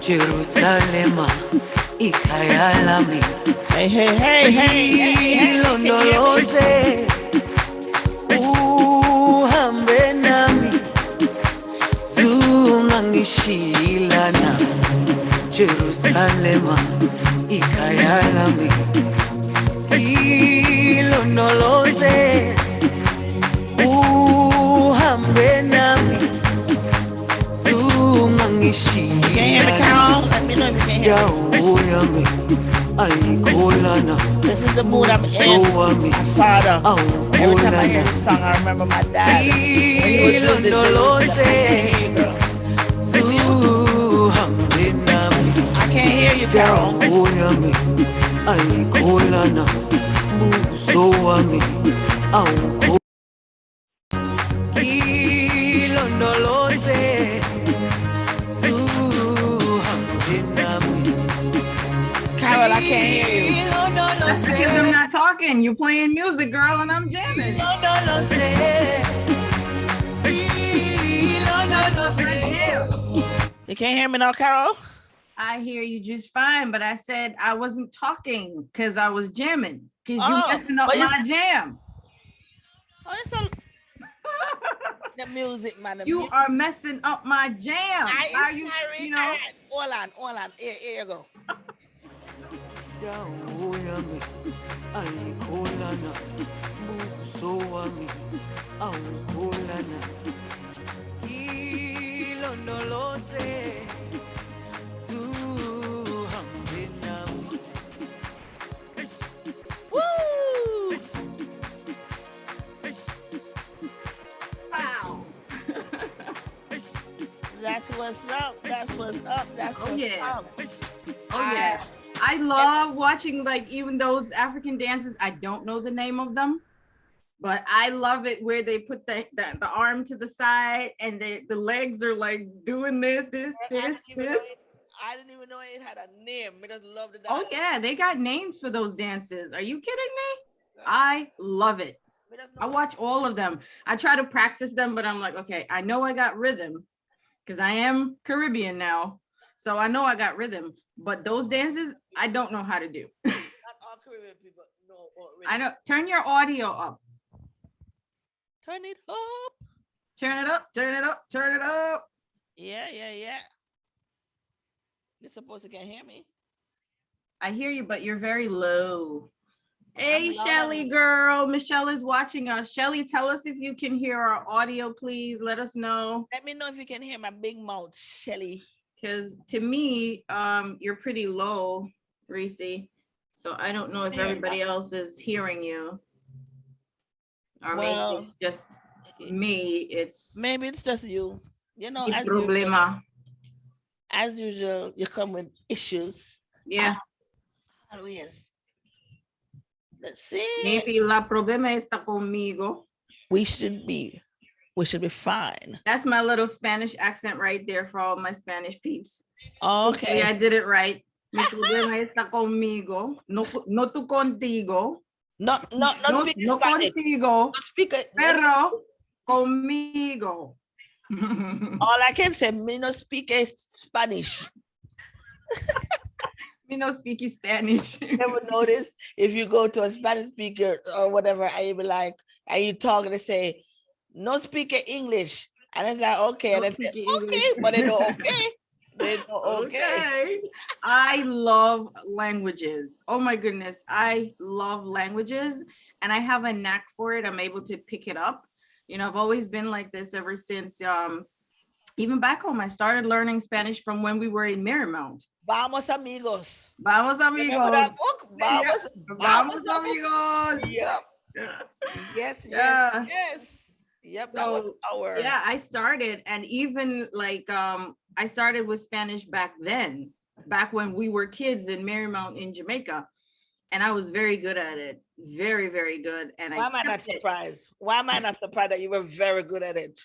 Jerusalema ikayalami Hey, hey, hey, hey, hey, hey. ilondoloze uhambe nami zungangishilana Jerusalema ikayalami ilondoloze uhambe nami zungangishilana Can you hear me, Carol? Let me know if you can hear me. This is the mood I'm in. My father. Every time I hear this song, I remember my dad. When he was doing this, girl. I can't hear you, Carol. Carol, I can't hear you. That's because I'm not talking. You're playing music, girl, and I'm jamming. You can't hear me now, Carol? I hear you just fine, but I said I wasn't talking because I was jamming. Because you're messing up my jam. Oh, it's the music, man. You are messing up my jam. Are you know? Hold on. Here you go. Woo! Wow. That's what's up. That's what's up. That's what's up. Oh yeah. I love watching like even those African dances. I don't know the name of them, but I love it where they put the arm to the side and the legs are like doing this. I didn't even know it had a name. I just love the dance. Oh yeah, they got names for those dances. Are you kidding me? I love it. I watch all of them. I try to practice them, but I'm like, okay, I know I got rhythm because I am Caribbean now. So I know I got rhythm, but those dances, I don't know how to do. Not all Caribbean people know about rhythm. I know. Turn your audio up. Turn it up. Turn it up. Turn it up. Turn it up. Yeah. You're supposed to can hear me. I hear you, but you're very low. Hey, Shelly girl. Michelle is watching us. Shelly, tell us if you can hear our audio, please. Let us know. Let me know if you can hear my big mouth, Shelly. Because to me, you're pretty low, Reese. So I don't know if everybody else is hearing you. Or maybe it's just me. Maybe it's just you. You know, as usual, you come with issues. Yeah. Always. Let's see. Maybe la problema está conmigo. We should be fine. That's my little Spanish accent right there for all my Spanish peeps. Okay. Yeah, I did it right. Mi problema está conmigo, no tú contigo. No speak no contigo, no speak it. Pero conmigo. All I can say, me no speak Spanish. Me no speak Spanish. Never notice if you go to a Spanish speaker or whatever, I be like, are you talking to say, no speak English? And it's like, okay. And I say, okay, but they know okay. They know okay. I love languages. Oh my goodness. I love languages and I have a knack for it. I'm able to pick it up. You know, I've always been like this ever since, even back home, I started learning Spanish from when we were in Marymount. Vamos amigos. Vamos amigos. Remember that book? Vamos amigos. Yep. Yes. Yep. So, that was our. Yeah, I started, and even like I started with Spanish back then, back when we were kids in Marymount in Jamaica. and I was very good at it. Very, very good. And why am I not surprised? Why am I not surprised that you were very good at it?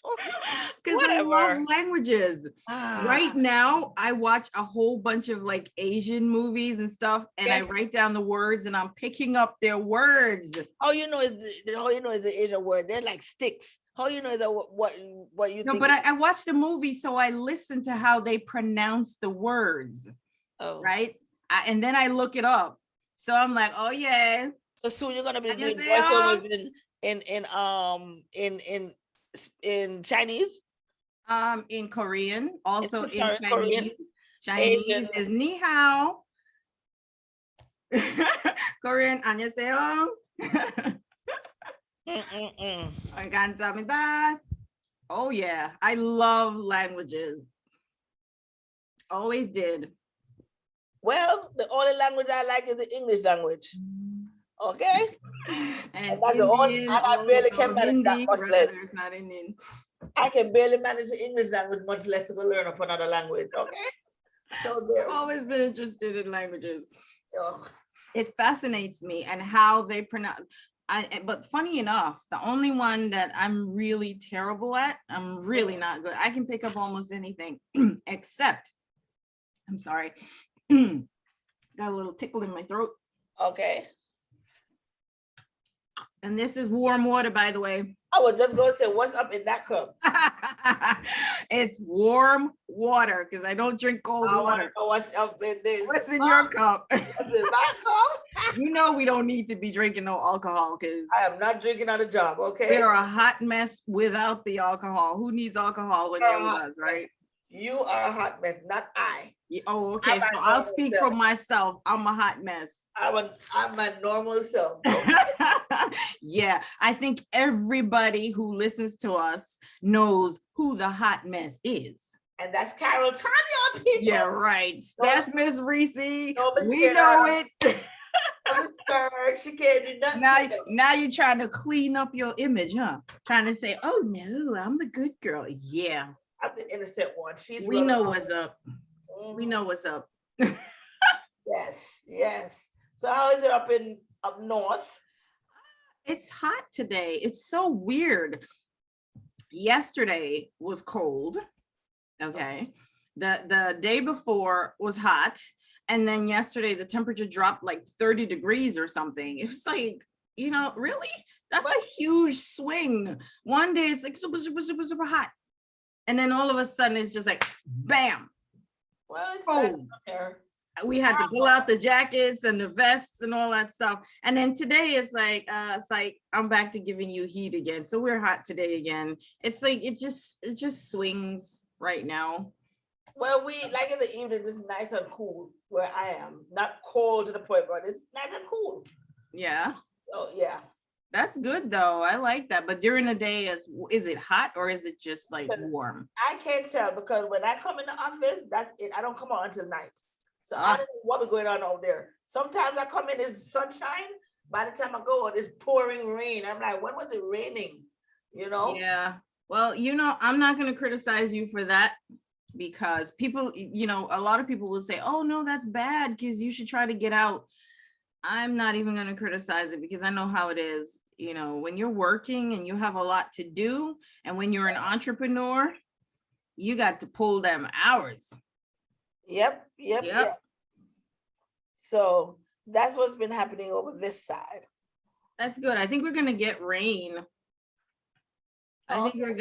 Because I love languages. Ah. Right now, I watch a whole bunch of like Asian movies and stuff, and I write down the words, and I'm picking up their words. How you know is the Asian word? They're like sticks. How you know is that what you think? No, but I watched the movie, so I listen to how they pronounce the words. Oh. Right, and then I look it up. So I'm like, oh yeah. So soon you're gonna be doing voiceovers in Chinese, in Korean, also in Chinese. Korean. Chinese Asian. is ni hao. Korean 안녕하세요. 감사합니다. Oh yeah, I love languages. Always did. Well, the only language I like is the English language. Okay. And that's the only, I barely can manage that, much less. Not Indian. I can barely manage the English language, much less to go learn up another language. Okay. So I've always been interested in languages. Oh. It fascinates me and how they pronounce. But funny enough, the only one that I'm really terrible at, I'm really not good. I can pick up almost anything except, I'm sorry, got a little tickle in my throat. Okay. And this is warm water, by the way. I was just going to say, what's up in that cup? It's warm water because I don't drink cold water. What's up in this? What's in your cup? What's in my cup? You know we don't need to be drinking no alcohol because I am not drinking on the job, okay? We're a hot mess without the alcohol. Who needs alcohol when they're with us, right? You are a hot mess, not I. Oh, okay. So I'll speak for myself. I'm a hot mess. I'm my normal self. Yeah, I think everybody who listens to us knows who the hot mess is. And that's Carol Tanya, people. Yeah, right. That's Miss Reese. We know it. She can't do nothing. Now you're trying to clean up your image, huh? Trying to say, oh no, I'm the good girl. Yeah. I'm the innocent one. We know what's up. We know what's up. Yes. So how is it up north? It's hot today. It's so weird. Yesterday was cold. Okay. The day before was hot. And then yesterday the temperature dropped like 30 degrees or something. It was like, really? That's a huge swing. One day it's like super, super, super, super hot. And then all of a sudden it's just like, bam. Well, it's cold. We had to pull out the jackets and the vests and all that stuff. And then today it's like I'm back to giving you heat again. So we're hot today again. It's like it just swings right now. Well, we like in the evening, it's nice and cool where I am. Not cold to the point, but it's nice and cool. Yeah. So yeah. That's good though. I like that. But during the day, is it hot or is it just like warm? I can't tell because when I come in the office, that's it. I don't come on until night. So I don't know what's going on over there. Sometimes I come in, it's sunshine. By the time I go out, it's pouring rain. I'm like, when was it raining? Yeah. Well, I'm not going to criticize you for that because people, a lot of people will say, oh, no, that's bad because you should try to get out. I'm not even going to criticize it because I know how it is. When you're working and you have a lot to do, and when you're an entrepreneur, you got to pull them hours. Yep. So that's what's been happening over this side. That's good. I think we're gonna get rain. I think we're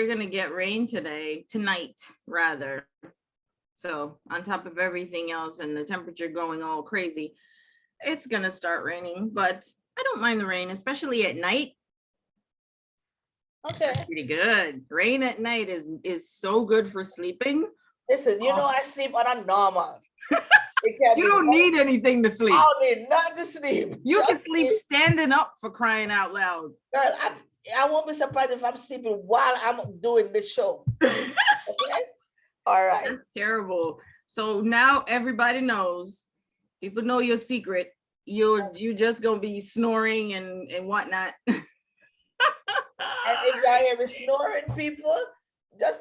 gonna get rain tonight rather. So on top of everything else and the temperature going all crazy, it's gonna start raining. But I don't mind the rain, especially at night. Okay. That's pretty good. Rain at night is so good for sleeping. Listen, I sleep on a normal. You don't need anything to sleep. I don't need nothing to sleep. You can sleep standing up, for crying out loud. Girl, I won't be surprised if I'm sleeping while I'm doing this show. Okay? All right. That's terrible. So now everybody knows. People know your secret. You're just gonna be snoring and whatnot. And if y'all hear me snoring, people, just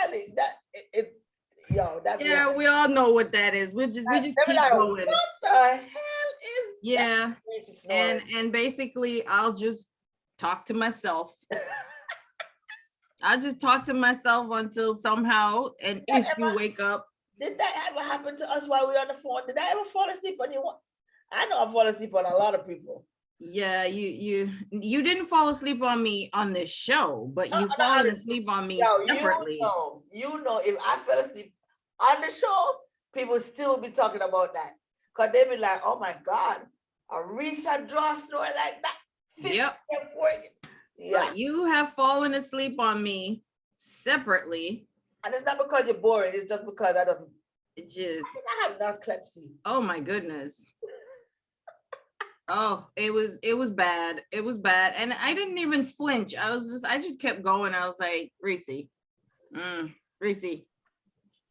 kindly Yo, that's Yeah, we all know what that is. We just keep like, going. what the hell is yeah that? and basically I'll just talk to myself. I just talk to myself until somehow, and if you wake up. Did that ever happen to us while we were on the phone? Did I ever fall asleep on you? I know I fall asleep on a lot of people. Yeah, you didn't fall asleep on me on this show, but you've fallen asleep on me separately. You know, if I fell asleep on the show, people still be talking about that. Because they be like, oh my God, a reset draw story like that. Yep. Yeah. But you have fallen asleep on me separately. And it's not because you're boring, it's just because I think I have narcolepsy. Oh my goodness. Oh, it was bad. It was bad. And I didn't even flinch. I just kept going. I was like, Reese.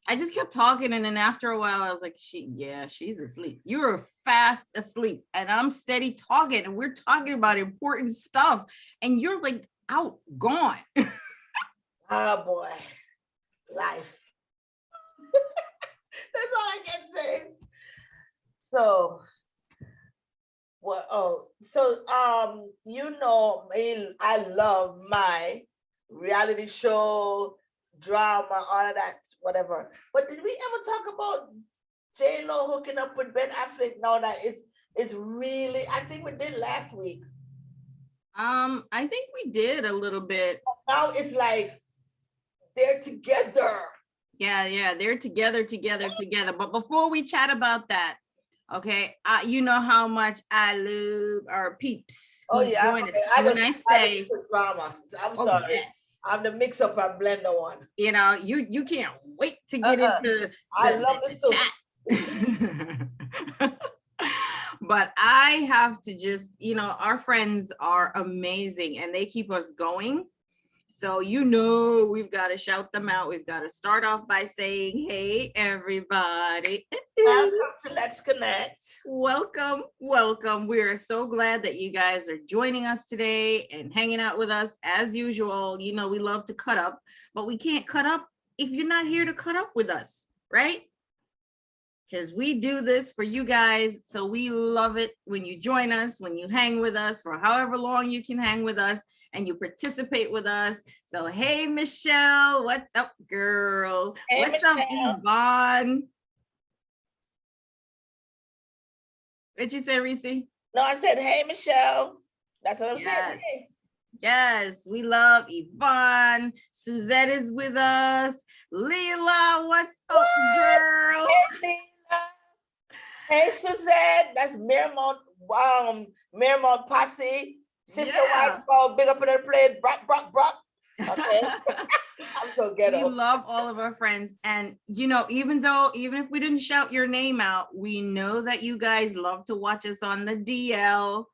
I just kept talking. And then after a while, I was like, she's asleep. You were fast asleep. And I'm steady talking. And we're talking about important stuff. And you're like out, gone. Oh boy. Life. That's all I can say. So you know, I love my reality show, drama, all of that, whatever. But did we ever talk about J-Lo hooking up with Ben Affleck? No, that it's really, I think we did last week. I think we did a little bit. Now it's like they're together. Yeah, they're together. But before we chat about that, okay, you know how much I love our peeps. Oh yeah, when I say drama, I'm sorry. Yes. I'm the mix-up and blender one. You know, you can't wait to get into. I love this soup. But I have to just, you know, our friends are amazing and they keep us going. So, you know, we've got to shout them out. We've got to start off by saying, hey, everybody. Welcome to Let's Connect. Welcome. We are so glad that you guys are joining us today and hanging out with us. As usual, you know, we love to cut up, but we can't cut up if you're not here to cut up with us, right? Because we do this for you guys. So we love it when you join us, when you hang with us for however long you can hang with us and you participate with us. So, hey, Michelle, what's up, girl? Hey, what's Michelle. up, Yvonne? What'd you say, Reese? No, I said, hey, Michelle. That's what I'm saying. Yes, we love Yvonne. Suzette is with us. Leela, what's up, girl? Hey, Leela. Hey, Suzette, that's Miramont Posse, sister wife, big up in the plate, Brock. Okay. I'm so ghetto. We love all of our friends. And, you know, even if we didn't shout your name out, we know that you guys love to watch us on the DL.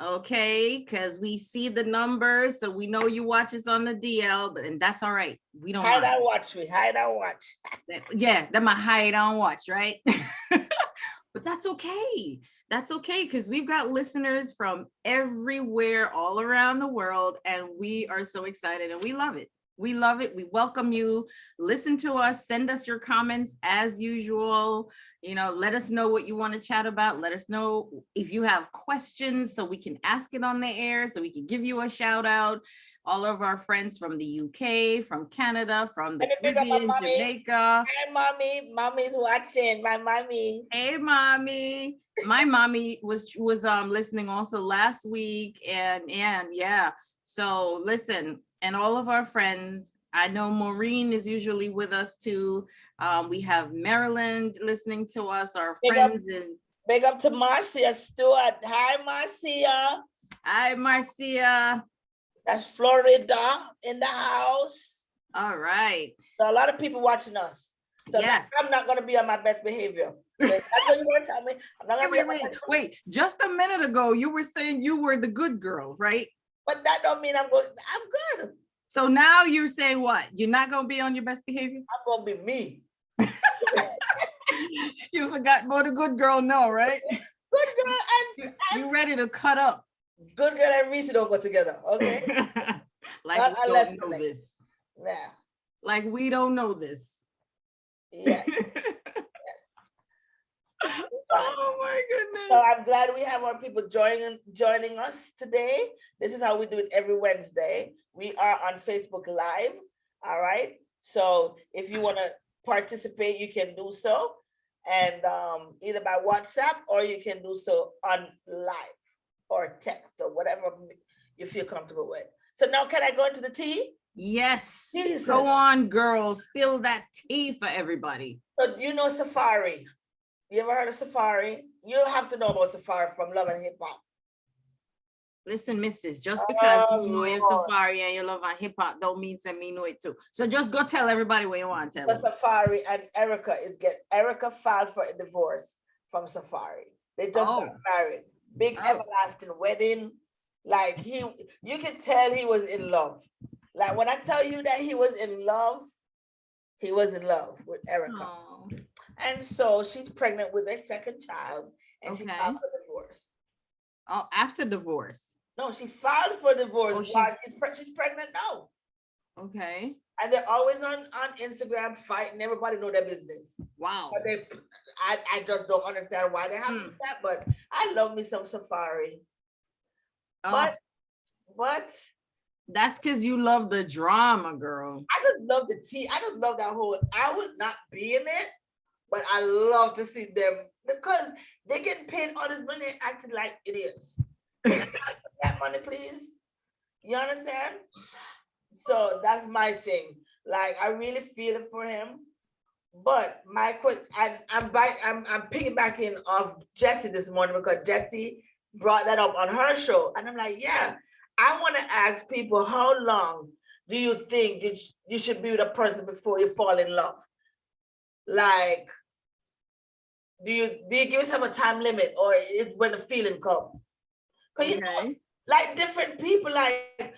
Okay, because we see the numbers, so we know you watch us on the DL, and that's all right. We don't hide and watch. Yeah, that might hide and watch, right? But that's okay. That's okay, because we've got listeners from everywhere, all around the world, and we are so excited and we love it. We love it. We welcome you. Listen to us. Send us your comments as usual. You know, let us know what you want to chat about. Let us know if you have questions so we can ask it on the air, so we can give you a shout out. All of our friends from the UK, from Canada, from the Caribbean, Jamaica. Hi, mommy. Mommy's watching. My mommy. Hey, mommy. My mommy was listening also last week, and yeah. So listen. And all of our friends, I know Maureen is usually with us too. We have Maryland listening to us, our friends. Big up to Marcia Stewart. Hi, Marcia. Hi, Marcia. That's Florida in the house. All right. So a lot of people watching us. So yes. I'm not going to be on my best behavior. That's what you want to tell me. I'm not going to be wait. Just a minute ago, you were saying you were the good girl, right? But that don't mean I'm good. So now you're saying what? You're not going to be on your best behavior? I'm going to be me. You forgot what a good girl know, right? Good girl and you ready to cut up. Good girl and Reese don't go together, okay? Like we don't know this. Yeah. Like we don't know this. Yes. Oh my goodness. So I'm glad we have our people joining us today. This is how we do it every Wednesday. We are on Facebook Live. All right. So if you want to participate, you can do so, and either by WhatsApp or you can do so on live or text or whatever you feel comfortable with. So now, can I go into the tea? Yes. Jesus. Go on, girls. Spill that tea for everybody. So you know Safari. You ever heard of Safari? You have to know about Safari from Love and Hip Hop. Listen, missus, just because you know your Lord. Safari and you love on hip hop don't mean that me know it too. So just go tell everybody what you want to tell them. Safari and Erica filed for a divorce from Safari. They just got married. Big everlasting wedding. Like you can tell he was in love. Like when I tell you that he was in love with Erica. Oh. And so she's pregnant with their second child, and she filed for divorce. Oh, after divorce? No, she filed for divorce while she's pregnant now. Okay. And they're always on Instagram fighting. Everybody know their business. Wow. But I just don't understand why they have to do that. But I love me some Safari. But that's because you love the drama, girl. I just love the tea. I just love that whole. I would not be in it, but I love to see them because they get paid all this money acting like idiots. That money, please. You understand? So that's my thing. Like I really feel it for him. But my question, and I'm piggybacking off Jessie this morning because Jessie brought that up on her show, and I'm like, yeah, I want to ask people, how long do you think you should be with a person before you fall in love? Like, do you give yourself a time limit, or it's when the feeling comes? Because you know, like different people, like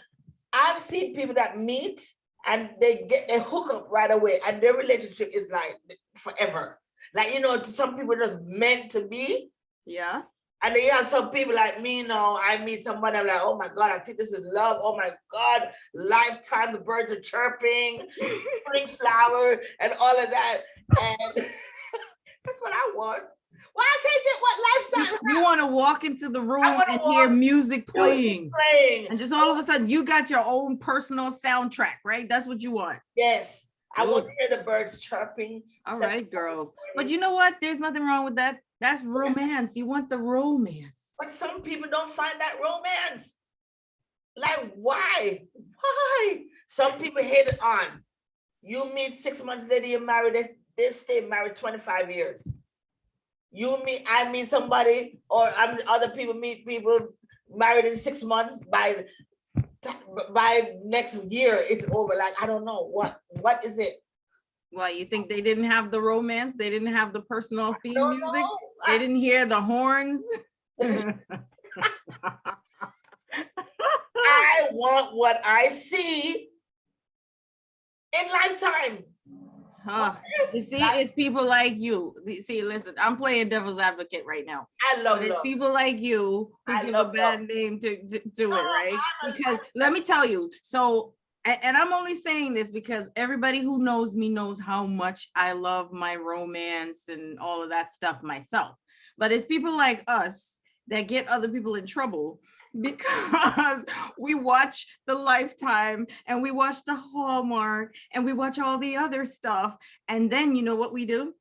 I've seen people that meet and they hook up right away, and their relationship is like forever. Like, you know, some people are just meant to be. Yeah. And then you have some people like me, you know, I meet somebody, I'm like, oh my God, I think this is love. Oh my God, lifetime, the birds are chirping, spring flower, and all of that. And that's what I want. Why I can't get what lifetime? You want to walk into the room and hear music playing. And just all of a sudden, you got your own personal soundtrack, right? That's what you want. Yes. I want to hear the birds chirping. All right, girl. But you know what? There's nothing wrong with that. That's romance. You want the romance. But some people don't find that romance. Like, why? Why? Some people hate it on. You meet 6 months later, you're married. They stay married 25 years. I meet somebody, or other people meet people married in 6 months. By next year, it's over. Like, I don't know. What is it? Well, you think they didn't have the romance? They didn't have the personal theme music? They didn't hear the horns? I want what I see in lifetime. You see, it's people like you. See, listen, I'm playing devil's advocate right now. I love it. It's people like you who give a bad name to it, right? Because let me tell you, so, and I'm only saying this because everybody who knows me knows how much I love my romance and all of that stuff myself. But it's people like us that get other people in trouble because we watch the Lifetime and we watch the Hallmark and we watch all the other stuff. And then you know what we do?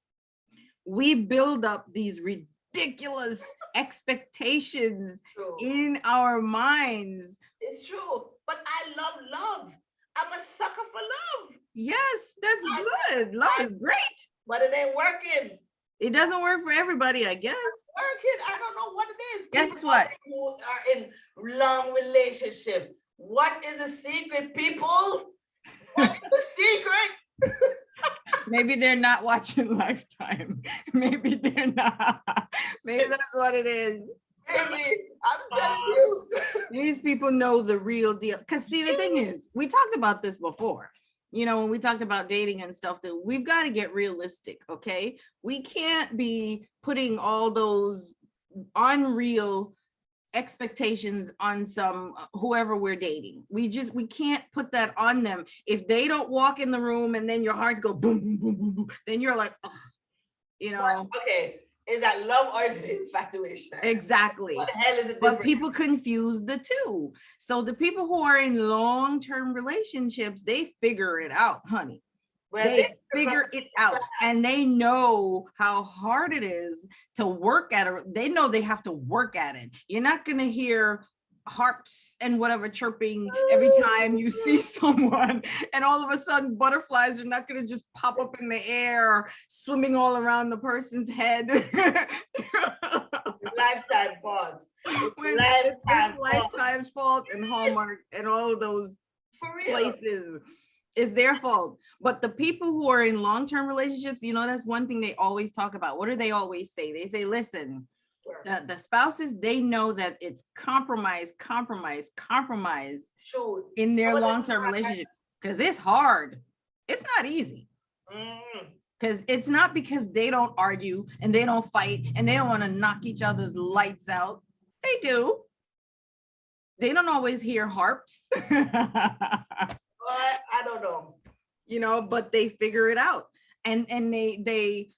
We build up these ridiculous expectations in our minds. It's true, but I love love. I'm a sucker for love. Yes, that's good. Love is great. But it ain't working. It doesn't work for everybody, I guess. Working, I don't know what it is. Guess what? Who are in long relationship. What is the secret, people? What is the secret? Maybe they're not watching Lifetime. Maybe they're not. Maybe that's what it is. Maybe, I'm telling you. These people know the real deal. Because see, the thing is, we talked about this before. You know, when we talked about dating and stuff, that we've got to get realistic, okay? We can't be putting all those unreal expectations on some whoever we're dating. We can't put that on them. If they don't walk in the room and then your hearts go boom, boom, boom, boom, boom, then you're like, ugh, you know. Okay, is that love or is it infatuation? Exactly. What the hell is the But difference? people confuse the two. So the people who are in long-term relationships, they figure it out, honey. Well, they figure it out, and they know how hard it is to work at it. They know they have to work at it. You're not going to hear harps and whatever chirping every time you see someone, and all of a sudden butterflies are not going to just pop up in the air, swimming all around the person's head. Lifetime fault. Lifetime's fault, and Hallmark and all of those places. Is their fault. But the people who are in long-term relationships, you know, that's one thing they always talk about. What do they always say? They say, listen, the spouses, they know that it's compromise in their long-term relationship, because it's hard. It's not easy. Because it's not because they don't argue and they don't fight and they don't want to knock each other's lights out. They do. They don't always hear harps. I don't know, you know, but they figure it out, and they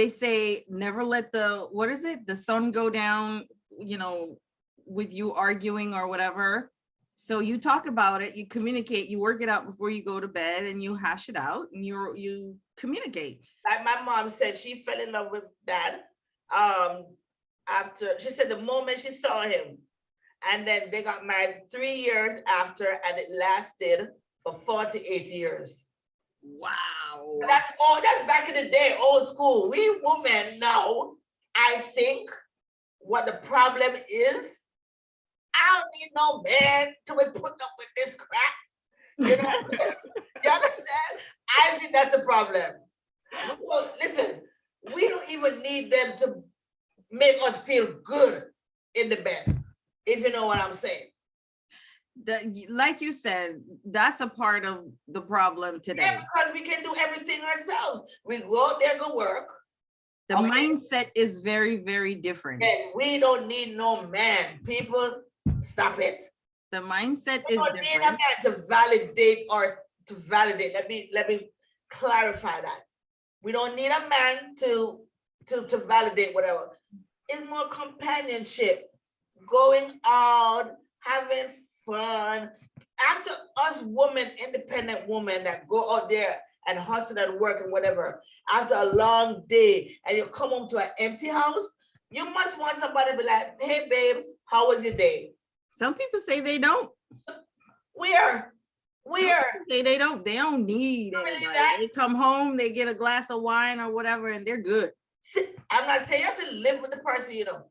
say never let the sun go down, you know, with you arguing or whatever. So you talk about it, you communicate, you work it out before you go to bed, and you hash it out, and you communicate. Like my mom said, she fell in love with Dad after, she said, the moment she saw him, and then they got married 3 years after, and it lasted for 48 years. Wow. That's back in the day, old school. We women now, I think what the problem is, I don't need no man to be putting up with this crap. You know, you understand? I think that's the problem. Listen, we don't even need them to make us feel good in the bed, if you know what I'm saying. Like you said, that's a part of the problem today. Yeah, because we can do everything ourselves. We go out there, go work. The mindset is very, very different. And we don't need no man. People, stop it. The mindset is different. We don't need a man to validate or to validate. Let me clarify that. We don't need a man to validate whatever. It's more companionship, going out, having fun. After us women, independent women that go out there and hustle and work and whatever, after a long day and you come home to an empty house, you must want somebody to be like, hey babe, how was your day? Some people say they don't. Where? Say they don't need anybody. They come home, they get a glass of wine or whatever, and they're good. I'm not saying you have to live with the person, you know.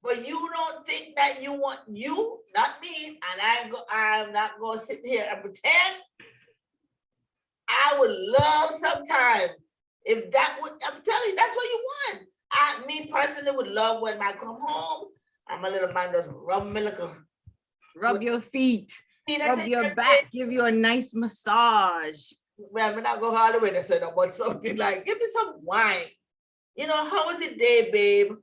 But you don't think that you want you, not me, and I'm not going to sit here and pretend. I would love sometimes if that would, I'm telling you, that's what you want. Me personally would love when I come home, I'm a little man just rub me like rub your feet, rub your back, give you a nice massage. Well, I'm not going all the way to say that, but something like, give me some wine. You know, how was your day, babe?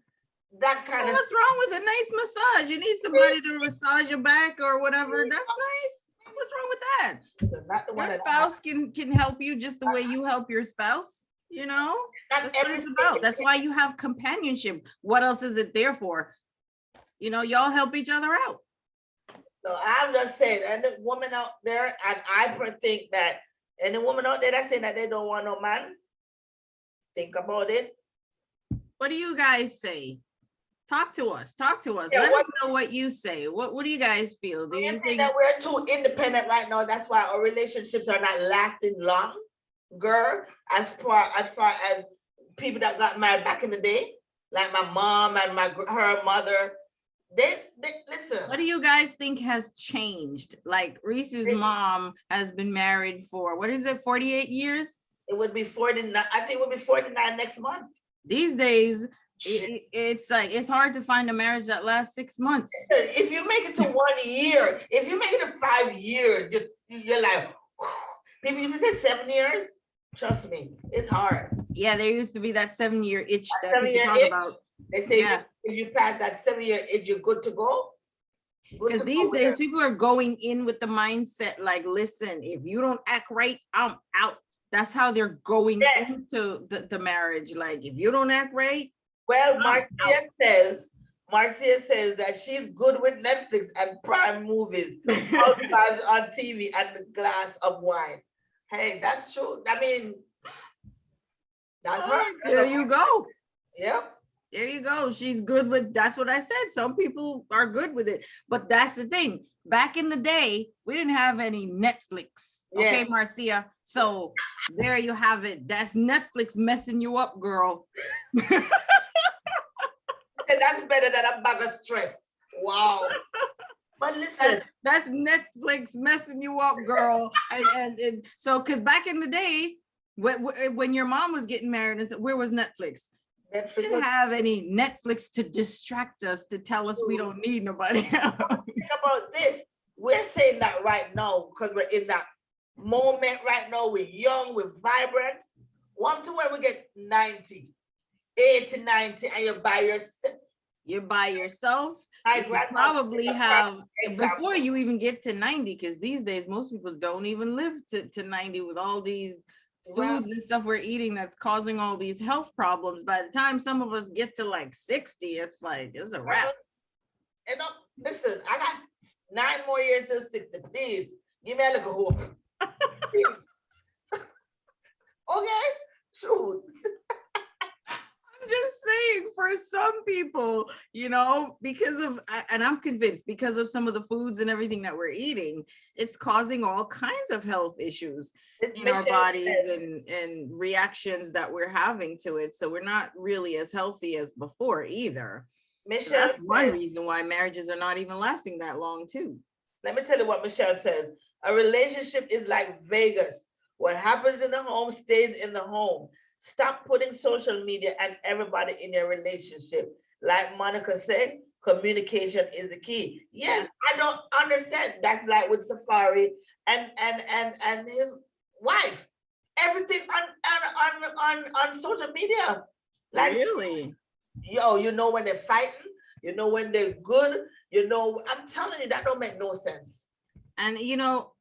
That kind of. What's wrong with a nice massage? You need somebody to massage your back or whatever. That's nice. What's wrong with that? Your spouse can help you just the way you help your spouse. You know, that's what it's about. That's why you have companionship. What else is it there for? You know, y'all help each other out. So I'm just saying, any woman out there, and I think that any woman out there that's saying that they don't want no man, think about it. What do you guys say? Talk to us. Yeah, let us know what you say. What do you guys feel? Do you think that we're too independent right now? That's why our relationships are not lasting long, girl. As far as people that got married back in the day, like my mom and her mother, they listen. What do you guys think has changed? Like Reese's mom has been married for, what is it, 48 years? It would be 49. I think it would be 49 next month. These days, it's like it's hard to find a marriage that lasts 6 months. If you make it to 1 year, if you make it to 5 years, you're like, people used to say 7 years. Trust me, it's hard. Yeah, there used to be that 7-year itch that people talk about. They say if you pass that 7-year itch, you're good to go. Because these days people are going in with the mindset like, listen, if you don't act right, I'm out. That's how they're going into the marriage. Like, if you don't act right. Well, Marcia says that she's good with Netflix and Prime movies, housewives on TV, and a glass of wine. Hey, that's true. I mean, that's her. There you go. Yeah. There you go. She's good with, that's what I said. Some people are good with it, but that's the thing. Back in the day, we didn't have any Netflix. Okay, Marcia. So there you have it. That's Netflix messing you up, girl. That's better than a bag of stress. Wow. But listen, that's Netflix messing you up, girl. and so, because back in the day, when your mom was getting married, where was Netflix? Netflix didn't have any Netflix to distract us, to tell us we don't need nobody else. Think about this. We're saying that right now because we're in that moment right now. We're young, we're vibrant. One to when we get 90, 80, 90, and you're by yourself. You're by yourself. You probably have, before you even get to 90, because these days most people don't even live to 90 with all these foods and stuff we're eating that's causing all these health problems. By the time some of us get to like 60, it's like, it's a wrap. And listen, I got 9 more years to 60. Please give me a little hope. Please. Okay, shoot. I'm just saying, for some people, you know, because of, and I'm convinced because of some of the foods and everything that we're eating, it's causing all kinds of health issues in our bodies and reactions that we're having to it. So we're not really as healthy as before either. Michelle, that's one reason why marriages are not even lasting that long too. Let me tell you what Michelle says. A relationship is like Vegas. What happens in the home stays in the home. Stop putting social media and everybody in your relationship. Like Monica said, communication is the key. Yes, I don't understand. That's like with Safari and his wife. Everything on social media. Like, really? Yo, you know when they're fighting, you know when they're good, you know, I'm telling you, that don't make no sense. And you know,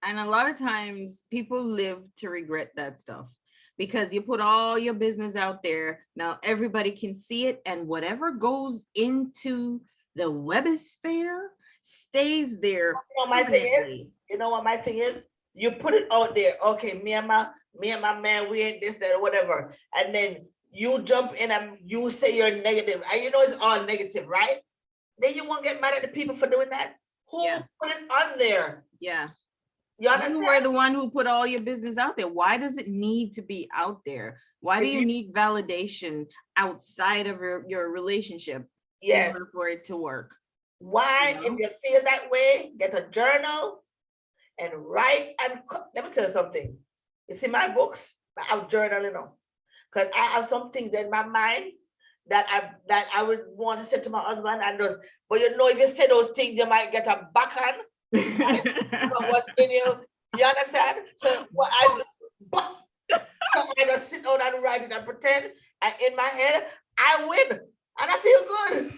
and a lot of times people live to regret that stuff. Because you put all your business out there, now everybody can see it, and whatever goes into the webosphere stays there. You know, my thing is, you know what my thing is? You put it out there, okay, me and my man, we ain't this, that, or whatever. And then you jump in and you say you're negative. And you know it's all negative, right? Then you won't get mad at the people for doing that. Who put it on there? Yeah. You were the one who put all your business out there. Why does it need to be out there? Why do you need validation outside of your relationship in order for it to work? Why, if you feel that way, get a journal and write. And let me tell you something. You see my books, I have journal, you know, because I have some things in my mind that I would want to say to my husband and those. But you know, if you say those things, you might get a backhand. What's in you understand? So what I just sit down and write it and pretend, and in my head I win and I feel good.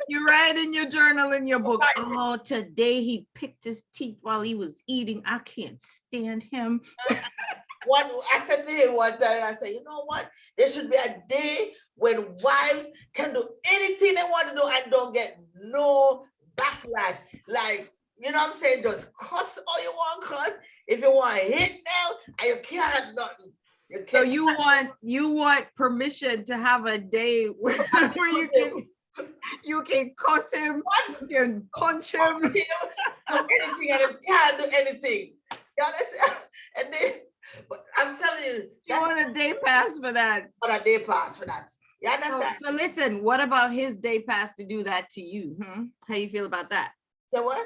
You write in your journal, in your book, oh, today he picked his teeth while he was eating. I can't stand him. I said to him one time, I said, you know what? There should be a day when wives can do anything they want to do and don't get no backlash. Like, you know what I'm saying? Just cuss all you want, cuss. If you want to hit now, and you can't nothing. So you want permission to have a day where you can cuss him, you can punch him, do anything, and you can't do anything. You understand? And then, but I'm telling you, you want a day pass for that. Want a day pass for that. You understand? So listen, what about his day pass to do that to you? How do you feel about that? So what?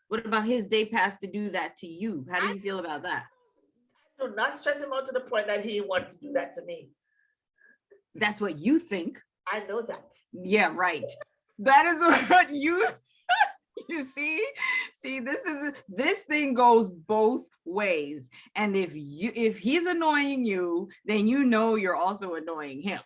What about his day pass to do that to you? How do you feel about that? I do not stress him out to the point that he wanted to do that to me. That's what you think. I know that. Yeah, right. That is what you see, this thing goes both ways. And if he's annoying you, then you know you're also annoying him.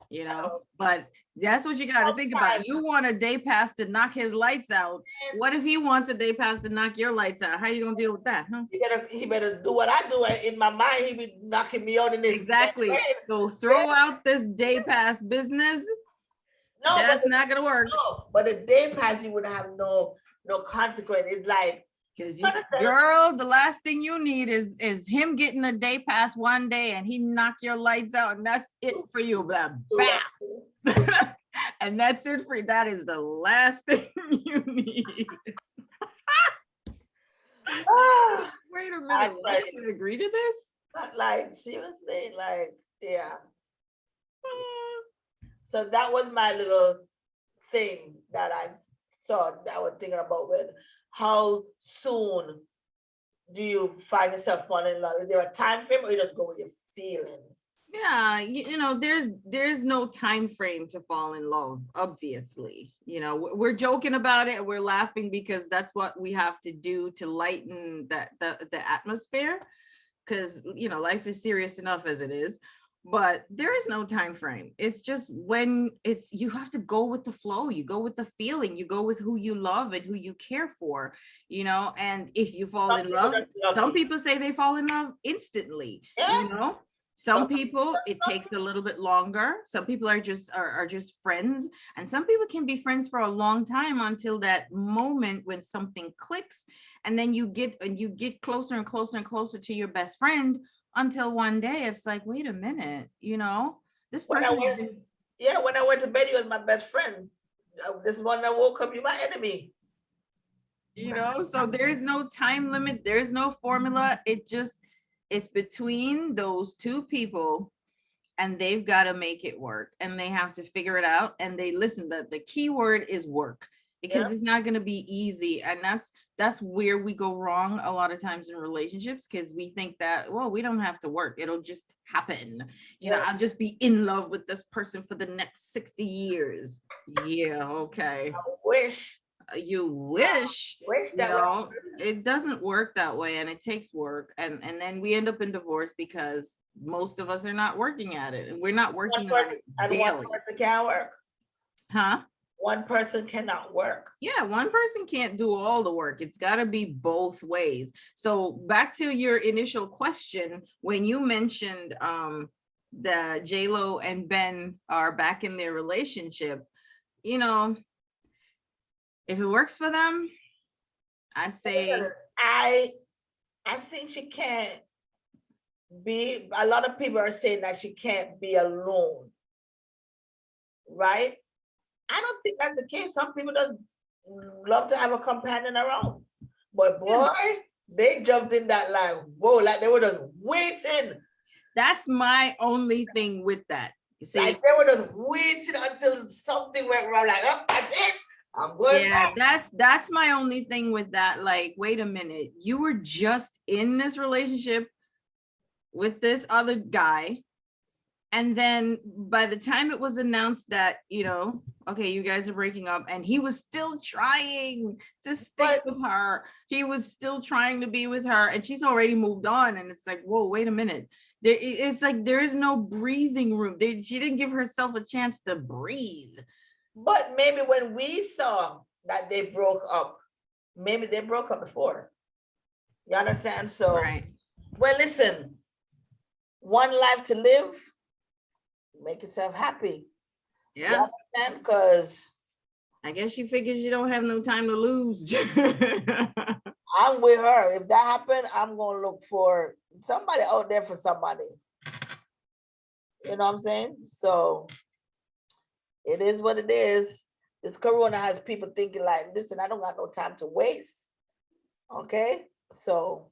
you know, but that's what you got to think about. You want a day pass to knock his lights out. What if he wants a day pass to knock your lights out? How you gonna deal with that, huh? He better do what I do. In my mind, he be knocking me out in his exactly. So throw out this day pass business. No, that's not gonna work. No, but the day pass, you would have no consequence. It's like, because girl, the last thing you need is him getting a day pass one day and he knock your lights out and that's it for you. Blah, bam. And that's it for you. That is the last thing you need. Wait a minute. Like, you agree to this? Like, seriously, like, yeah. So that was my little thing that I thought that I was thinking about with how soon do you find yourself falling in love? Is there a time frame or you just go with your feelings? Yeah, you know, there's no time frame to fall in love, obviously. You know, we're joking about it, we're laughing because that's what we have to do to lighten the atmosphere, because you know, life is serious enough as it is. But there is no time frame. It's just when you have to go with the flow, you go with the feeling, you go with who you love and who you care for, you know. And if you fall in love, some people say they fall in love instantly, you know. Some people it takes a little bit longer. Some people are just friends, and some people can be friends for a long time until that moment when something clicks, and then you get closer and closer and closer to your best friend, until one day it's like, wait a minute, you know, this person. When I went to bed, he was my best friend. This morning I woke up, you're my enemy. You know, so there's no time limit, there's no formula. It's between those two people, and they've got to make it work, and they have to figure it out. And they listen, that the key word is work, because it's not going to be easy. And that's where we go wrong a lot of times in relationships, because we think that, well, we don't have to work, it'll just happen, you know, I'll just be in love with this person for the next 60 years. Yeah, okay. I wish. You wish, you know, it doesn't work that way, and it takes work, and then we end up in divorce because most of us are not working at it, and we're not working on it daily. One person can't work. Huh? One person cannot work. Yeah, one person can't do all the work. It's got to be both ways. So back to your initial question, when you mentioned the J-Lo and Ben are back in their relationship, you know, if it works for them, I say. I think she can't be, a lot of people are saying that she can't be alone, right? I don't think that's the case. Some people just love to have a companion around. But boy, they jumped in that line. Whoa, like they were just waiting. That's my only thing with that. You see? Like they were just waiting until something went wrong. Like, oh, that's it. I'm good. Yeah, that's my only thing with that. Like, wait a minute, you were just in this relationship with this other guy, and then by the time it was announced that, you know, okay, you guys are breaking up, and he was still trying to stick with her, he was still trying to be with her, and she's already moved on, and it's like, whoa, wait a minute. It's like there is no breathing room. She didn't give herself a chance to breathe. But maybe when we saw that they broke up, maybe they broke up before. You understand? So, well, listen, one life to live, make yourself happy. Yeah. You understand? Because I guess she figures you don't have no time to lose. I'm with her. If that happened, I'm going to look for somebody out there for somebody. You know what I'm saying? So it is what it is. This corona has people thinking like, listen, I don't got no time to waste. Okay? So.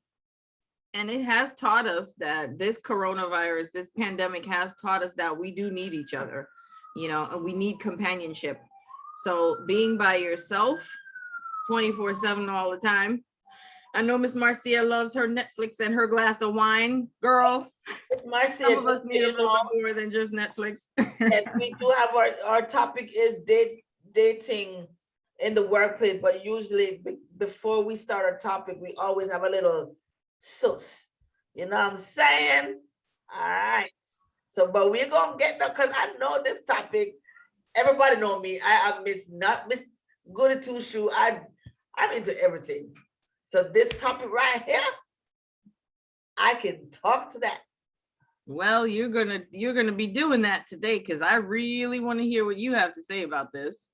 And it has taught us that this coronavirus, this pandemic has taught us that we do need each other, you know, and we need companionship. So being by yourself 24/7 all the time. I know Miss Marcia loves her Netflix and her glass of wine. Girl, Marcia, some of us need a little bit more than just Netflix. Yes, we do have our topic is dating in the workplace, but usually before we start our topic, we always have a little sus. You know what I'm saying? All right. So, but we're gonna get there because I know this topic. Everybody know me. I am Miss Goody Two Shoe. I'm into everything. So this topic right here, I can talk to that. Well, you're gonna be doing that today because I really want to hear what you have to say about this.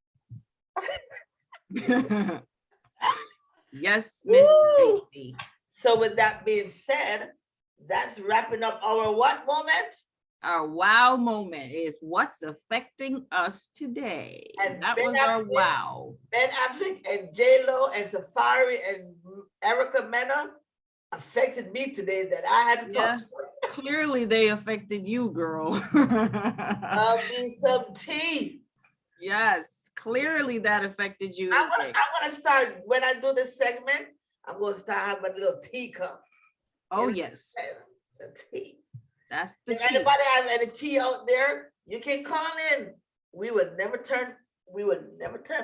Yes, Miss Tracy. So with that being said, that's wrapping up our what moment? Our wow moment is what's affecting us today. And that Ben was our Affleck, wow. Ben Affleck and J-Lo and Safari and Erica Mena affected me today that I had to talk. Clearly they affected you, girl. Love me some tea. Yes, clearly that affected you. I'm gonna start when I do this segment. I'm gonna start having a little teacup. Oh yes, the tea. That's the if tea. anybody has any tea out there, you can call in. We would never turn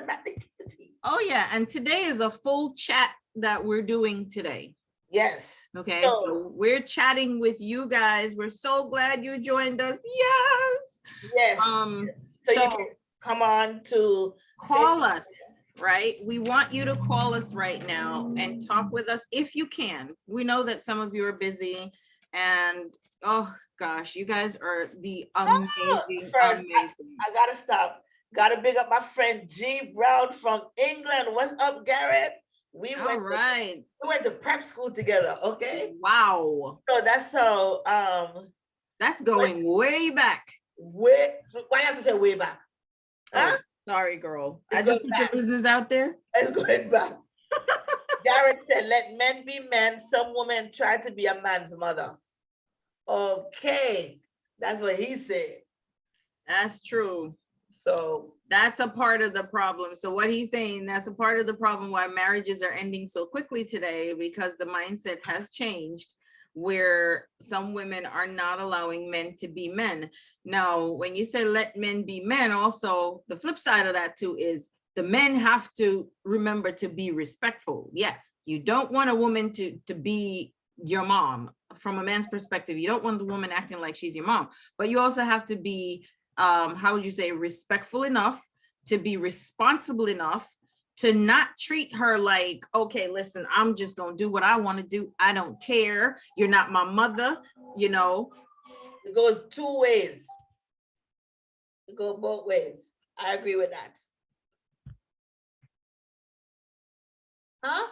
back the tea. Oh yeah, and today is a full chat that we're doing today. Yes. Okay, so we're chatting with you guys. We're so glad you joined us. Yes. Yes. So you can come on to call us, right? We want you to call us right now and talk with us if you can. We know that some of you are busy and oh gosh, you guys are the amazing. I gotta stop. Gotta big up my friend G Brown from England. What's up, Garrett? We went to prep school together, okay? Wow. So that's so that's going way back. Why you have to say way back? Huh? Oh, sorry, girl. I just put your business out there. It's going back. Garrett said, let men be men. Some women try to be a man's mother. Okay. That's what he said. That's true. So that's a part of the problem. So what he's saying, that's a part of the problem why marriages are ending so quickly today, because the mindset has changed where some women are not allowing men to be men. Now, when you say let men be men, also the flip side of that too is the men have to remember to be respectful. Yeah, you don't want a woman to be your mom. From a man's perspective, you don't want the woman acting like she's your mom, but you also have to be how would you say, respectful enough to be responsible enough to not treat her like, okay, listen, I'm just gonna do what I want to do. I don't care. You're not my mother, you know. It goes two ways. It goes both ways. I agree with that. Huh?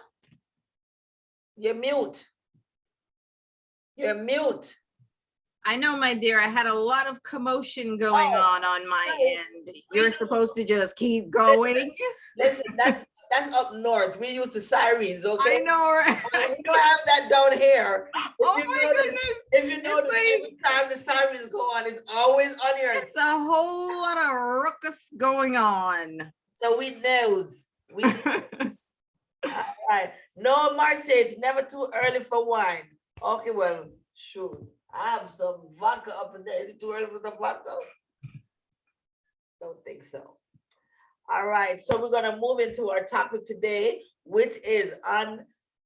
You're mute. You're mute. I know, my dear, I had a lot of commotion going on my end. You're supposed to just keep going. Listen, that's up north. We use the sirens, okay? I know, right? We don't have that down here. Oh my goodness. If you notice, every time the sirens go on, it's always on here. It's a whole lot of ruckus going on. So we knows. All right. No, Marcy, it's never too early for wine. Okay, well, sure. I have some vodka up in there. Is it too early for the vodka? Don't think so. All right, so we're gonna move into our topic today, which is why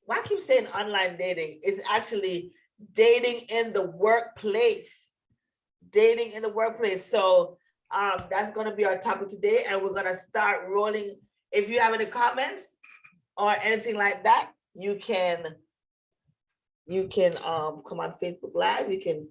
I keep saying online dating? It's actually dating in the workplace. Dating in the workplace. So that's gonna be our topic today, and we're gonna start rolling. If you have any comments or anything like that, you can come on Facebook Live. You can.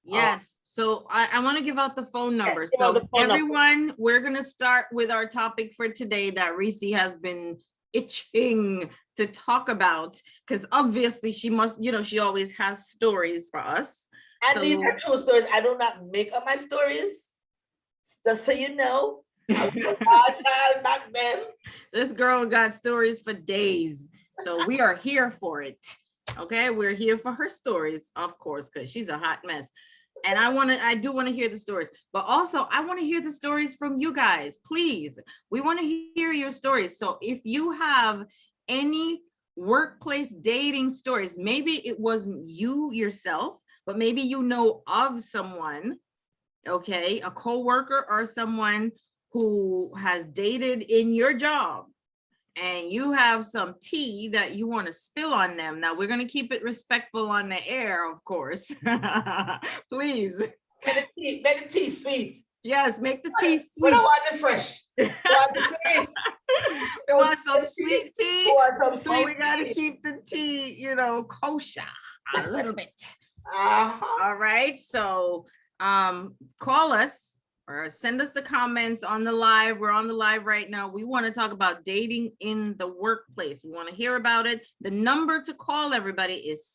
Yes. So I want to give out the phone number. So everyone, we're going to start with our topic for today that Reese has been itching to talk about, because obviously she must, she always has stories for us. And these are true stories. I do not make up my stories. Just so you know. I was a wild child back then. This girl got stories for days. So we are here for it. Okay, we're here for her stories, of course, because she's a hot mess. And I do want to hear the stories, but also I want to hear the stories from you guys, please. We want to hear your stories. So if you have any workplace dating stories, maybe it wasn't you yourself, but maybe you know of someone, okay, a coworker or someone who has dated in your job, and you have some tea that you want to spill on them. Now, we're going to keep it respectful on the air, of course. Please. Make the tea sweet. Yes, make the tea sweet. We don't want it fresh. We want it sweet. We want some sweet tea. We want some So sweet we gotta tea. keep the tea, kosher a little bit. Uh-huh. All right. So call us or send us the comments on the live. We're on the live right now. We want to talk about dating in the workplace. We want to hear about it. The number to call, everybody, is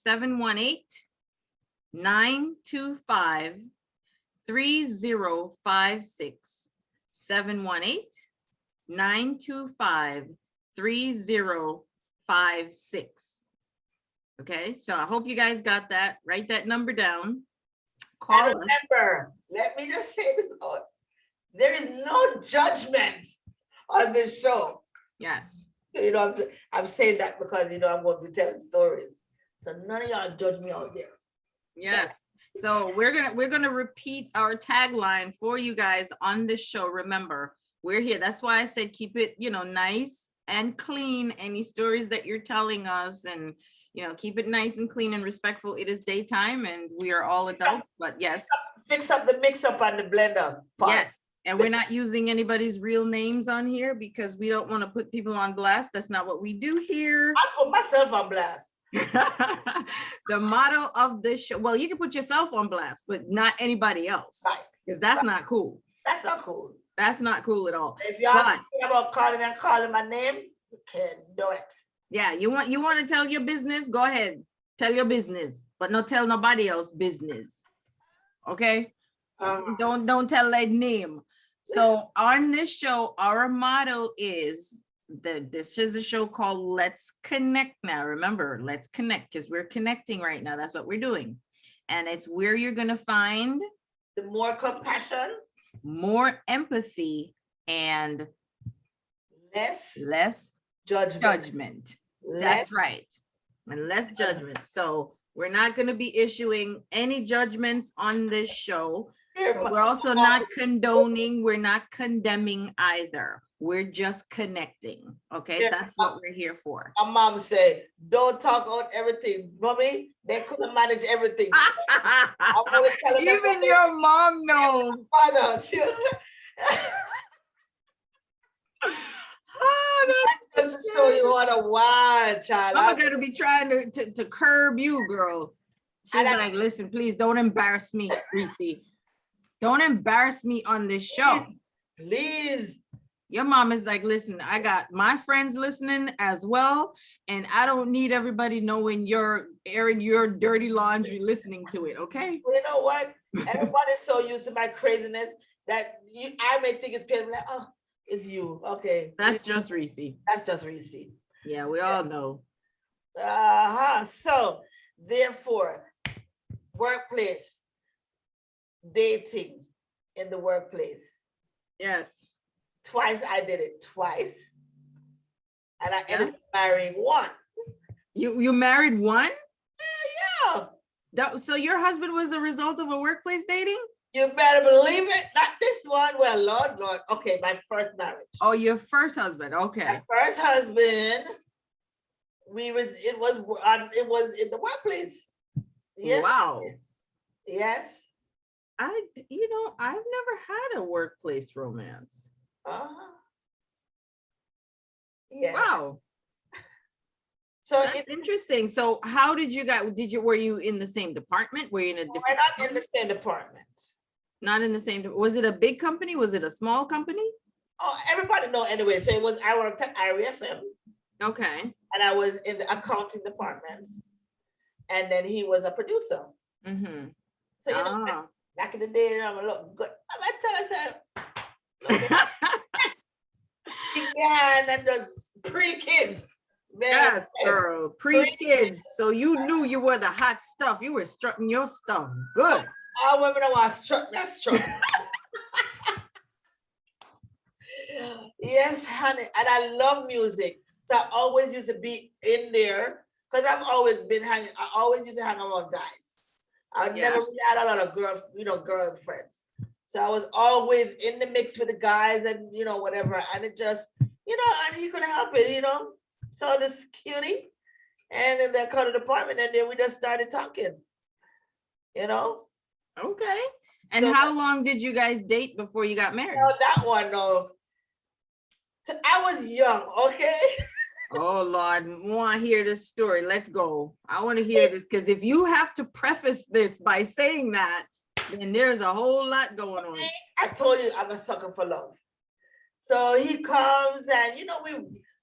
718-925-3056. 718-925-3056. Okay, so I hope you guys got that. Write that number down. Call and remember, let me just say this. There is no judgment on this show. Yes. I'm saying that because I'm going to be telling stories. So none of y'all judge me out there. Yes. So we're gonna repeat our tagline for you guys on this show. Remember, we're here. That's why I said keep it, nice and clean. Any stories that you're telling us, and keep it nice and clean and respectful. It is daytime and we are all adults, but yes. Fix up the mix up on the blender. Yes. And we're not using anybody's real names on here because we don't want to put people on blast. That's not what we do here. I put myself on blast. The motto of this show, well, you can put yourself on blast, but not anybody else. Right. Because that's not cool. That's not cool. That's not cool at all. If y'all thinking about calling my name, you can do it. Yeah, you want to tell your business? Go ahead, tell your business, but not tell nobody else business. Okay? Don't tell that name. So on this show, our motto is this is a show called Let's Connect Now. Remember, let's connect because we're connecting right now. That's what we're doing, and it's where you're gonna find the more compassion, more empathy, and less judgment. That's right. And less judgment. So we're not going to be issuing any judgments on this show. But we're also not condoning. We're not condemning either. We're just connecting. Okay. That's what we're here for. My mom said, don't talk about everything. Mommy, they couldn't manage everything. Even your mom knows. That's to show you what a wild child. I'm gonna be trying to curb you, girl. She's like, listen, please don't embarrass me, Reese. Don't embarrass me on this show. Please. Your mom is like, listen, I got my friends listening as well, and I don't need everybody knowing you're airing your dirty laundry listening to it, okay? You know what? Everybody's so used to my craziness that I may think it's painful, like, oh, it's you. Okay. That's just Reese. That's just Reese. Yeah, we all know. So, therefore, workplace, dating in the workplace. Yes. Twice I did it, twice. And I ended up marrying one. You married one? Yeah. So your husband was a result of a workplace dating? You better believe it. Not this one. Well, Lord. Okay, my first marriage. Oh, your first husband. Okay. My first husband. It was in the workplace. Yes. Wow. Yes. I've never had a workplace romance. Yes. Wow. So it's interesting. So how did you guys, were you in the same department? Were you in a different? We're not in the same department. Not in the same, was it a big company? Was it a small company? Oh, everybody know anyway. So I worked at IRFM. Okay. And I was in the accounting department. And then he was a producer. Mm-hmm. So back in the day, I'm look good. Yeah, and then there's pre-kids. Man, yes, girl, pre-kids. So you knew you were the hot stuff. You were strutting your stuff good. All women are strut. That's true. Yes, honey. And I love music. So I always used to be in there because I've always been hanging. I always used to hang around guys. I never really had a lot of girlfriends. So I was always in the mix with the guys and, whatever. And it just, and he couldn't help it, So this cutie and in the color department, and then we just started talking, Okay. And how long did you guys date before you got married? No, that one, no. I was young, okay? Oh Lord, want to hear this story. Let's go. I want to hear this, because if you have to preface this by saying that, then there's a whole lot going on. I told you I'm a sucker for love. So he comes and, you know,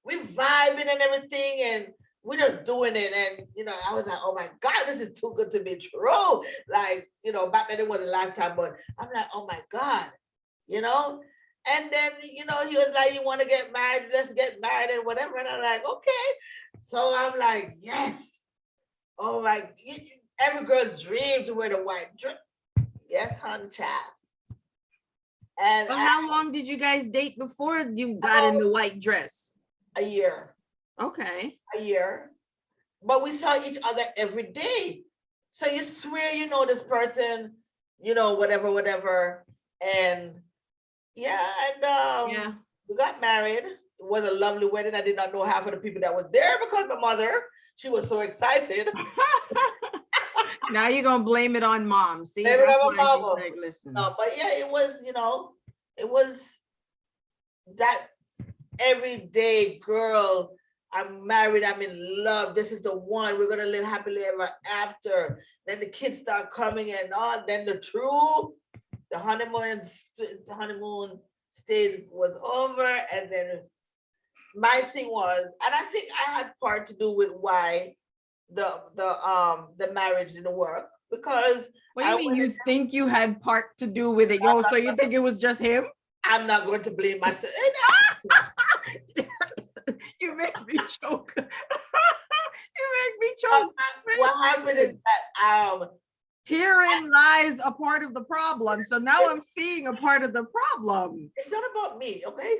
we vibing and everything, and we're just doing it. And, you know, I was like, oh my God, this is too good to be true. Like, you know, back then it was a lifetime, but I'm like, oh my God, you know? And then, you know, he was like, you want to get married? Let's get married and whatever. And I'm like, okay. So I'm like, yes. Oh my, every girl's dream to wear the white dress. Yes, honey, child. And so how long did you guys date before you got in the white dress? A year. Okay. A year. But we saw each other every day. So you swear you know this person, you know, whatever. And yeah, and we got married. It was a lovely wedding. I did not know half of the people that was there because my mother, she was so excited. Now you're gonna blame it on mom. See, Blame it that's on why mama. she's like, listen. No, but yeah, it was, you know, it was that everyday girl. I'm married, I'm in love. This is the one. We're gonna live happily ever after. Then the kids start coming and on. Then the honeymoon stage was over, and then my thing was, and I think I had part to do with why the marriage didn't work, because what do you mean you think you had part to do with it? Yo, so you think it was just him? I'm not going to blame myself. You make me choke. You make me choke. What happened is that herein lies a part of the problem. So now I'm seeing a part of the problem. It's not about me, okay?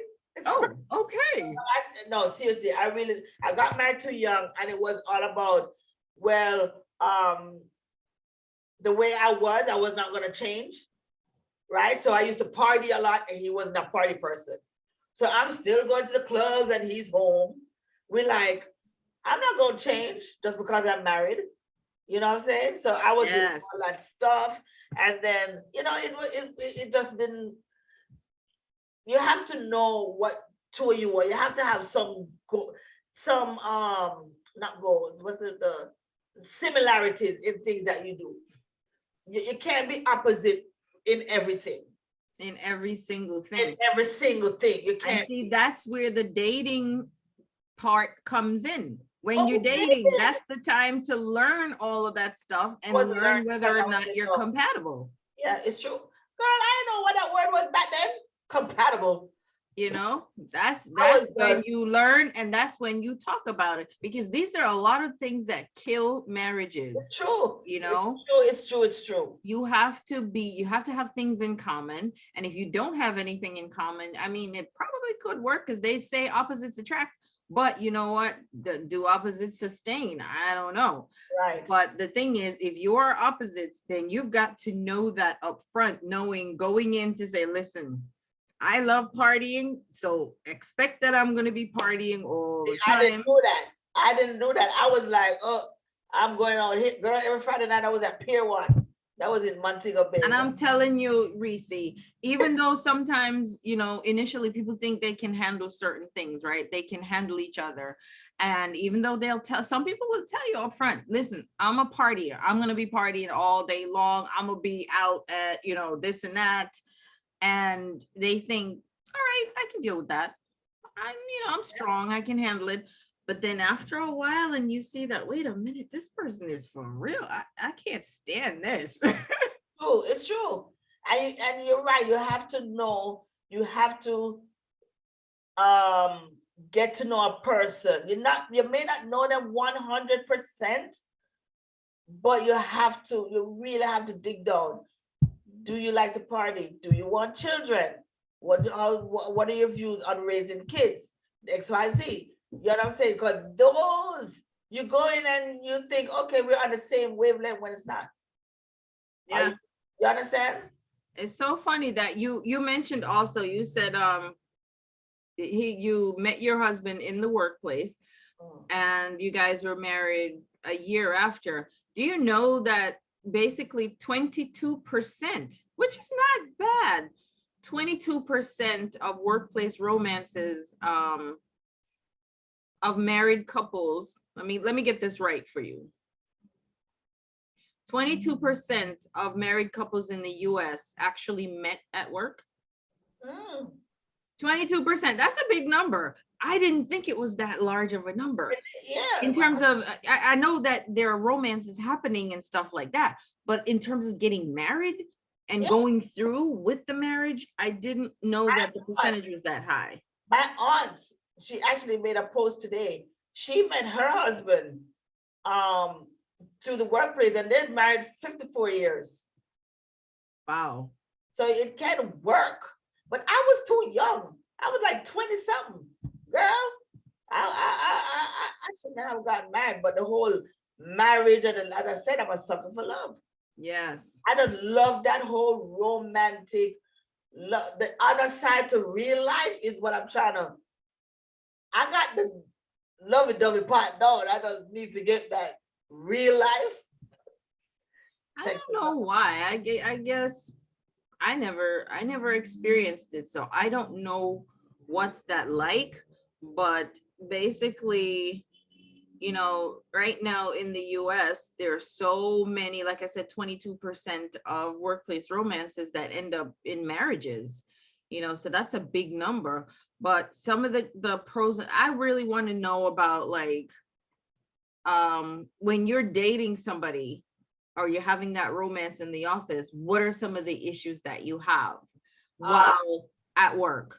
Okay. No, seriously, I got married too young, and it was all about, well, the way I was not gonna change, right? So I used to party a lot, and he wasn't a party person. So I'm still going to the clubs, and he's home. We're like, I'm not gonna change just because I'm married. You know what I'm saying? So I was doing all that stuff, and then, you know, it just didn't. You have to know what two of you are. You have to have not goals. What's the similarities in things that you do. You can't be opposite in everything. In every single thing. In every single thing. You can't. And see, that's where the dating part comes in. When you're dating, that's the time to learn all of that stuff and learn whether or not you're compatible. Yeah, it's true. Girl, I didn't know what that word was back then. Compatible. You know, that's when you learn, and that's when you talk about it, because these are a lot of things that kill marriages. It's true. You know, it's true. You have to have things in common. And if you don't have anything in common, I mean, it probably could work, because they say opposites attract. But you know what? Do opposites sustain? I don't know. Right. But the thing is, if you are opposites, then you've got to know that up front, going in to say, listen, I love partying, so expect that I'm going to be partying all the time. I didn't do that. I was like, oh, I'm going on hit. Girl, every Friday night I was at Pier 1. That was in Montego Bay. And I'm telling you, Reese, even though sometimes, you know, initially people think they can handle certain things, right? They can handle each other. And even though some people will tell you up front, listen, I'm a partier. I'm going to be partying all day long. I'm going to be out at, you know, this and that. And they think, all right, I can deal with that. I'm strong, I can handle it. But then after a while, and you see that, wait a minute, this person is for real. I can't stand this. True, it's true. And you're right. You have to know, you have to get to know a person. You may not know them 100%, but you really have to dig down. Do you like to party? Do you want children? What are your views on raising kids? XYZ. You know what I'm saying? Because those, you go in and you think, okay, we're on the same wavelength, when it's not. Yeah. You understand? It's so funny that you mentioned also, you said you met your husband in the workplace, and you guys were married a year after. Do you know that basically 22%, which is not bad. 22% of workplace romances of married couples. Let me get this right for you. 22% of married couples in the US actually met at work. 22%. That's a big number. I didn't think it was that large of a number. Yeah. In terms of, I know that there are romances happening and stuff like that, but in terms of getting married and going through with the marriage, I didn't know that the percentage was that high. My aunt, she actually made a post today. She met her husband through the workplace, and they're married 54 years. Wow. So it can work. But I was too young. I was like 20 something. Girl, I shouldn't have gotten married, but the whole marriage and like I said, I'm a sucker for love. Yes. I just love that whole romantic love. The other side to real life is what I'm trying to. I got the lovey-dovey part down. I just need to get that real life. I don't know why. I guess I never experienced it, so I don't know what's that like. But basically, you know, right now in the US, there are so many, like I said, 22% of workplace romances that end up in marriages, you know, so that's a big number. But some of the pros, I really want to know about, like, when you're dating somebody or you're having that romance in the office, what are some of the issues that you have while at work?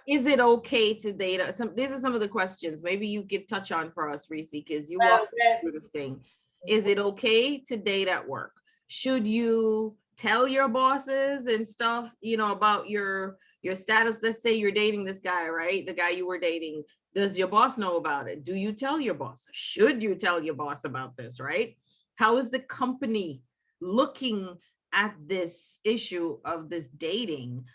Is it okay to date? These are some of the questions maybe you could touch on for us, Reese, because you walk through this thing. Is it okay to date at work? Should you tell your bosses and stuff, you know, about your status? Let's say you're dating this guy, right? The guy you were dating. Does your boss know about it? Do you tell your boss? Should you tell your boss about this, right? How is the company looking at this issue of this dating?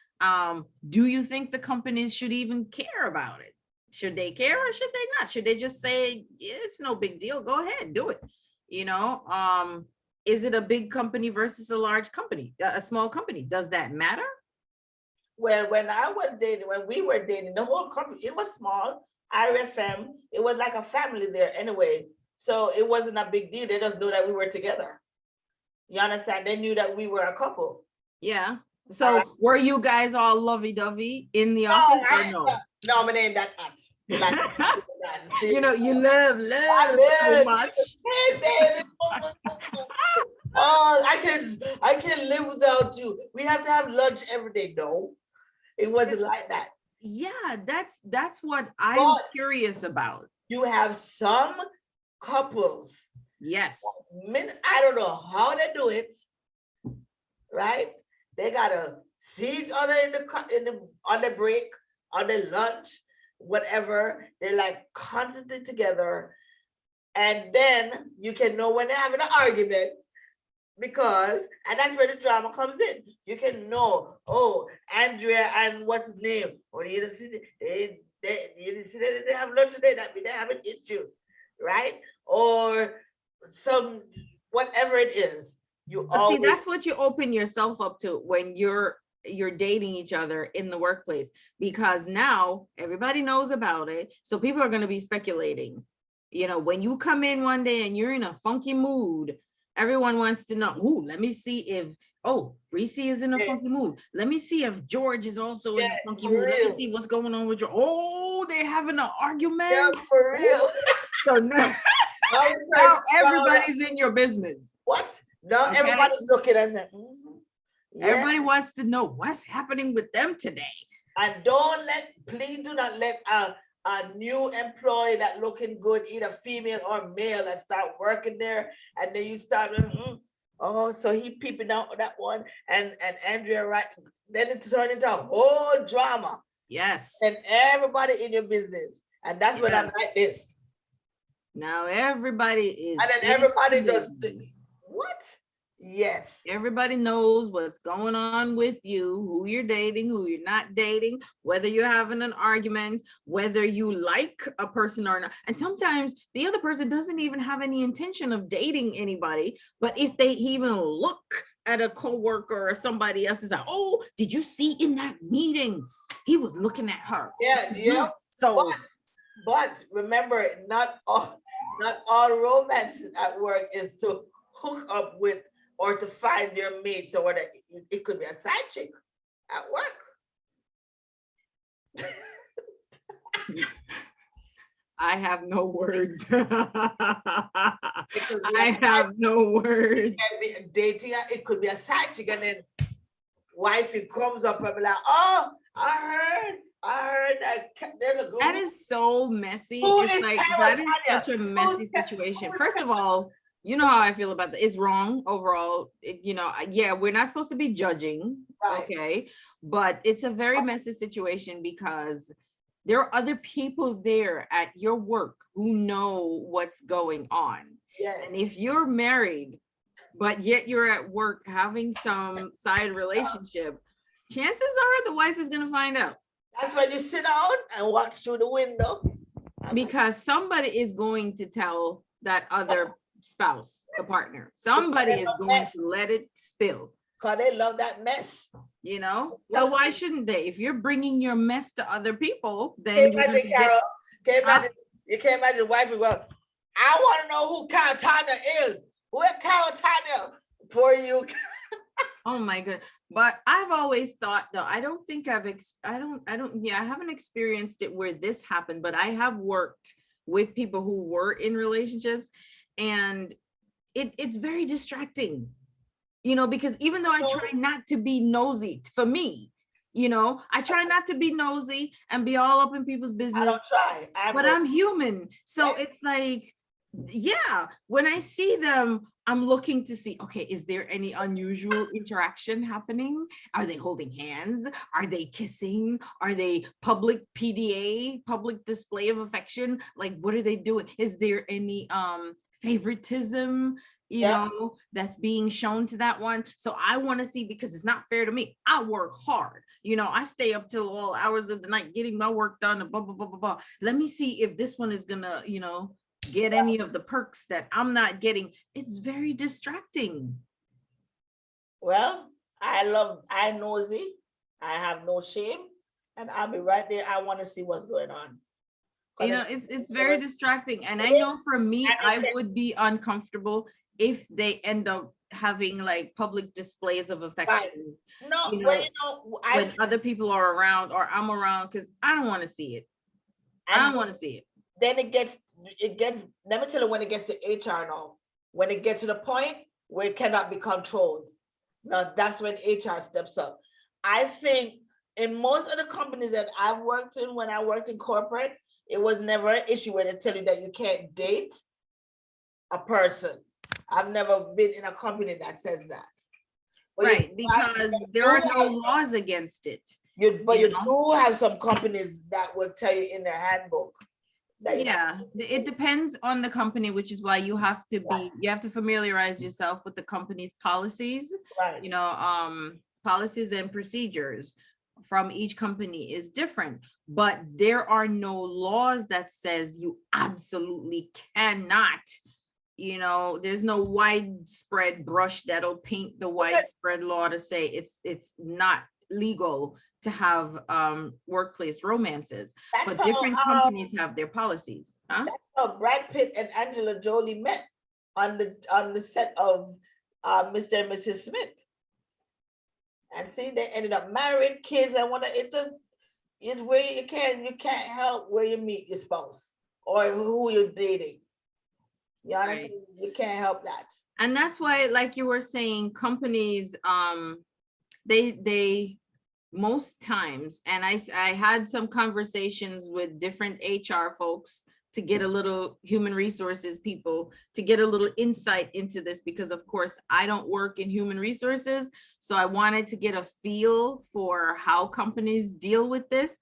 Do you think the companies should even care about it? Should they care or should they not? Should they just say, yeah, it's no big deal, go ahead, do it? You know, is it a big company versus a large company, a small company? Does that matter? Well, when we were dating, the whole company, it was small, RFM, it was like a family there anyway. So it wasn't a big deal. They just knew that we were together. You understand? They knew that we were a couple. Yeah. So were you guys all lovey-dovey in the office or no? No, my name that like, you know, you love so much. Hey, baby. Oh, I can't live without you. We have to have lunch every day. No, it wasn't like that. Yeah, that's what I'm curious about. You have some couples. Yes. I don't know how they do it, right? They gotta see each other on the break, on the lunch, whatever. They're like constantly together. And then you can know when they're having an argument and that's where the drama comes in. You can know, oh, Andrea and what's his name? Or you didn't see they have lunch today, that means they're having issues, right? Or some, whatever it is. See, that's what you open yourself up to when you're dating each other in the workplace, because now everybody knows about it. So people are going to be speculating. You know, when you come in one day and you're in a funky mood, everyone wants to know, oh, let me see if, Reese is in a funky mood. Let me see if George is also in a funky mood. Let me see what's going on with George. Oh, they're having an argument. Yeah, for real. So now everybody's in your business. What? Now everybody's looking at it. Everybody wants to know what's happening with them today. And please do not let a new employee that looking good, either female or male, that start working there, and then you start, so he peeping out that one, and Andrea, right? Then it turned into a whole drama. Yes. And everybody in your business, and that's when I'm like this. Now everybody is. And then everybody just, what? Yes. Everybody knows what's going on with you, who you're dating, who you're not dating, whether you're having an argument, whether you like a person or not. And sometimes the other person doesn't even have any intention of dating anybody, but if they even look at a coworker or somebody else, is like, oh, did you see in that meeting? He was looking at her. Yeah. So, but remember, not all romance at work is to hook up with or to find your mates, or whether it could be a side chick at work. I have no words. I have no words. It can be dating, it could be a side chick, and then wifey comes up and be like, oh, I heard that there's a girl. That is so messy. It's like, that is such a messy situation. First of all, you know how I feel about that. It's wrong overall. Yeah, we're not supposed to be judging, right. Okay? But it's a very messy situation because there are other people there at your work who know what's going on. Yes. And if you're married, but yet you're at work having some side relationship, chances are the wife is going to find out. That's when you sit down and watch through the window. Because somebody is going to tell that other spouse, the partner. Somebody is going to let it spill. Because they love that mess. Well, why shouldn't they? If you're bringing your mess to other people, then you can't imagine the wife. Well, I want to know who Carol Tanya is. Who is Carol Tanya for you? Oh my god. But I've always thought, though, I haven't experienced it where this happened, but I have worked with people who were in relationships, and it's very distracting, because even though I try not to be nosy, for me, I try not to be nosy and be all up in people's business. I don't try. But I'm human. So it's like, yeah, when I see them, I'm looking to see, okay, is there any unusual interaction happening? Are they holding hands? Are they kissing? Are they public PDA, public display of affection? Like, what are they doing? Is there any favoritism, that's being shown to that one? So I want to see, because it's not fair to me. I work hard. I stay up till all hours of the night getting my work done and blah, blah, blah, blah, blah. Let me see if this one is gonna, get any of the perks that I'm not getting. It's very distracting. Well, I'm nosy. I have no shame, and I'll be right there. I want to see what's going on. It's very distracting. And I know for me, I would be uncomfortable if they end up having like public displays of affection. Right. When other people are around or I'm around, because I don't want to see it. I don't want to see it. Then it gets, let me tell you, when it gets to HR now, when it gets to the point where it cannot be controlled, now that's when HR steps up. I think in most of the companies that I've worked in, when I worked in corporate, it was never an issue where they tell you that you can't date a person. I've never been in a company that says that. Right, because there are no laws against it. But you do have some companies that will tell you in their handbook. It depends on the company, which is why you have to familiarize yourself with the company's policies. Right. Policies and procedures from each company is different, but there are no laws that says you absolutely cannot. There's no widespread brush that'll paint the widespread law to say it's not legal to have workplace romances. But different companies have their policies. That's how Brad Pitt and Angela Jolie met on the set of Mr. and Mrs. Smith. And see, they ended up married, kids, and it's where you can't help where you meet your spouse or who you're dating. Right. You can't help that. And that's why, like you were saying, companies, they most times, and I had some conversations with different HR folks to get a little human resources people to get a little insight into this, because of course I don't work in human resources. So I wanted to get a feel for how companies deal with this.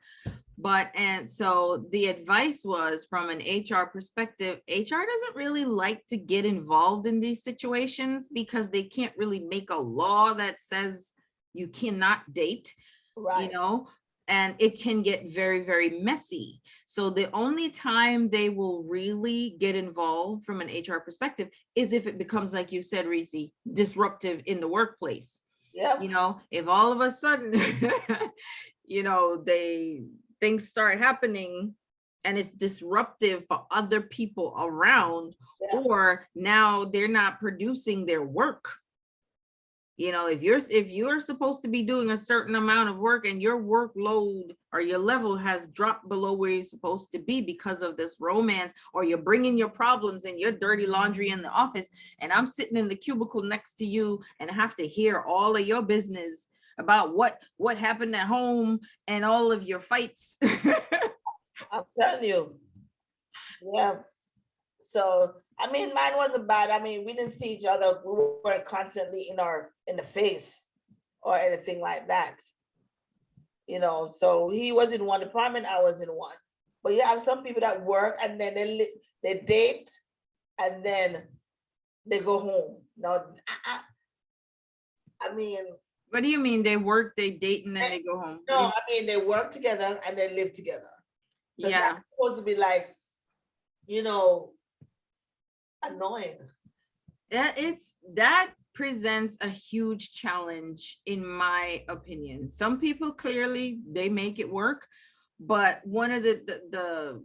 But, and so the advice was from an HR perspective, HR doesn't really like to get involved in these situations because they can't really make a law that says you cannot date, Right. you know, and it can get very, very messy. So the only time they will really get involved from an HR perspective is if it becomes, like you said, Reese, disruptive in the workplace. Yeah. You know, if all of a sudden, you know, things start happening and it's disruptive for other people around, Yeah. or now they're not producing their work. You know, if you're supposed to be doing a certain amount of work and your workload or your level has dropped below where you're supposed to be because of this romance, or you're bringing your problems and your dirty laundry in the office, and I'm sitting in the cubicle next to you and have to hear all of your business about what happened at home and all of your fights. I'm telling you. Yeah. So, I mean, mine wasn't bad. I mean, we didn't see each other. We weren't constantly in the face or anything like that. You know, so he was in one department, I was in one. But you have some people that work and then they date and then they go home. Now, I mean, What do you mean they work, they date, and then they go home? no, I mean they work together and they live together. So Yeah, that's supposed to be like, you know, annoying. that presents a huge challenge in my opinion. Some people clearly they make it work, but one of the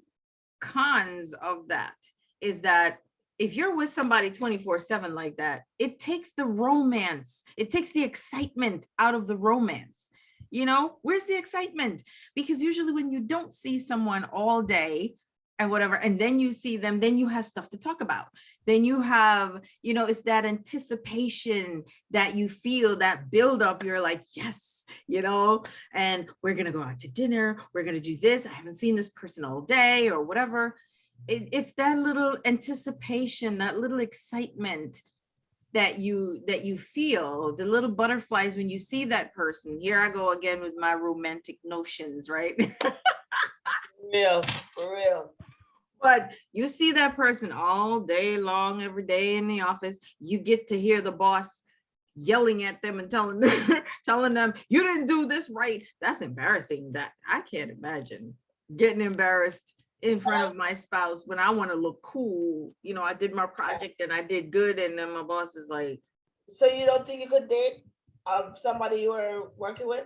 cons of that is that if you're with somebody 24/7 like that, it takes the romance, it takes the excitement out of the romance. You know, where's the excitement? Because usually when you don't see someone all day and whatever, and then you see them, then you have stuff to talk about. Then you have, you know, it's that anticipation that you feel, that build up. You're like, yes, you know, and we're going to go out to dinner. We're going to do this. I haven't seen this person all day or whatever. It's that little anticipation, that little excitement that you feel, the little butterflies when you see that person. Here I go again with my romantic notions, right? For real. But you see that person all day long, every day in the office, you get to hear the boss yelling at them and telling them, telling them, you didn't do this right. That's embarrassing. That I can't imagine getting embarrassed in front of my spouse when I want to look cool. You know, I did my project and I did good, and then my boss is like. So you don't think you could date somebody you were working with?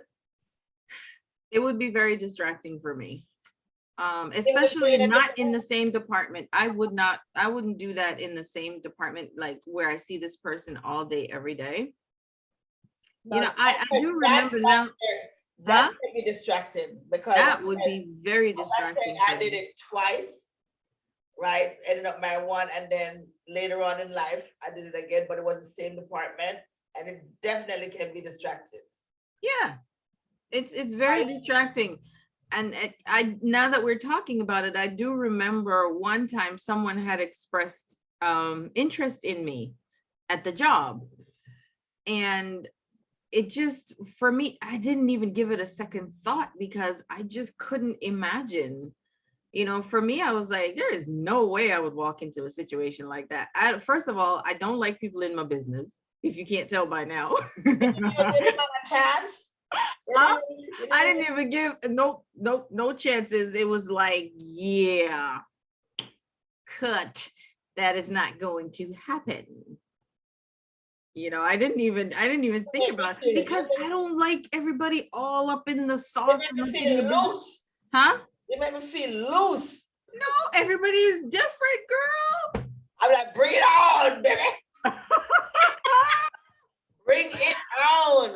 It would be very distracting for me. Especially not in the same department. I wouldn't do that in the same department, like where I see this person all day, every day. You know, I do remember now. That could be distracting because that would be very distracting. I did it twice, right? Ended up marrying one, and then later on in life, I did it again, but it was the same department, and it definitely can be distracting. Yeah, it's very distracting. And I now that we're talking about it, I do remember one time someone had expressed interest in me at the job, and it just, for me, I didn't even give it a second thought because I just couldn't imagine. You know, for me, I was like, there is no way I would walk into a situation like that. First of all, I don't like people in my business, if you can't tell by now. You give him a chance? I didn't even give no chances. It was like, yeah, cut. That is not going to happen. You know, I didn't even think about it because I don't like everybody all up in the sauce. Loose. Huh? It made me feel loose. No, everybody is different, girl. I'm like, bring it on, baby. Bring it on.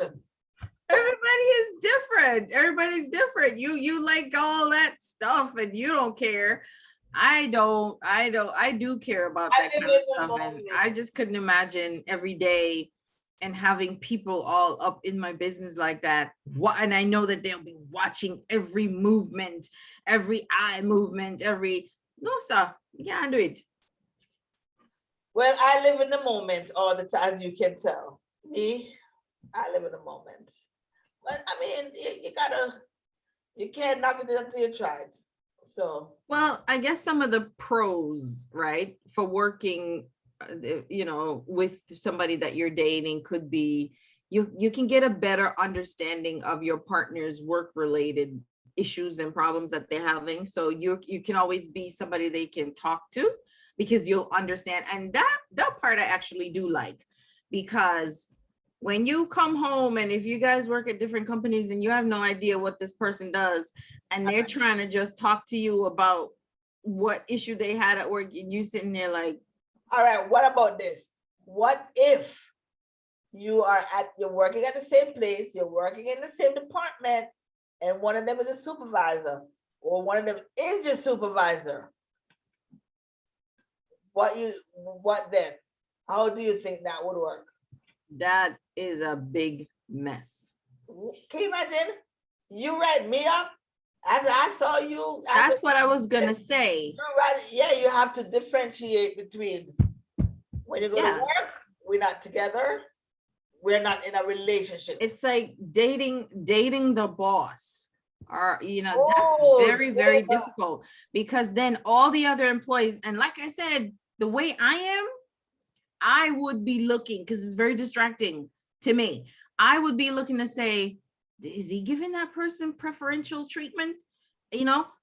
Everybody is different. Everybody's different. You like all that stuff and you don't care. I do care about that kind of stuff. And I just couldn't imagine every day and having people all up in my business like that. And I know that they'll be watching every movement, every eye movement, no, sir, you can't do it. Well, I live in the moment all the time, as you can tell. Me, I live in the moment. But I mean, you You can't knock it until you try it. So, well, I guess some of the pros, right, for working, with somebody that you're dating could be you can get a better understanding of your partner's work related issues and problems that they're having. So you can always be somebody they can talk to because you'll understand. And that part I actually do like, because when you come home and if you guys work at different companies and you have no idea what this person does and they're trying to just talk to you about what issue they had at work and you sitting there like, all right, what about this? What if you're working at the same place, you're working in the same department, and one of them is a supervisor or one of them is your supervisor? What then? How do you think that would work? that is a big mess. Can you imagine? You read me up after I saw you. That's what I was gonna say. Yeah, you have to differentiate between when you go to work, we're not together, we're not in a relationship. It's like dating the boss. Or that's very, very difficult, because then all the other employees, and like I said, the way I would be looking, because it's very distracting to me. I would be looking to say, is he giving that person preferential treatment?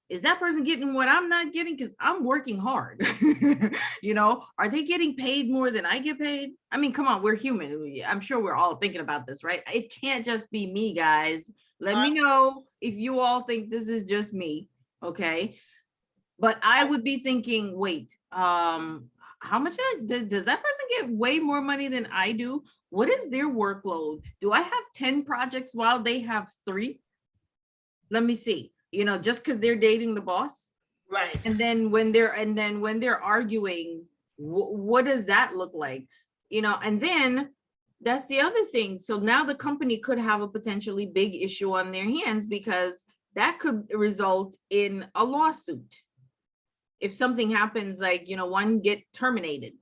Is that person getting what I'm not getting? Because I'm working hard. Are they getting paid more than I get paid? I mean, come on, we're human. I'm sure we're all thinking about this, right? It can't just be me, guys. Let me know if you all think this is just me, okay? But I would be thinking, wait, how much does that person get? Way more money than I do? What is their workload? Do I have 10 projects while they have 3? Let me see. Just because they're dating the boss, right? And then when they're arguing, what does that look like? And then that's the other thing. So now the company could have a potentially big issue on their hands, because that could result in a lawsuit. If something happens, like, one get terminated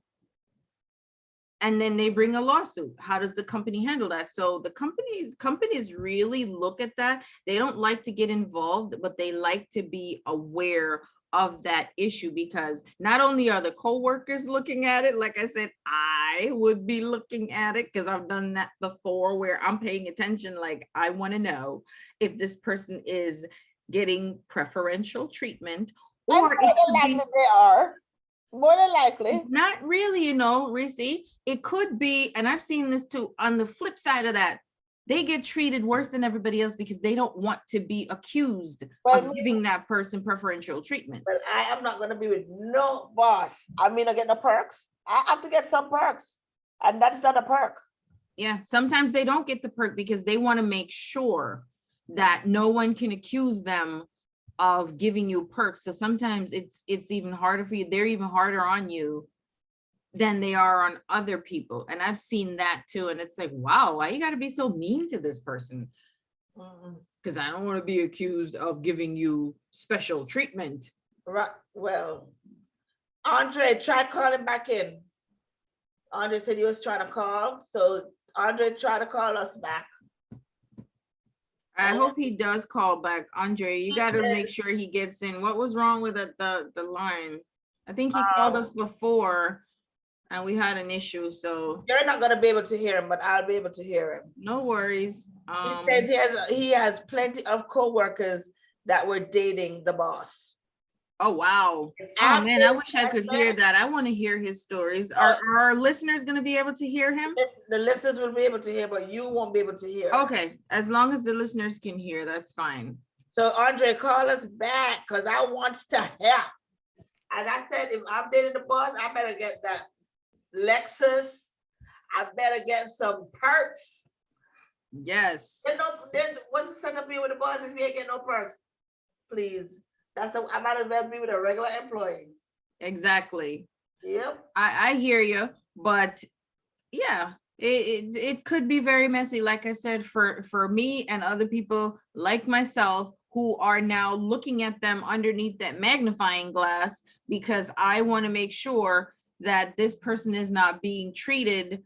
and then they bring a lawsuit, how does the company handle that? So the companies really look at that. They don't like to get involved, but they like to be aware of that issue, because not only are the co-workers looking at it, like I said, I would be looking at it because I've done that before, where I'm paying attention. Like, I want to know if this person is getting preferential treatment, or it could be, they are more than likely. Not really, Reese. It could be, and I've seen this too, on the flip side of that, they get treated worse than everybody else because they don't want to be accused of giving that person preferential treatment. But I am not going to be with no boss. I mean, I get no perks. I have to get some perks, and that's not a perk. Yeah, sometimes they don't get the perk because they want to make sure that no one can accuse them of giving you perks. So sometimes it's even harder for you. They're even harder on you than they are on other people. And I've seen that too. And it's like, wow, why you got to be so mean to this person? Because I don't want to be accused of giving you special treatment. Right. Well, Andre tried calling back in. Andre said he was trying to call. So Andre tried to call us back. I hope he does call back. Andre, you got to make sure he gets in. What was wrong with the line? I think he called us before and we had an issue. So you're not going to be able to hear him, but I'll be able to hear him. No worries. He says he has plenty of co-workers that were dating the boss. Oh, wow. Oh, man, I wish I could hear that. I want to hear his stories. Are our listeners going to be able to hear him? The listeners will be able to hear, but you won't be able to hear. Okay. As long as the listeners can hear, that's fine. So, Andre, call us back because I want to help. As I said, if I'm dating the boss, I better get that Lexus. I better get some perks. Yes. Then what's the second be with the boss if you ain't getting no perks? Please. I might as well be with a regular employee. Exactly. Yep. I hear you, but yeah, it could be very messy. Like I said, for me and other people like myself who are now looking at them underneath that magnifying glass, because I want to make sure that this person is not being treated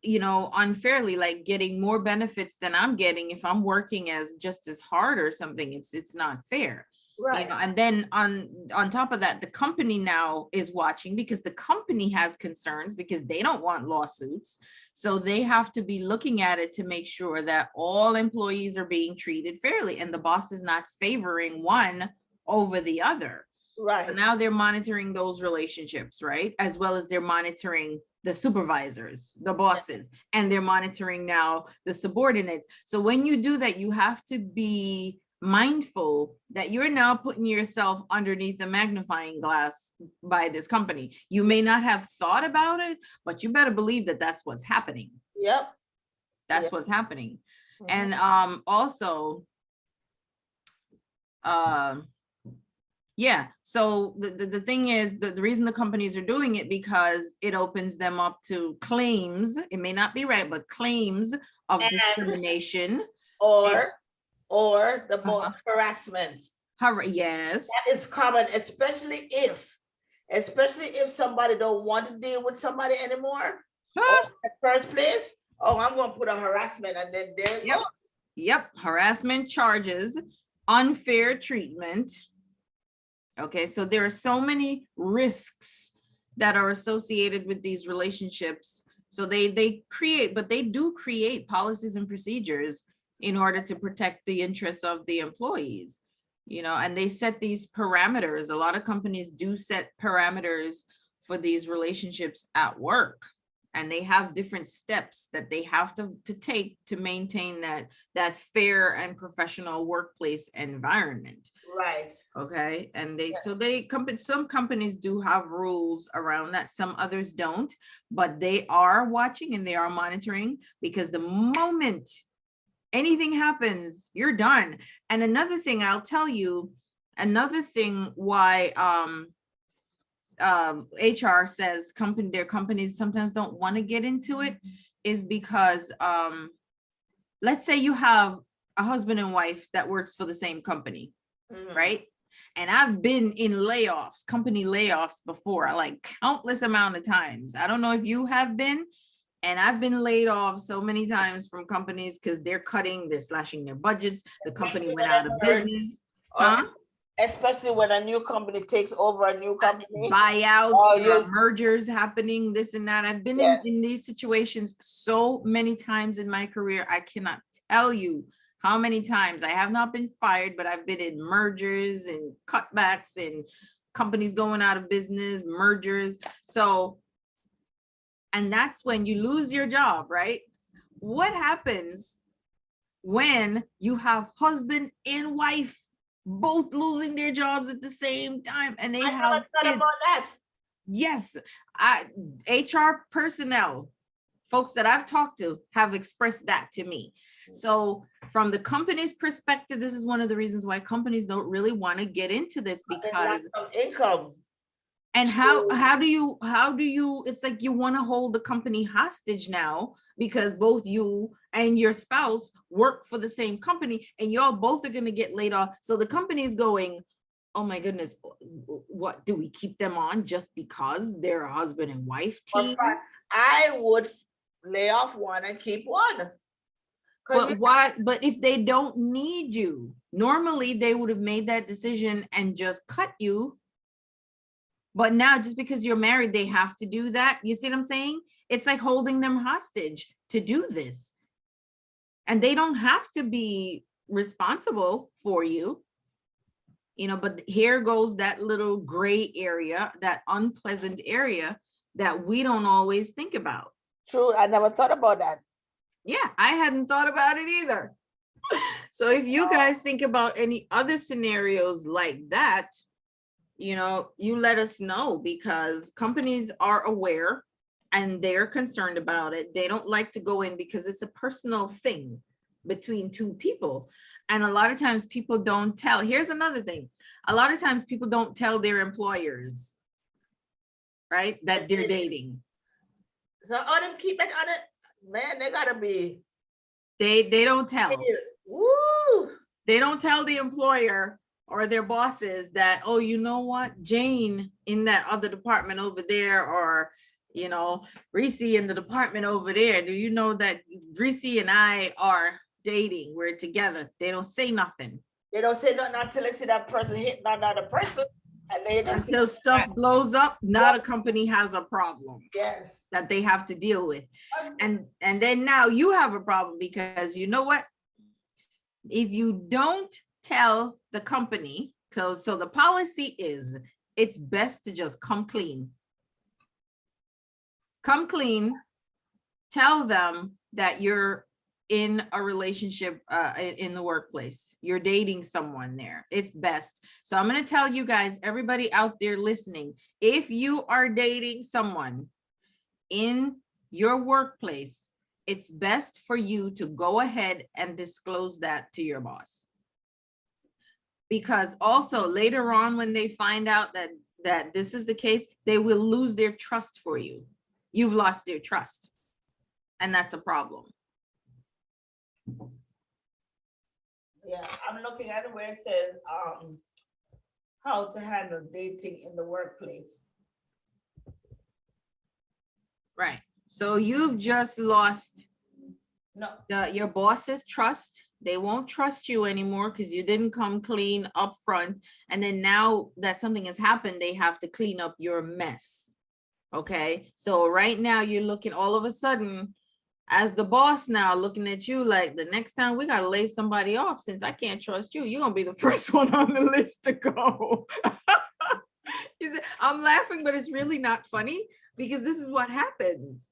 unfairly, like getting more benefits than I'm getting if I'm working as just as hard or something. It's not fair. Right. And then on top of that, the company now is watching, because the company has concerns, because they don't want lawsuits. So they have to be looking at it to make sure that all employees are being treated fairly, and the boss is not favoring one over the other. Right. So now they're monitoring those relationships, right? As well as they're monitoring the supervisors, the bosses, and they're monitoring now the subordinates. So when you do that, you have to be mindful that you're now putting yourself underneath the magnifying glass by this company. You may not have thought about it, but you better believe that that's what's happening. Yep. That's what's happening. Mm-hmm. And also, yeah, so the thing is, the reason the companies are doing it, because it opens them up to claims. It may not be right, but claims of discrimination or the most harassment. Yes. That is common, especially if somebody don't want to deal with somebody anymore. Or in the first place, I'm going to put a harassment, and then there it goes. Yep, harassment charges, unfair treatment. Okay, so there are so many risks that are associated with these relationships. So they do create policies and procedures in order to protect the interests of the employees, and they set these parameters. A lot of companies do set parameters for these relationships at work, and they have different steps that they have to take to maintain that fair and professional workplace environment. Right. Okay. And some companies do have rules around that. Some others don't, but they are watching and they are monitoring, because the moment anything happens, you're done. And another thing I'll tell you, why HR says their companies sometimes don't want to get into it, is because let's say you have a husband and wife that works for the same company, right? And I've been in company layoffs before, like countless amount of times. I don't know if you have been, and I've been laid off so many times from companies because they're slashing their budgets. The company went out of business. Especially when a new company takes over a new company. Buyouts, mergers happening, this and that. I've been in these situations so many times in my career. I cannot tell you how many times. I have not been fired, but I've been in mergers and cutbacks and companies going out of business, mergers. So, and that's when you lose your job, right? What happens when you have husband and wife both losing their jobs at the same time, and they have kids? About that. Yes, HR personnel, folks that I've talked to, have expressed that to me. So from the company's perspective, this is one of the reasons why companies don't really want to get into this, because income. And how do you, it's like you want to hold the company hostage now, because both you and your spouse work for the same company, and y'all both are going to get laid off. So the company is going, oh my goodness, what do we keep them on just because they're a husband and wife team? I would lay off one and keep one. But why? But if they don't need you, normally they would have made that decision and just cut you. But now, just because you're married, they have to do that. You see what I'm saying? It's like holding them hostage to do this. And they don't have to be responsible for you, but here goes that little gray area, that unpleasant area that we don't always think about. True. I never thought about that. Yeah, I hadn't thought about it either. So if you guys think about any other scenarios like that, you let us know, because companies are aware and they're concerned about it. They don't like to go in because it's a personal thing between two people. And a lot of times people don't tell. Here's another thing. A lot of times people don't tell their employers, right, that they're dating. So all them keep it on it. Man, they gotta be. They don't tell. Woo! They don't tell the employer or their bosses that, oh, you know what, Jane in that other department over there, or you know, Reese in the department over there, do you know that Reese and I are dating, we're together? They don't say nothing. They don't say nothing until they see that person hitting another person. And they just Until stuff blows up, now the company has a problem. Yes. That they have to deal with. And then now you have a problem, because you know what? If you don't tell the company, so the policy is, it's best to just come clean. Come clean, tell them that you're in a relationship in the workplace. You're dating someone there. It's best. So I'm going to tell you guys, everybody out there listening, if you are dating someone in your workplace, it's best for you to go ahead and disclose that to your boss. Because also later on, when they find out that this is the case, they will lose their trust for you. You've lost their trust. And that's a problem. Yeah, I'm looking at where it says how to handle dating in the workplace. Right. So you've just lost your boss's trust. They won't trust you anymore because you didn't come clean up front. And then now that something has happened, they have to clean up your mess. Okay. So right now you're looking, all of a sudden, as the boss now, looking at you like, the next time we got to lay somebody off, since I can't trust you, you're going to be the first one on the list to go. I'm laughing, but it's really not funny, because this is what happens.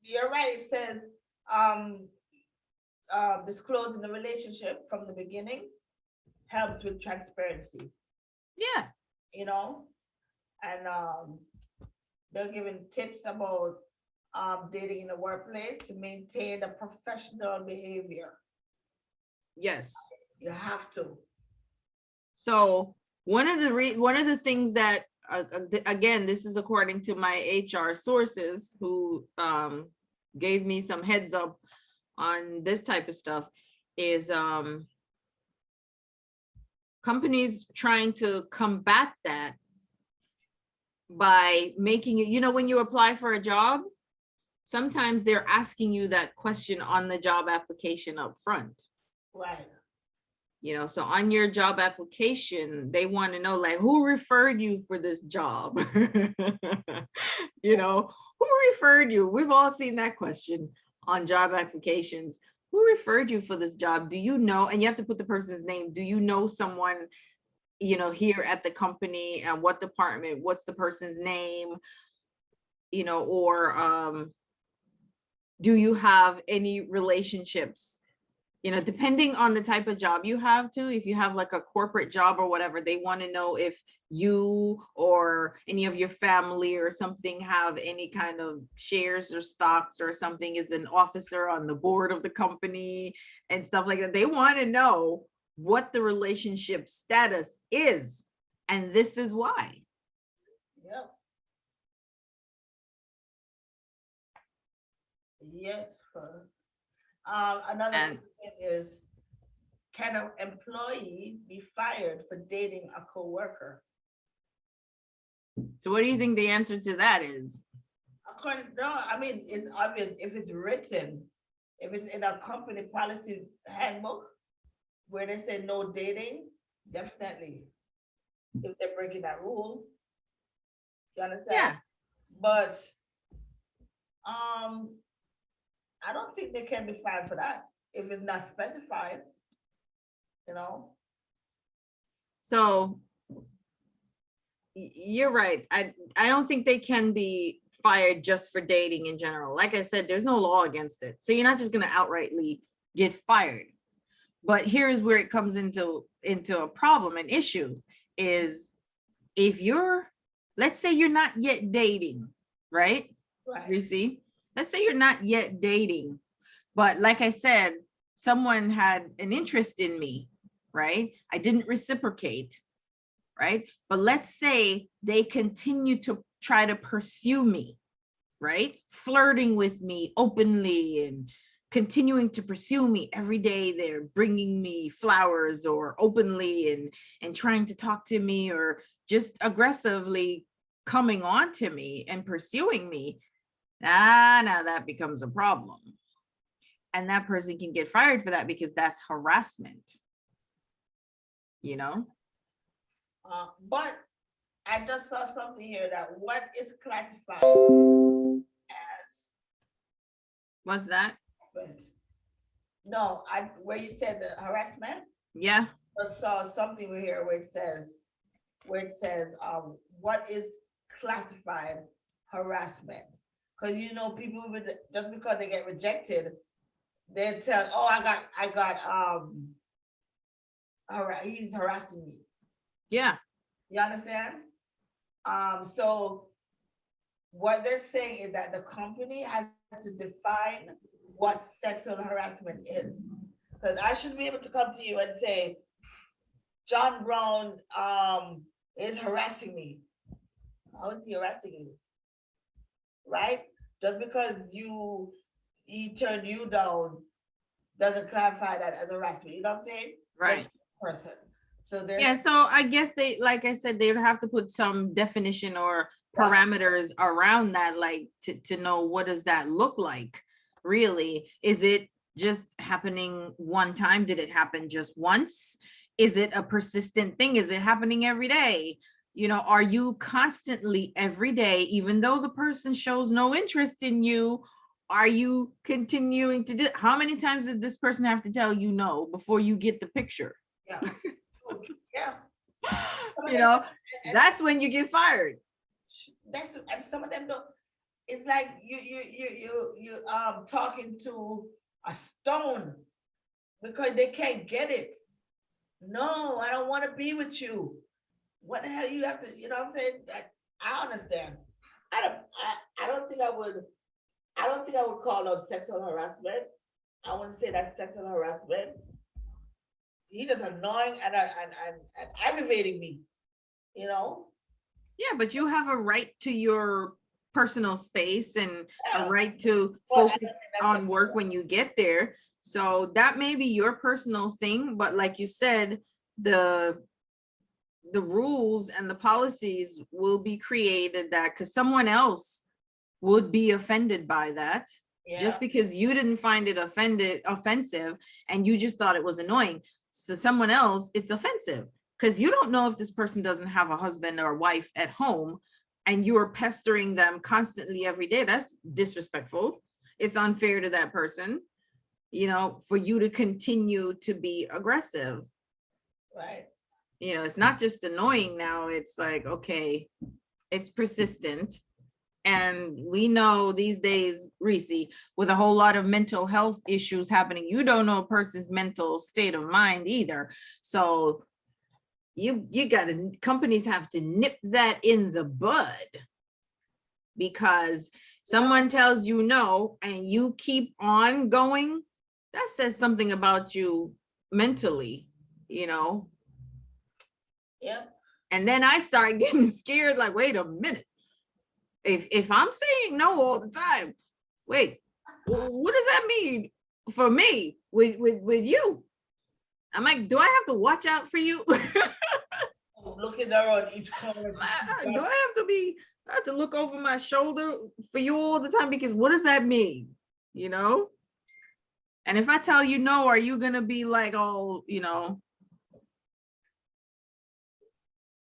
You're right. It says disclosing the relationship from the beginning helps with transparency. Yeah. You know, and they're giving tips about dating in the workplace to maintain the professional behavior. Yes. You have to. So one of the things that, again, this is according to my HR sources who gave me some heads up on this type of stuff, is companies trying to combat that by making it, you know, when you apply for a job, sometimes they're asking you that question on the job application up front. Right. You know, so on your job application, they want to know, like, who referred you for this job? You know, who referred you? We've all seen that question on job applications. Who referred you for this job? Do you know? And you have to put the person's name. Do you know someone, you know, here at the company, and what department, what's the person's name, you know, or do you have any relationships? You know, depending on the type of job you have too, if you have like a corporate job or whatever, they want to know if you or any of your family or something have any kind of shares or stocks or something, is an officer on the board of the company and stuff like that. They want to know what the relationship status is. And this is why. Yep. Yes. Another thing is, can an employee be fired for dating a co-worker? So what do you think the answer to that is? I mean, it's obvious if it's written, if it's in a company policy handbook where they say no dating, definitely. If they're breaking that rule, you understand? Yeah. But I don't think they can be fired for that if it's not specified, you know? So you're right. I don't think they can be fired just for dating in general. Like I said, there's no law against it. So you're not just going to outrightly get fired. But here's where it comes into a problem, an issue, is if you're, let's say you're not yet dating, right? Right. You see? Let's say you're not yet dating, but like I said, someone had an interest in me, right? I didn't reciprocate, right? But let's say they continue to try to pursue me, right? Flirting with me openly and continuing to pursue me every day. They're bringing me flowers or openly and trying to talk to me, or just aggressively coming on to me and pursuing me, now that becomes a problem. And that person can get fired for that because that's harassment. You know? But I just saw something here that what is classified as What's that? harassment? No, where you said the harassment, Yeah. I saw something here where it says what is classified harassment? Because you know people with just because they get rejected, they tell, oh, I got he's harassing me. Yeah. You understand? So what they're saying is that the company has to define what sexual harassment is. Because I should be able to come to you and say, John Brown is harassing me. How is he harassing you? Right? Just because he turned you down doesn't clarify that as harassment. You know what I'm saying? Right. Person. So there's yeah, so I guess they, like I said, they would have to put some definition or parameters around that, like to know what does that look like really. Is it just happening one time? Did it happen just once? Is it a persistent thing? Is it happening every day? You know, are you constantly every day, even though the person shows no interest in you, are you continuing to do? How many times does this person have to tell you no before you get the picture? Yeah. Yeah. You know, that's when you get fired. That's, and some of them don't. It's like you talking to a stone because they can't get it. No, I don't want to be with you. What the hell you have to, you know what I'm saying? I understand. I don't think I would call it sexual harassment. I wouldn't say that's sexual harassment. He just annoying and aggravating me, you know? Yeah, but you have a right to your personal space and Yeah. a right to focus on work when you get there. So that may be your personal thing, but like you said, the rules and the policies will be created that because someone else would be offended by that. Yeah. Just because you didn't find it offensive and you just thought it was annoying. So someone else, it's offensive because you don't know if this person doesn't have a husband or a wife at home and you're pestering them constantly every day. That's disrespectful. It's unfair to that person, you know, for you to continue to be aggressive. Right. You know, it's not just annoying now. It's like, okay, it's persistent. And we know these days, Reese, with a whole lot of mental health issues happening, you don't know a person's mental state of mind either. So you gotta, companies have to nip that in the bud, because someone tells you no and you keep on going, that says something about you mentally, you know? Yeah. And then I start getting scared, like, wait a minute. If I'm saying no all the time, wait, what does that mean for me with you? I'm like, do I have to watch out for you? Looking around each corner. Do I have to look over my shoulder for you all the time? Because what does that mean? You know? And if I tell you no, are you gonna be like, oh, you know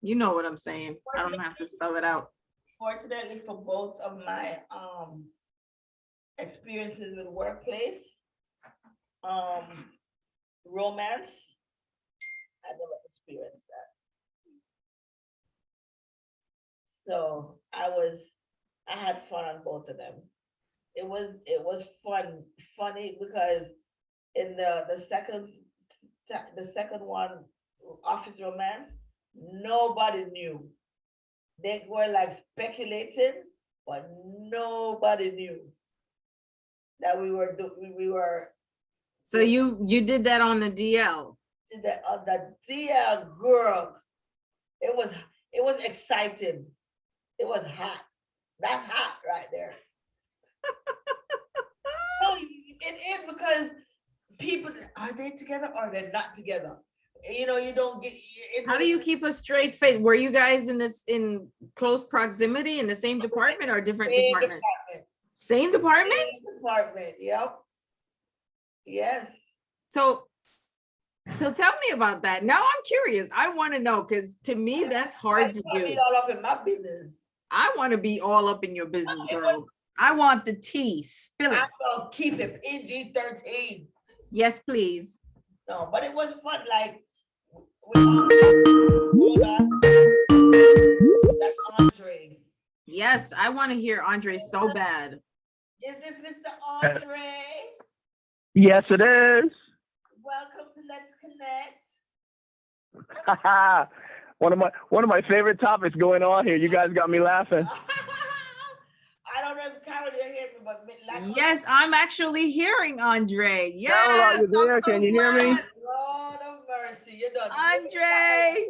what I'm saying? I don't have to spell it out. Fortunately for both of my experiences with workplace, romance, I never experienced that. So I had fun on both of them. It was funny because in the second one, office romance, nobody knew. They were like speculating, but nobody knew that we were. So you did that on the DL. Did that on the DL, girl. It was exciting. It was hot. That's hot right there. No, it is, because people, are they together or they're not together? You know, you don't get. How do you keep a straight face? Were you guys in close proximity in the same department or different department? Same department? Same department. Yep. Yes. So tell me about that. Now I'm curious. I want to know because to me that's hard to do. Be all up in my business. I want to be all up in your business, girl. I want the tea. Spill it. I'm gonna keep it PG-13. Yes, please. No, but it was fun. Like, hold on. That's Andre. Yes, I want to hear Andre so bad. Is this Mr. Andre? Yes, it is. Welcome to Let's Connect. One of my favorite topics going on here. You guys got me laughing. I don't know if Carol you hear me, but like, yes, I'm actually hearing Andre. Yes, Carol, are you there? I'm so Can you hear me? glad. Lord of mercy, you done. Andre.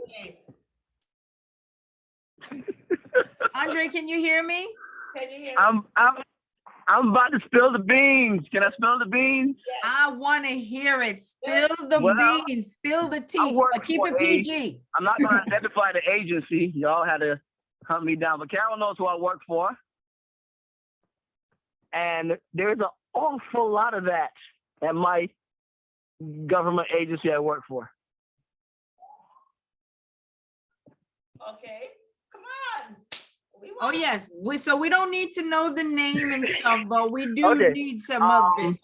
Andre, can you hear me? Can you hear me? I'm about to spill the beans. Can I spill the beans? Yes. I want to hear it. Spill the beans, spill the tea, but keep it PG. I'm not going to identify the agency. Y'all had to hunt me down, but Carol knows who I work for. And there's an awful lot of that at my government agency I work for. Okay, come on. Oh yes, so we don't need to know the name and stuff, but we do need some of it.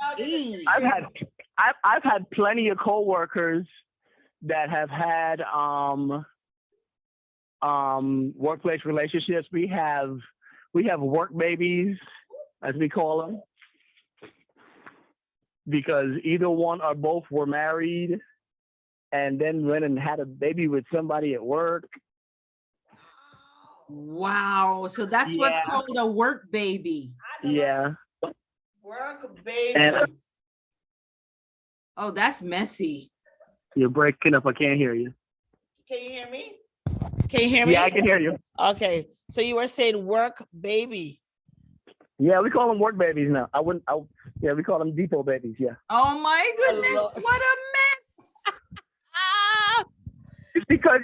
I've had plenty of coworkers that have had workplace relationships. We have work babies, as we call them, because either one or both were married and then went and had a baby with somebody at work. Wow, so that's what's called a work baby. Yeah. Work baby. And, oh, that's messy. you're breaking up. I can't hear you. Can you hear me? Can you hear me? Yeah, I can hear you. Okay, so you were saying work baby. Yeah, we call them work babies now. Yeah, we call them depot babies. Yeah. Oh my goodness, what a mess. Because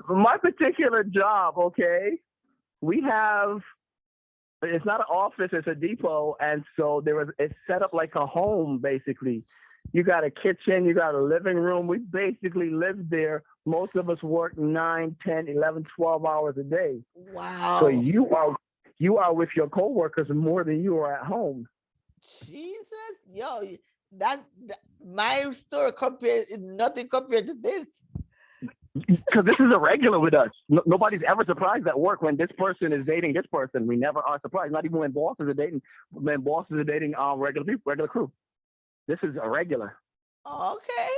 my particular job, okay, it's not an office, it's a depot, and so it's set up like a home basically. You got a kitchen, you got a living room. We basically live there. Most of us work 9, 10, 11, 12 hours a day. Wow. So you are with your coworkers more than you are at home. Jesus, yo, that my story is nothing compared to this. Because this is a regular with us. Nobody's ever surprised at work when this person is dating this person. We never are surprised. Not even when bosses are dating regular people, regular crew. This is a regular. Okay.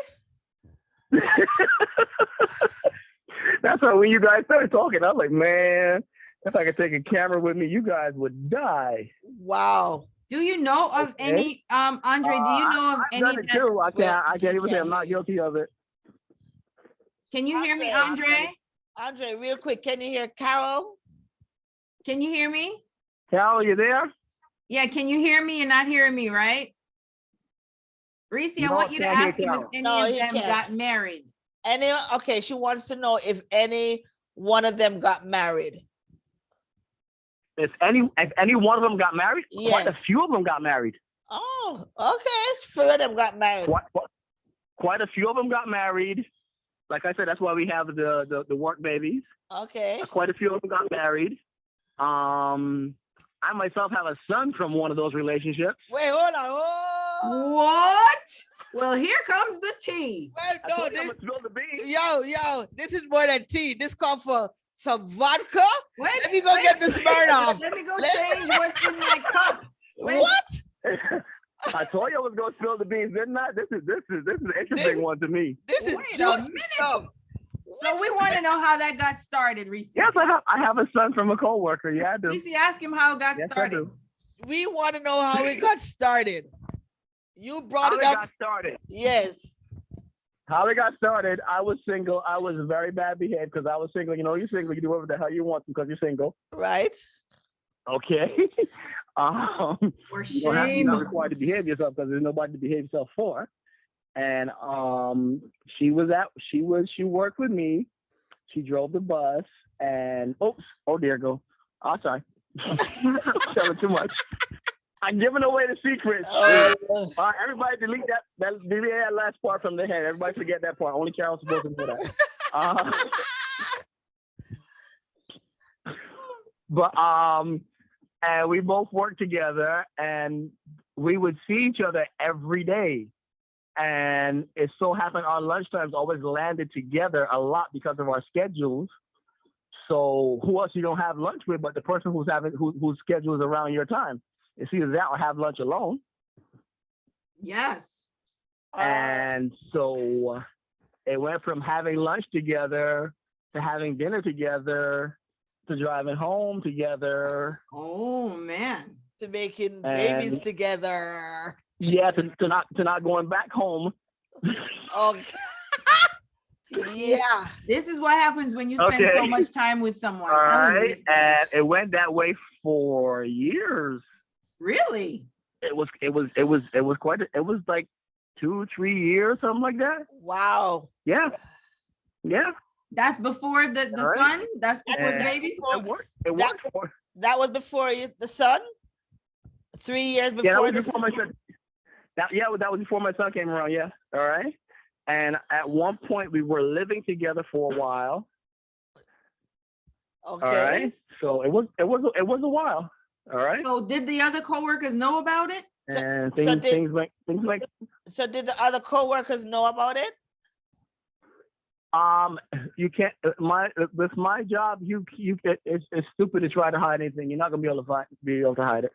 That's why when you guys started talking, I was like, man, if I could take a camera with me, you guys would die. Wow. Do you know of any, Andre, do you know of any? I've done it too. I can't even say I'm not guilty of it. Can you hear me, Andre? Andre, real quick, can you hear Carol? Can you hear me? Carol, you there? Yeah, can you hear me? You're not hearing me, right? Reese, I want you to ask him if any of them got married. Okay, she wants to know if any one of them got married. If any one of them got married? Yes. Quite a few of them got married. Oh, okay. Few of them got married. Quite a few of them got married. Like I said, that's why we have the work babies. Okay. Quite a few of them got married. I myself have a son from one of those relationships. Wait, hold on. Oh. What? Well, here comes the tea. Wait, no, this is more than tea. This called for some vodka. Let me go get the Smirnoff. Let me go change what's in my cup. What? I told you I was going to spill the beans, didn't I? This is an interesting one to me. Wait a minute. So we want to know how that got started, Reese. Yes, I have a son from a coworker. Yeah, I do. Reese, ask him how it got started. We want to know how it got started. You brought it up. How it got started. Yes. How it got started, I was single. I was very bad behaved because I was single. You know, you're single, you do whatever the hell you want because you're single. Right. Okay. For you don't have to be shame. not required to behave yourself because there's nobody to behave yourself for. and she worked with me. She drove the bus, and oh there go. Oh, sorry, telling too much. I'm giving away the secrets. Everybody delete that last part from the head. Everybody forget that part. Only Carol's supposed to know that. But and we both worked together, and we would see each other every day. And it so happened our lunchtimes always landed together a lot because of our schedules. So who else you don't have lunch with but the person whose schedule is around your time? It's either that or have lunch alone. Yes. And so it went from having lunch together to having dinner together to driving home together. Oh man. To making babies together. Yeah, to not going back home. Okay. Yeah. This is what happens when you spend so much time with someone. All right. And it went that way for years. Really? It was quite it was like 2-3 years, something like that. Wow. Yeah. That's before the son? That's before the baby? It worked for. That was before the son? 3 years before that was before my son. That was before my son came around. Yeah. All right. And at one point we were living together for a while. Okay. All right. So it was a while. All right. So did the other coworkers know about it? And things like. So did the other coworkers know about it? You can't. With my job, it's stupid to try to hide anything. You're not gonna be able to hide it.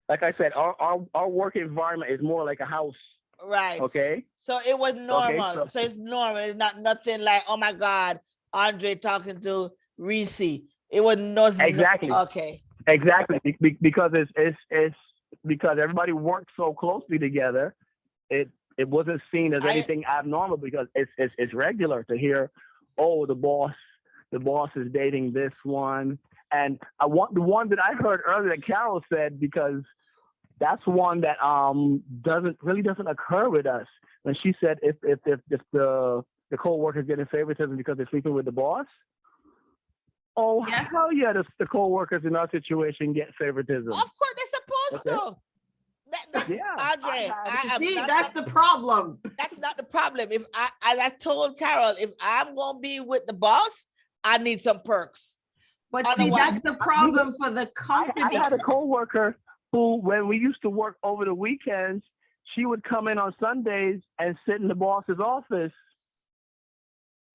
Like I said, our work environment is more like a house. Right. Okay. So it was normal. Okay, so it's normal. It's not nothing like, oh my God, Andre talking to Reese. It was exactly. Okay. Exactly, because it's because everybody worked so closely together. It wasn't seen as anything abnormal because it's regular to hear, oh, the boss is dating this one, and the one that I heard earlier that Carol said, because that's one that doesn't occur with us. And she said if the co-worker is getting favoritism because they're sleeping with the boss. Oh, yeah. Hell yeah, the co-workers in our situation get favoritism. Of course, they're supposed to. Yeah. Andre, that's the problem. That's not the problem. As I told Carol, if I'm going to be with the boss, I need some perks. But see, that's the problem for the company. I had a co-worker who, when we used to work over the weekends, she would come in on Sundays and sit in the boss's office.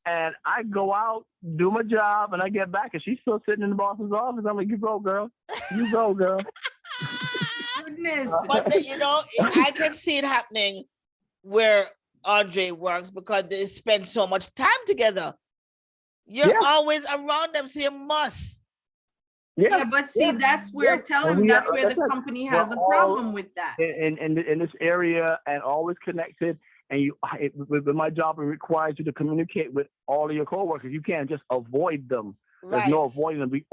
And I go out, do my job, and I get back, and she's still sitting in the boss's office. I'm like, you go, girl. You go, girl. Goodness. But I can see it happening where Andre works because they spend so much time together. You're always around them, so you must. Yeah, but see, that's where tell them that's where the company has a problem with that. In this area, and always connected. And with my job, it requires you to communicate with all of your coworkers. You can't just avoid them. Right. There's no avoiding them. We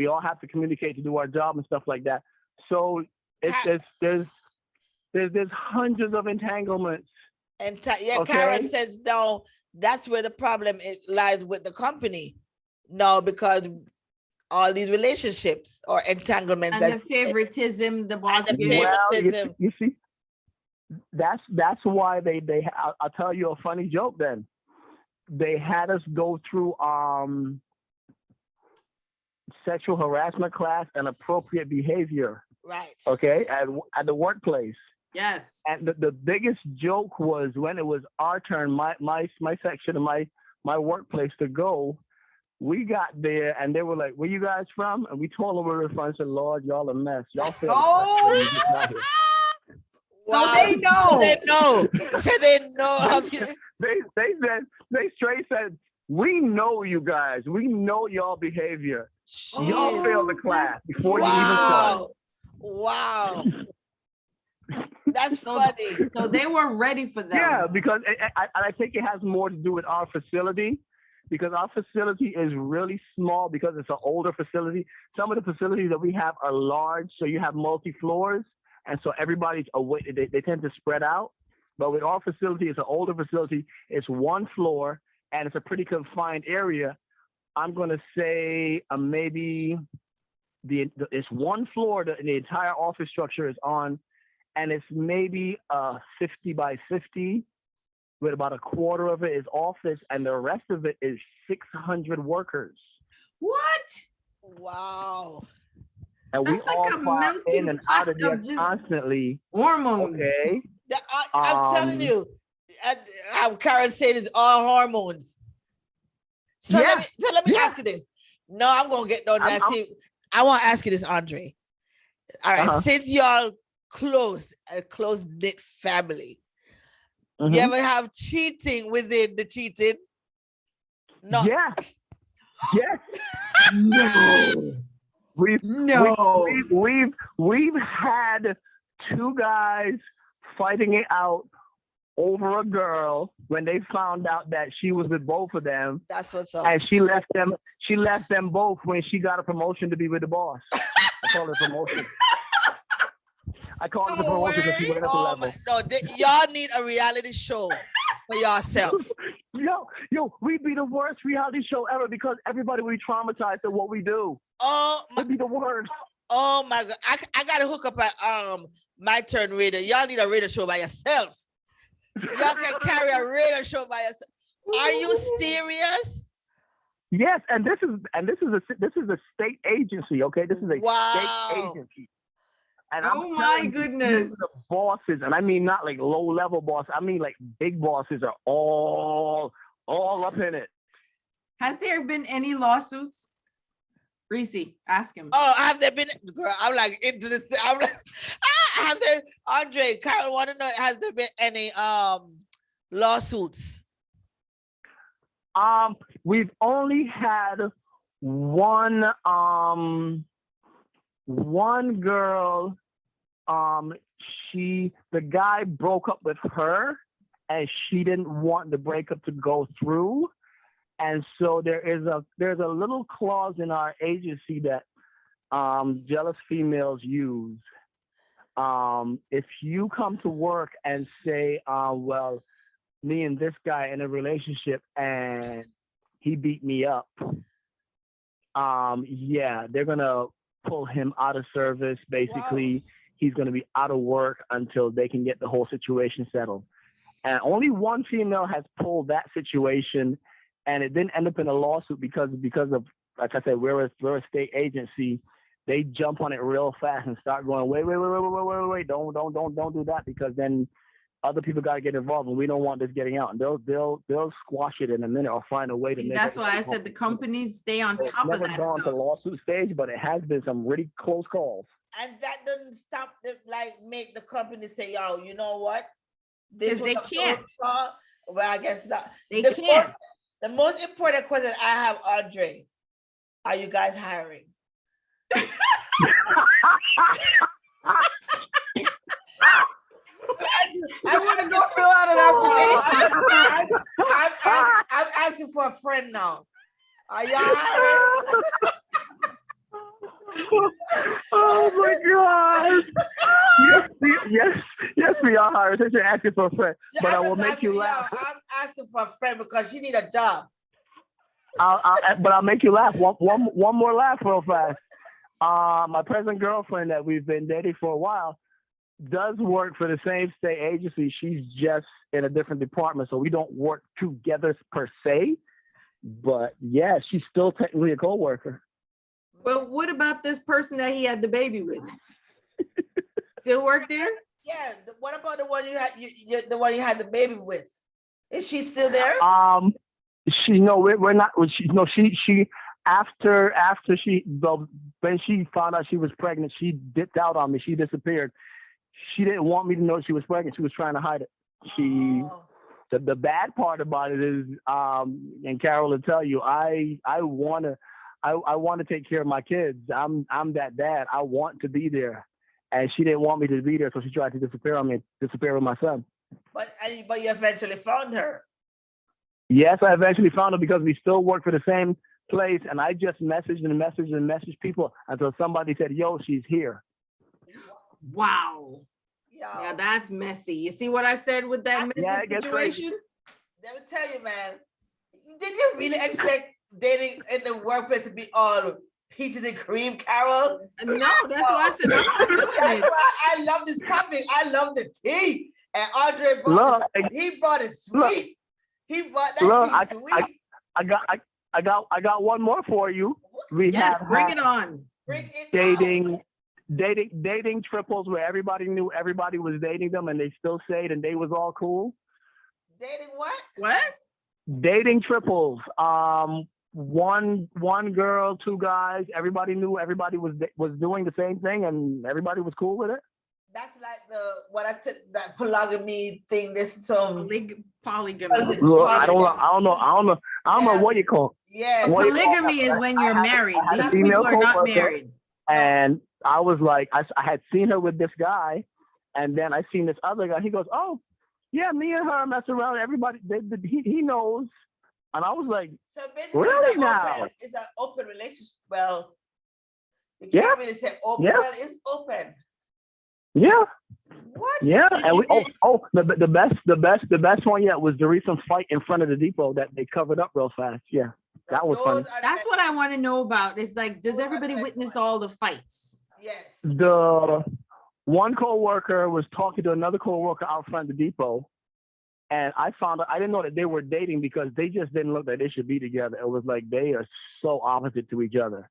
all have to communicate to do our job and stuff like that. So there's hundreds of entanglements. Karen says no. That's where the problem lies with the company. No, because all these relationships or entanglements and the favoritism, the boss favoritism. Well, you see. That's why I'll tell you a funny joke then. They had us go through sexual harassment class and appropriate behavior. Right. Okay, at the workplace. Yes. And the biggest joke was when it was our turn, my section of my workplace to go. We got there and they were like, "Where you guys from?" And we told them we were from. I said, "Lord, y'all a mess. Y'all feel Wow. So they know. They know. So they know. They straight said, "We know you guys. We know y'all behavior. Y'all failed the class before you even started." Wow. That's funny. So they were ready for them. Yeah, because I think it has more to do with our facility, because our facility is really small because it's an older facility. Some of the facilities that we have are large, so you have multi-floors. And so everybody's away. They tend to spread out. But with our facility, it's an older facility. It's one floor, and it's a pretty confined area. I'm going to say maybe it's one floor. The entire office structure is on, and it's maybe 50 by 50, with about a quarter of it is office, and the rest of it is 600 workers. What? Wow. And That's we like all a fly melting in and out of pot there of just constantly. hormones. Okay. I'm telling you, how Karen said it's all hormones. So Yeah. let me ask you this. No, I'm gonna get down there. I want to ask you this, Andre. All right, since y'all a close knit family, you ever have cheating within the cheating? No. Yeah. Yes. No. We've had two guys fighting it out over a girl when they found out that she was with both of them. That's what's up. And she left them both when she got a promotion to be with the boss. I call it promotion. I call it the promotion because she went up a level. Y'all need a reality show for yourself. Yo, we'd be the worst reality show ever because everybody would be traumatized at what we do. We'd be the worst. Oh my God. I gotta hook up at My Turn Radio. Y'all need a radio show by yourself. Y'all can carry a radio show by yourself. Are you serious? Yes, and this is a state agency, okay? This is a state agency. And oh my goodness. The bosses, and I mean not like low-level bosses, I mean like big bosses are all up in it. Has there been any lawsuits? Reese, ask him. Oh, have there been, girl, I'm like into this. I'm like, have there, Andre, Carol want to know, has there been any lawsuits? We've only had one girl, the guy broke up with her and she didn't want the breakup to go through. And so there's a little clause in our agency that jealous females use. If you come to work and say, well, me and this guy in a relationship and he beat me up, they're gonna pull him out of service. Basically, he's gonna be out of work until they can get the whole situation settled. And only one female has pulled that situation, and it didn't end up in a lawsuit because of, like I said, we're a state agency. They jump on it real fast and start going, wait, don't do that, because then other people got to get involved, and we don't want this getting out. And they'll squash it in a minute or find a way to make it. That's why I said the companies stay on top of that stuff. It's never gone to lawsuit stage, but it has been some really close calls. And that doesn't stop make the company say, yo, you know what? Because they can't. Well, I guess not. They can't. The most important question I have, Andre, are you guys hiring? I want to go fill out an application. I'm asking for a friend now. Are y'all hiring? Oh my God! Yes, we are hiring. Since you're asking for a friend, but I will make you laugh. I'm asking for a friend because she need a job. But I'll make you laugh. One more laugh real fast. My present girlfriend that we've been dating for a while does work for the same state agency. She's just in a different department, so we don't work together per se. But yeah, she's still technically a coworker. Well, what about this person that he had the baby with? Still work there? Yeah. What about the one you had the baby with? Is she still there? We're not. She after when she found out she was pregnant, she dipped out on me. She disappeared. She didn't want me to know she was pregnant. She was trying to hide it. The bad part about it is, and Carol will tell you, I want to take care of my kids. I'm that dad. I want to be there, and she didn't want me to be there, so she tried to disappear with my son. But you eventually found her. Yes, I eventually found her because we still work for the same place, and I just messaged people until somebody said, "Yo, she's here." Wow. Yeah, that's messy. You see what I said with that messy situation? Let me tell you, man. Did you really expect dating in the workplace to be all peaches and cream, Carol? No, that's why I said I'm not doing That's it. why I love this topic. I love the tea. And Andre brought he brought it sweet. He brought that tea sweet. I got one more for you. Bring it on. Bring it dating triples where everybody knew everybody was dating them and they still stayed and they was all cool. Dating what? What? Dating triples. One girl, two guys. Everybody knew everybody was doing the same thing and everybody was cool with it. That's like that polygamy thing. There's some polygamy. I don't know what you call it. Yeah. Polygamy is when you're married. These people are not married. And I was like, I had seen her with this guy, and then I seen this other guy. He goes, "Oh, yeah, me and her mess around. Everybody, he knows." And I was like, "So basically, really now? It's an open relationship. Well, you can't really say open. Well, it's open. Yeah. What? Yeah, and the best one yet was the recent fight in front of the depot that they covered up real fast. Yeah, that was funny. That's what I want to know about. It's like, does everybody witness all the fights? Yes. The one co-worker was talking to another co-worker out front of the depot, and I found out I didn't know that they were dating because they just didn't look like they should be together. It was like they are so opposite to each other.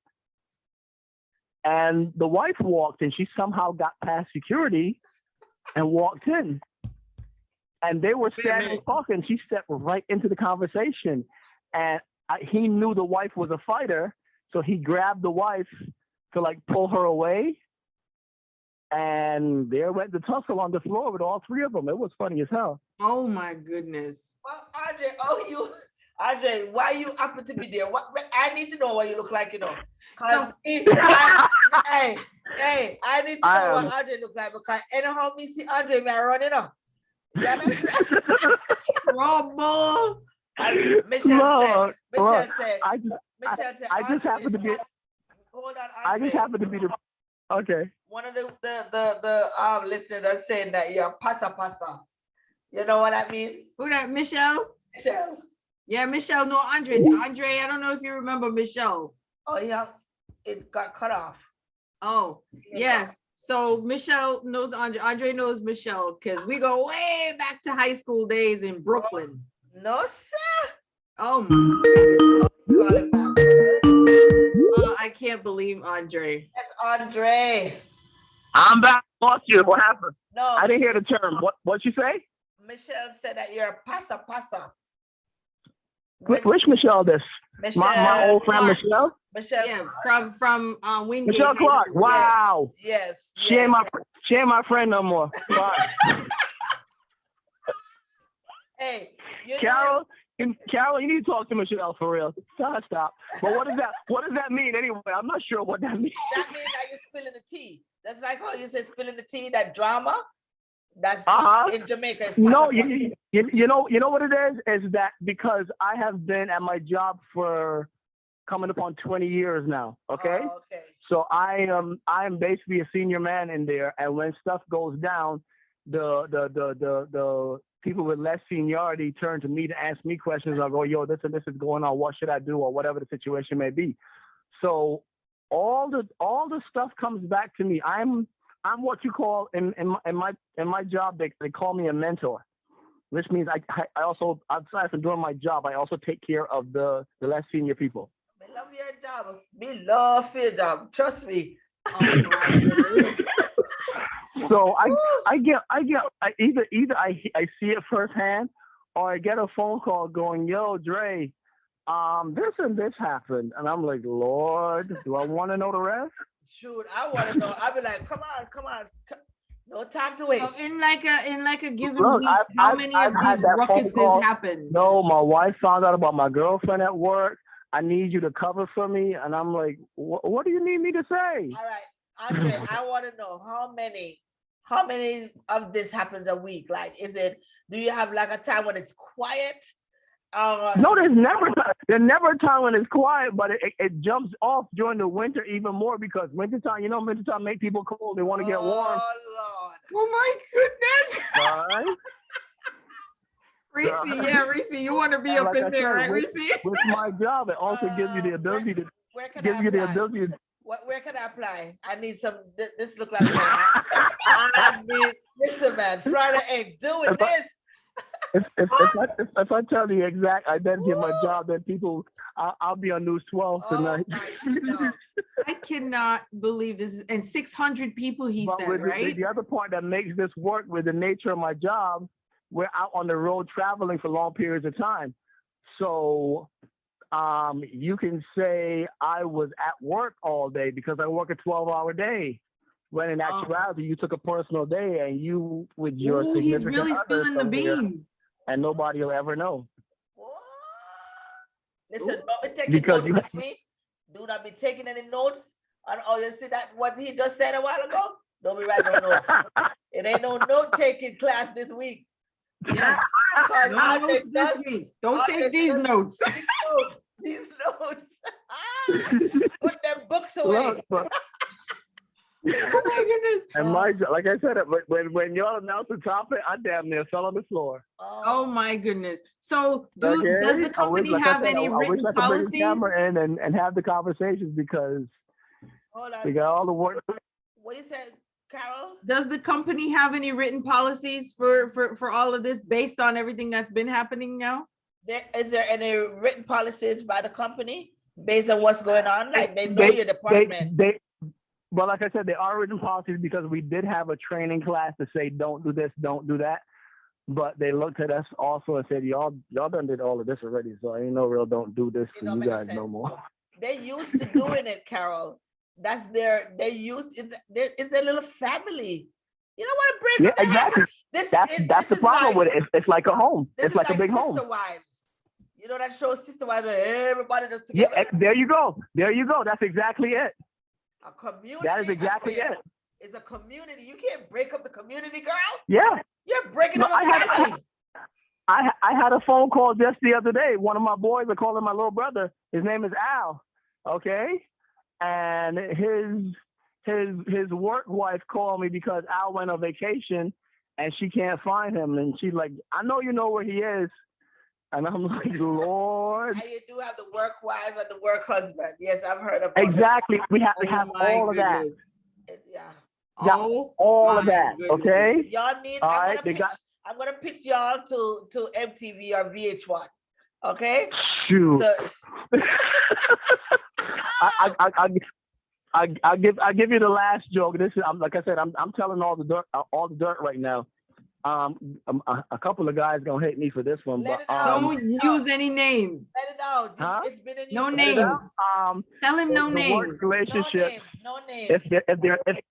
And the wife walked and she somehow got past security and walked in. And they were standing talking. She stepped right into the conversation. And he knew the wife was a fighter. So he grabbed the wife to like pull her away. And there went the tussle on the floor with all three of them. It was funny as hell. Oh my goodness. Well, Andre, why you happen to be there? I need to know what you look like, Cause I need to know what Andre look like because anyhow me see Andre, me running up. You understand? Trouble. Michelle said. I just happen to be. Hold on, Andre. I just happen to be the. Okay. One of the listeners are saying that you're pasa. You know what I mean? Who that? Michelle. Michelle. Yeah, Michelle. No, Andre. Andre, I don't know if you remember Michelle. Oh yeah, it got cut off. Oh yes. So Michelle knows Andre. Andre knows Michelle because we go way back to high school days in Brooklyn. No, sir. Oh my. I can't believe Andre. That's Andre. I'm back. Lost you. What happened? No, I didn't hear the term. What'd you say? Michelle said that you're a pasa. Which Michelle? This? Michelle, my old friend Clark. Michelle. Michelle. Yeah, from Wingate. Michelle Clark. Wow. Yes. She ain't my friend no more. Hey, Carol, you need to talk to Michelle for real. Stop. But what does that mean anyway? I'm not sure what that means. That means like you're spilling the tea. That's like how you say spilling the tea, that drama. That's in Jamaica. No, you know what it is that because I have been at my job for coming up on 20 years now. Okay. Oh, okay. So I am basically a senior man in there, and when stuff goes down, the people with less seniority turn to me to ask me questions. I'll go, yo, this and this is going on. What should I do, or whatever the situation may be. So all the stuff comes back to me. I'm what you call in my job they call me a mentor, which means I also, aside from doing my job, I also take care of the less senior people. I love your job. Me love your job. Trust me. So I either I see it firsthand, or I get a phone call going, yo, Dre, this and this happened, and I'm like, Lord, do I want to know the rest? Shoot, I want to know. I'll be like, come on. No time to waste. So in like a given week, how many of these ruckuses happen? No, my wife found out about my girlfriend at work. I need you to cover for me, and I'm like, what do you need me to say? All right, Andre, I want to know how many of this happens a week? Like, do you have like a time when it's quiet? No, there's never a time when it's quiet, but it jumps off during the winter even more because wintertime make people cold. They want to get warm. Oh Lord! Oh my goodness. All right. Reese, you want to be up Like in I there, said, right, Reese? with my job, it also gives you the ability to Where can give I you the apply? ability to. Where can I apply? I need some. This look like I need. Listen, man, Friday ain't doing this. If I tell the exact identity of my job, then people, I'll be on News 12 tonight. Oh my God. I cannot believe this. And 600 people, he But said, with right? the other point that makes this work with the nature of my job, we're out on the road traveling for long periods of time. So you can say I was at work all day because I work a 12-hour day. When in actuality, you took a personal day and you with your significant he's really other spilling the somewhere, beans. and nobody will ever know. What? Listen, don't be taking Because notes this week. Do not be taking any notes on all. You see that what he just said a while ago? Don't be writing no notes. It ain't no note-taking class this week. Yes. No notes this week. Don't take these notes. These notes. Put them books away. Oh my goodness. And like I said, when y'all announce the topic, I damn near fell on the floor. Oh my goodness. So does the company have any written policies? Bring the camera in and have the conversations because we got all the work. What you said, Carol? Does the company have any written policies for all of this based on everything that's been happening now? Is there any written policies by the company based on what's going on? Like they know your department. Well, like I said, there are written policies because we did have a training class to say, don't do this, don't do that. But they looked at us also and said, y'all done did all of this already. So ain't no real don't do this for you guys no more. They're used to doing it, Carol. That's they're used, it's their little family. You don't want to break up exactly. That's the problem with it. It's like a home. It's like a big home. Sister Wives. You know that show, Sister Wives, where everybody just together? Yeah, there you go. That's exactly it. A community. That is exactly it. It's a community. You can't break up the community, girl. Yeah. You're breaking up a family. I had a phone call just the other day. One of my boys are calling my little brother. His name is Al. Okay. And his work wife called me because Al went on vacation and she can't find him. And she's like, I know you know where he is. And I'm like, Lord. And you do have the work wife and the work husband. Yes, I've heard of exactly. That. We have to have all of that. Yeah. All of that. Goodness. Okay. Y'all need. I'm gonna pitch y'all to MTV or VH1. Okay. Shoot. So, I give you the last joke. This is like I said. I'm telling all the dirt right now. A couple of guys gonna hate me for this one, but don't use any names. Let it out. Huh? It's been in no names. Tell him no names. Relationship. No names.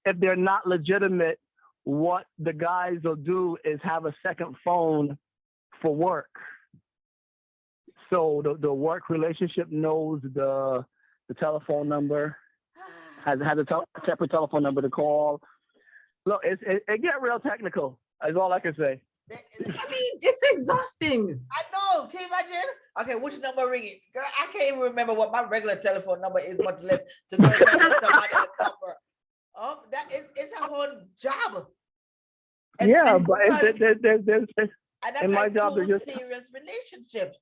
If they're not legitimate, what the guys will do is have a second phone for work. So the work relationship knows the telephone number, has a separate telephone number to call. Look, it get real technical. That's all I can say. I mean, it's exhausting. I know. Can you imagine? Okay, which number ringing? Girl, I can't even remember what my regular telephone number is, much less to go remember somebody's number. It's a whole job. But there's in my job, there's just serious relationships.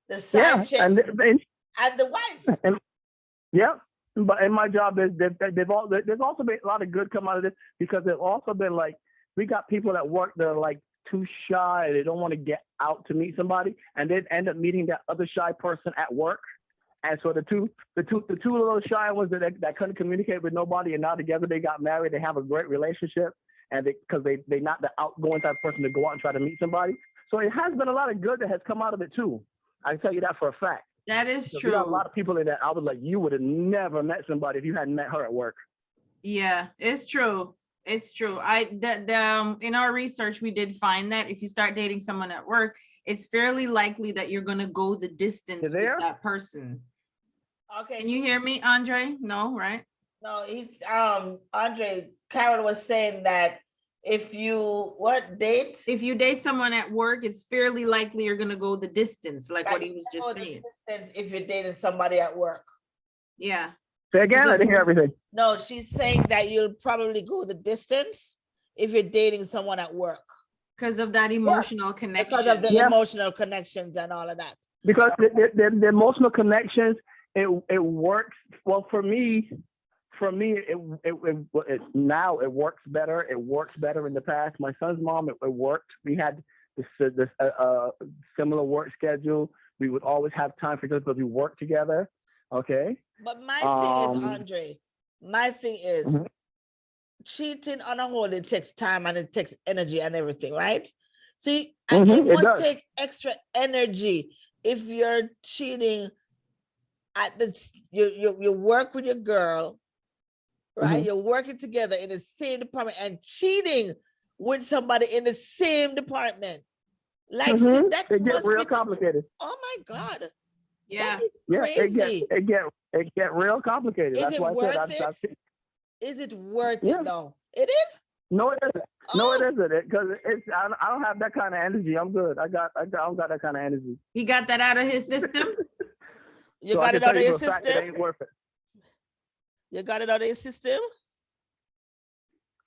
The side chick and the wife. But in my job, there's also been a lot of good come out of this because there's also been like, we got people at work that are like too shy. They don't want to get out to meet somebody, and then end up meeting that other shy person at work. And so the two little shy ones that couldn't communicate with nobody, and now together they got married. They have a great relationship, and because they're not the outgoing type of person to go out and try to meet somebody. So it has been a lot of good that has come out of it too. I can tell you that for a fact. That is true. We got a lot of people in that I was like, you would have never met somebody if you hadn't met her at work. Yeah, it's true. It's true. In our research, we did find that if you start dating someone at work, it's fairly likely that you're going to go the distance with that person. Okay. Can you hear me, Andre? No, right? No, he's Andre. Carol was saying that if you date someone at work, it's fairly likely you're going to go the distance, like what he was just saying. If you're dating somebody at work. Yeah. Say again, I didn't hear everything. No, she's saying that you'll probably go the distance if you're dating someone at work. Because of that emotional connection. Because of the emotional connections and all of that. Because the emotional connections, it works. Well, for me, now it works better. It works better in the past. My son's mom, it worked. We had this similar work schedule. We would always have time for each other because we worked together. Okay. But my thing is, Andre, my thing is cheating on a whole, it takes time and it takes energy and everything, right? See, it must take extra energy if you're cheating at you work with your girl, right? You're working together in the same department and cheating with somebody in the same department. Like that it gets real complicated. Oh my God. Yeah. Crazy. It get real complicated. Is That's it why worth I said it? Is it worth it though? It is? No, it isn't. No, it isn't. Because I don't have that kind of energy. I'm good. I don't got that kind of energy. He got that out of his system? You got it out of your system? It ain't worth it. You got it out of your system?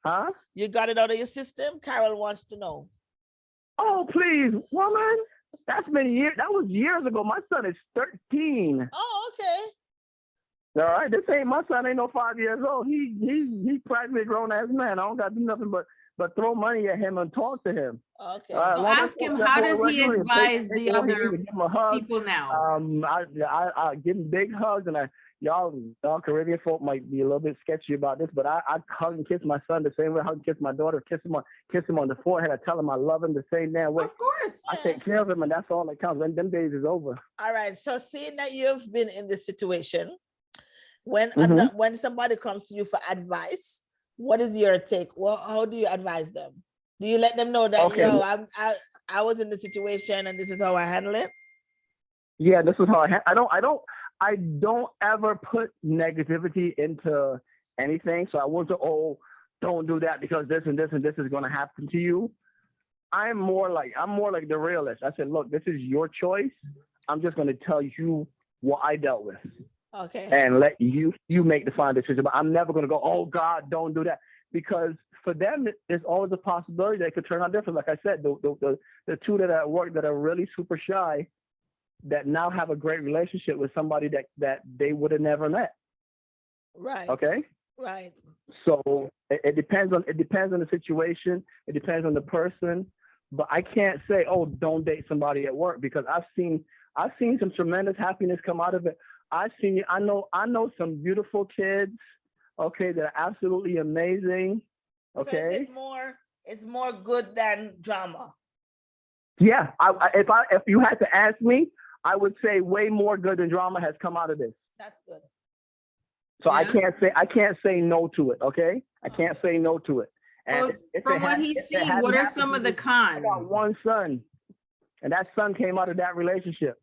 Huh? You got it out of your system? Carol wants to know. Oh, please, woman. That's been years. That was years ago. My son is 13. Oh, okay. All right, this ain't my son. Ain't no 5 years old. He's practically a grown ass man. I don't got to do nothing but throw money at him and talk to him. Okay. So ask him, how does he advise the other people now? I give him big hugs, and y'all Caribbean folk might be a little bit sketchy about this, but I hug and kiss my son the same way I hug and kiss my daughter. Kiss him on the forehead. I tell him I love him the same damn way. Of course. I take care of him, and that's all that counts. When them days is over. All right. So seeing that you've been in this situation, when somebody comes to you for advice, what is your take? Well, how do you advise them? Do you let them know that I was in the situation and this is how I handle it? Yeah, this is how I don't ever put negativity into anything. So I won't say, oh, don't do that because this and this and this is going to happen to you. I'm more like the realist. I said, look, this is your choice. I'm just going to tell you what I dealt with. Okay. And let you make the final decision. But I'm never going to go, oh God, don't do that. Because for them, there's always a possibility they could turn out different. Like I said, the two that are at work that are really super shy, that now have a great relationship with somebody that they would have never met. Right. Okay. Right. So it depends on the situation. It depends on the person. But I can't say, oh, don't date somebody at work, because I've seen some tremendous happiness come out of it. I know some beautiful kids, okay, that are absolutely amazing. Okay. So it's more good than drama. Yeah. If you had to ask me, I would say way more good than drama has come out of this. That's good. So yeah. I can't say no to it. Okay. I can't say no to it. And from what he's seen, what are some of the cons? I got one son, and that son came out of that relationship.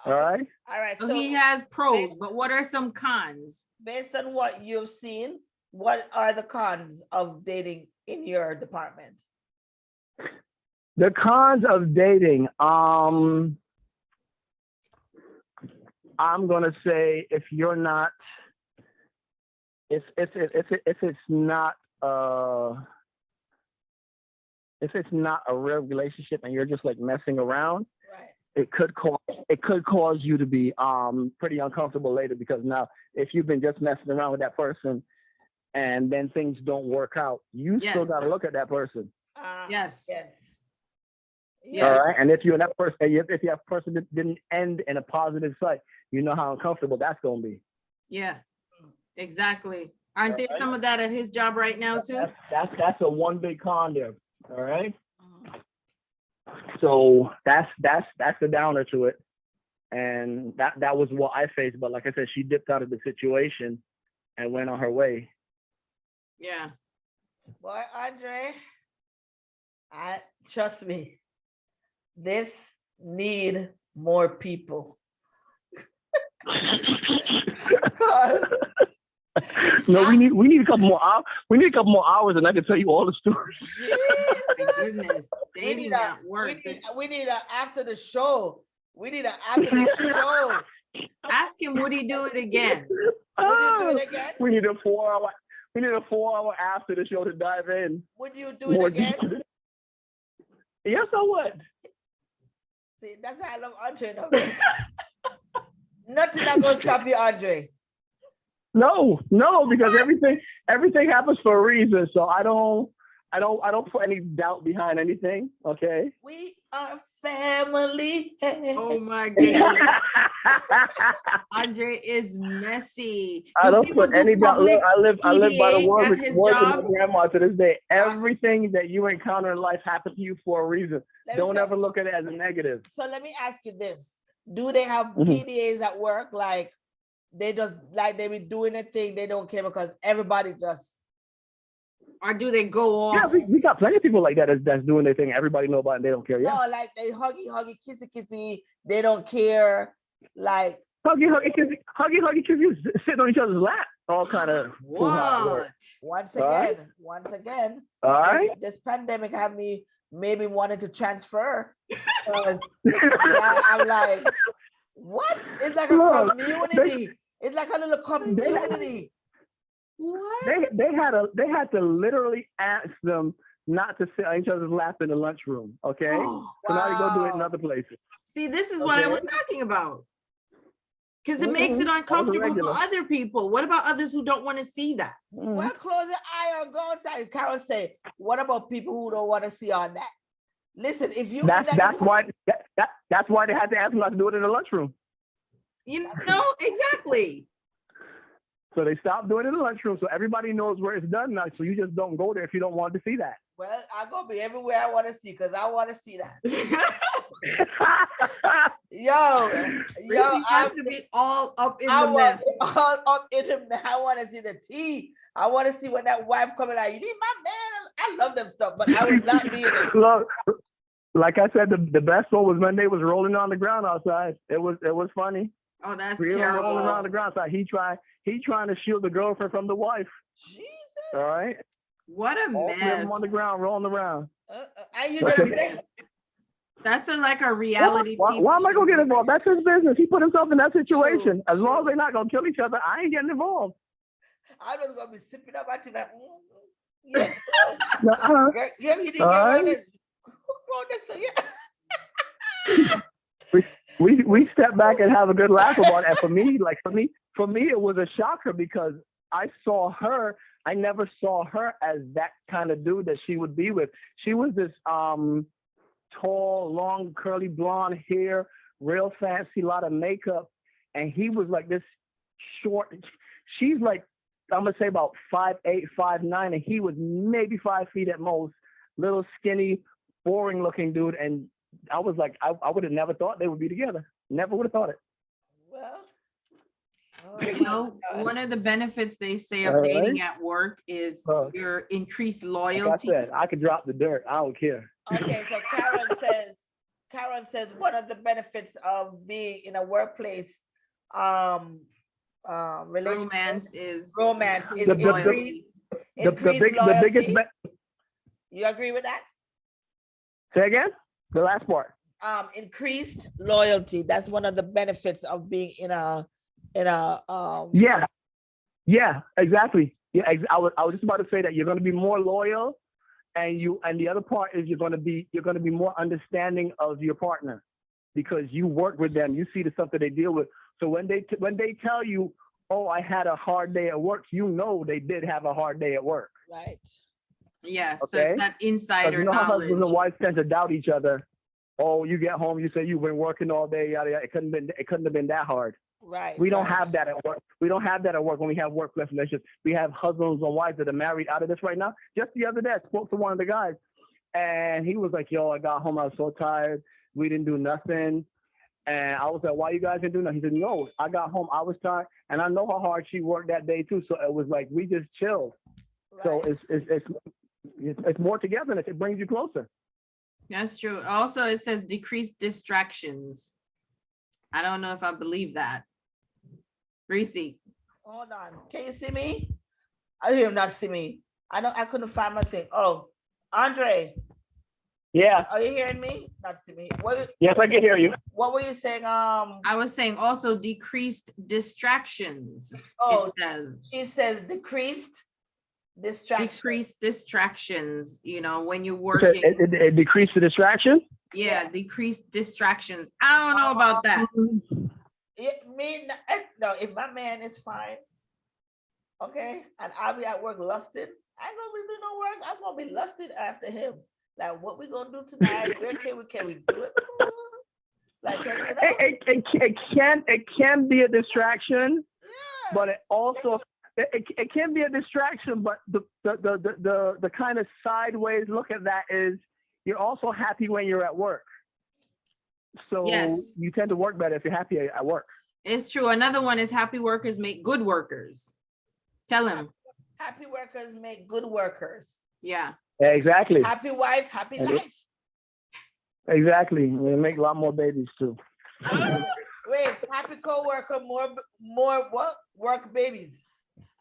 All right. All right. So he has pros, but what are some cons? Based on what you've seen, what are the cons of dating in your department? The cons of dating. I'm gonna say if it's not a real relationship and you're just like messing around, right, it could cause you to be pretty uncomfortable later, because now if you've been just messing around with that person and then things don't work out, you still got to look at that person. Yes. All right. And if that person didn't end in a positive side, you know how uncomfortable that's going to be. Yeah, exactly. Aren't there some of that at his job right now too? That's a one big con there. All right. So that's the downer to it. And that was what I faced. But like I said, she dipped out of the situation and went on her way. Yeah. Boy, Andre, trust me, this need more people. No, we need a couple more hours. We need a couple more hours, and I can tell you all the stories. My goodness, we need after the show. We need an after the show. Ask him, would he do it again? Would he do it again? We need a 4 hour. We need a 4-hour after the show to dive in. Would you do it again? Deep. Yes, I would. See, that's how I love Andre. Nothing that gonna stop you, Andre. No, because everything happens for a reason. So I don't put any doubt behind anything. Okay. We are family. Oh my goodness. Andre is messy. I don't put any doubt. Look, I live by the PDA word at of his my job? grandma to this day. Everything that you encounter in life happened to you for a reason. Don't ever look at it as a negative. So let me ask you this: do they have Mhm. PDAs at work? Like they just like they be doing a thing, they don't care because everybody just. Or do they go Yeah, off? we got plenty of people like that that's doing their thing. Everybody know about it and they don't care. Yeah. No, like they huggy, kissy. They don't care. Like Huggy, you sitting on each other's lap. All kind of. What? once All again, All right. this pandemic had me maybe wanting to transfer. I'm like, what? It's like a Look, community. It's like a little community. What? They had to literally ask them not to sit on each other's lap in the lunchroom. Okay. Oh, So now they go do it in wow. other places. see, this is what I was talking about. Because it makes it Mhm. uncomfortable for regular. other people. What about others who don't want to see that? Well, close your eye or go outside. Carol say, what about people who don't want to see all that? Listen, if you That's why they had to ask them not to do it in the lunchroom. You know, exactly. So they stopped doing it in the lunchroom, so everybody knows where it's done now. So you just don't go there if you don't want to see that. well, I'm gonna be everywhere I want to see because I want to see that. Yo, Reese has to be all up in I the want mess. all up in the. I want to see the tea. I want to see when that wife coming out. You need my man. I love them stuff, but I would not be in it. Look, like I said, the best one was when they was rolling on the ground outside. It was funny. Oh, that's Three of them rolling terrible. on the ground outside. He trying to shield the girlfriend from the wife. Jesus. All right. What a All three of mess. them on the ground rolling around. And you just say, That's like a reality Why TV. am I gonna get involved? That's his business. He put himself in that situation. True, As long as true. they're not gonna kill each other, I ain't getting involved. I'm just gonna be sipping up at that. Yeah. Uh-huh. Yeah, you didn't All get right. around it. We step back and have a good laugh about it. And for me, it was a shocker because I saw her. I never saw her as that kind of dude that she would be with. She was this tall, long, curly blonde hair, real fancy, lot of makeup, and he was like this short. She's like, I'm gonna say about 5'8", 5'9", and he was maybe 5 feet at most. Little skinny, boring looking dude, and I was like, I would have never thought they would be together. Never would have thought it. Well, You know, one of the benefits they say of All dating right. at work is your increased Like I loyalty. said, I could drop the dirt. I don't care. okay, so Karen says one of the benefits of being in a workplace relationship Romance is increased The loyalty. biggest. You agree with that? Say again. The last part. Increased loyalty. That's one of the benefits of being in a Yeah, exactly. Yeah, I was just about to say that you're going to be more loyal, and the other part is you're going to be more understanding of your partner because you work with them. You see the stuff that they deal with. So when they tell you, oh, I had a hard day at work, you know they did have a hard day at work. right. Yeah, so Okay. it's not insider You know how knowledge. husbands and wives tend to doubt each other. Oh, you get home, you say you've been working all day. Yada, yada. It couldn't have been that hard. Right. We don't have that at work. We don't have that at work when we have workplace relationships. We have husbands and wives that are married out of this right now. Just the other day, I spoke to one of the guys, and he was like, yo, I got home, I was so tired. We didn't do nothing. And I was like, why you guys didn't do nothing? He said, no, I got home, I was tired, and I know how hard she worked that day too. So it was like, we just chilled. Right. So it's more togetherness. It brings you closer. That's true. Also, it says decreased distractions. I don't know if I believe that. Reese. Hold on. Can you see me? I hear him not see me. I couldn't find my thing. Oh, Andre, Yeah. are you hearing me? Not see me. Yes, I can hear you. What were you saying? I was saying also decreased distractions. Oh, It says. he says decreased decrease distractions, you know, when you're working. It decreased the distraction? Yeah, decrease distractions. I don't know about that. No, if my man is fine, okay, and I'll be at work lusted, I ain't gonna be doing no work. I'm gonna be lusted after him. Like, what we gonna do tonight? Where can we do it? Like, you know? It can be a distraction, but it also it can be a distraction. But the kind of sideways look at that is you're also happy when you're at work. So yes, you tend to work better if you're happy at work. It's true. Another one is happy workers make good workers. Tell him. Happy workers make good workers. Yeah. Exactly. Happy wife, happy life. Exactly. They make a lot more babies too. Wait, happy co-worker, more what? Work babies.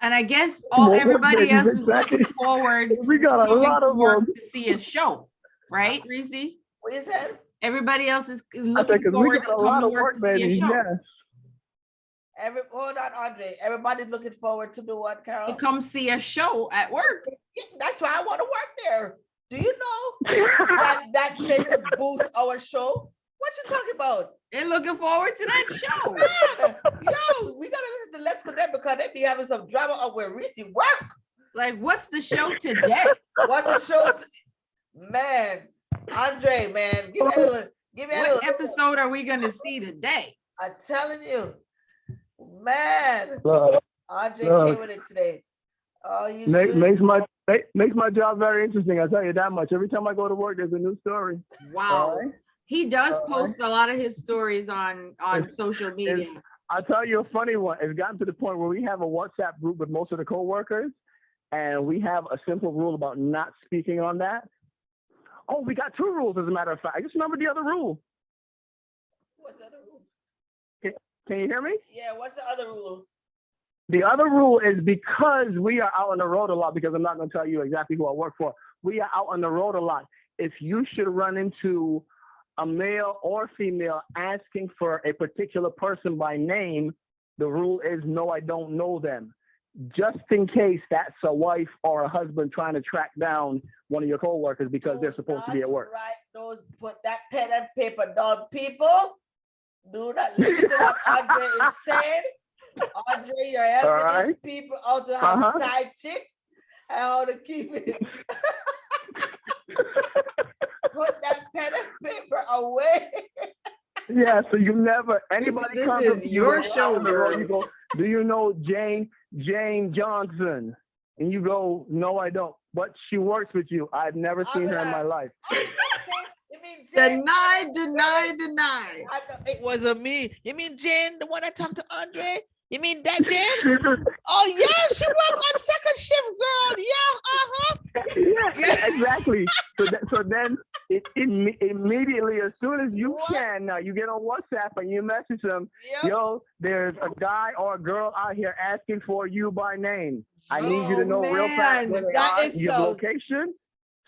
And I guess everybody else is looking forward. We got a lot of work to see a show, right, Reese? What you said? Everybody else is looking forward to come to work to see a show. Yes. Hold on, Andre. Everybody's looking forward to do what, Carol? To come see a show at work. Yeah, that's why I want to work there. Do you know that place could boost our show? What you talking about? They're looking forward to that show. Man, yo, we gotta listen to Let's Connect because they be having some drama up where Reese work. Like, what's the show today? What's the show? Man, Andre, man, give me a little. What episode are we gonna see today? I'm telling you, man. Andre came with it today. Oh, you makes my job very interesting. I'll tell you that much. Every time I go to work, there's a new story. Wow. Right. He does post a lot of his stories on social media. I'll tell you a funny one. It's gotten to the point where we have a WhatsApp group with most of the coworkers, and we have a simple rule about not speaking on that. Oh, we got 2 rules, as a matter of fact. I just remembered the other rule. What's the other rule? Can you hear me? Yeah, what's the other rule? The other rule is because we are out on the road a lot, because I'm not going to tell you exactly who I work for. We are out on the road a lot. If you should run into a male or female asking for a particular person by name, the rule is no, I don't know them. Just in case that's a wife or a husband trying to track down one of your coworkers because they're supposed to be at work. Right, put that pen and paper down, people. Do not listen to what Andre is saying. Andre, you're helping these people out to have side chicks and how to keep it. Put that pen and paper away. Yeah, so you never, anybody this comes is your show, girl. You go, do you know Jane Johnson? And you go, no, I don't. But she works with you. I've never seen her in my life. You mean Jane? Deny. It wasn't me. You mean Jane, the one I talked to Andre? You mean that Jane? Oh yeah, she worked on second shift, girl. Yeah, Yeah, exactly. So then immediately, as soon as you can, now you get on WhatsApp and you message them, yo, there's a guy or a girl out here asking for you by name. I need you to know real fast where they are, your location,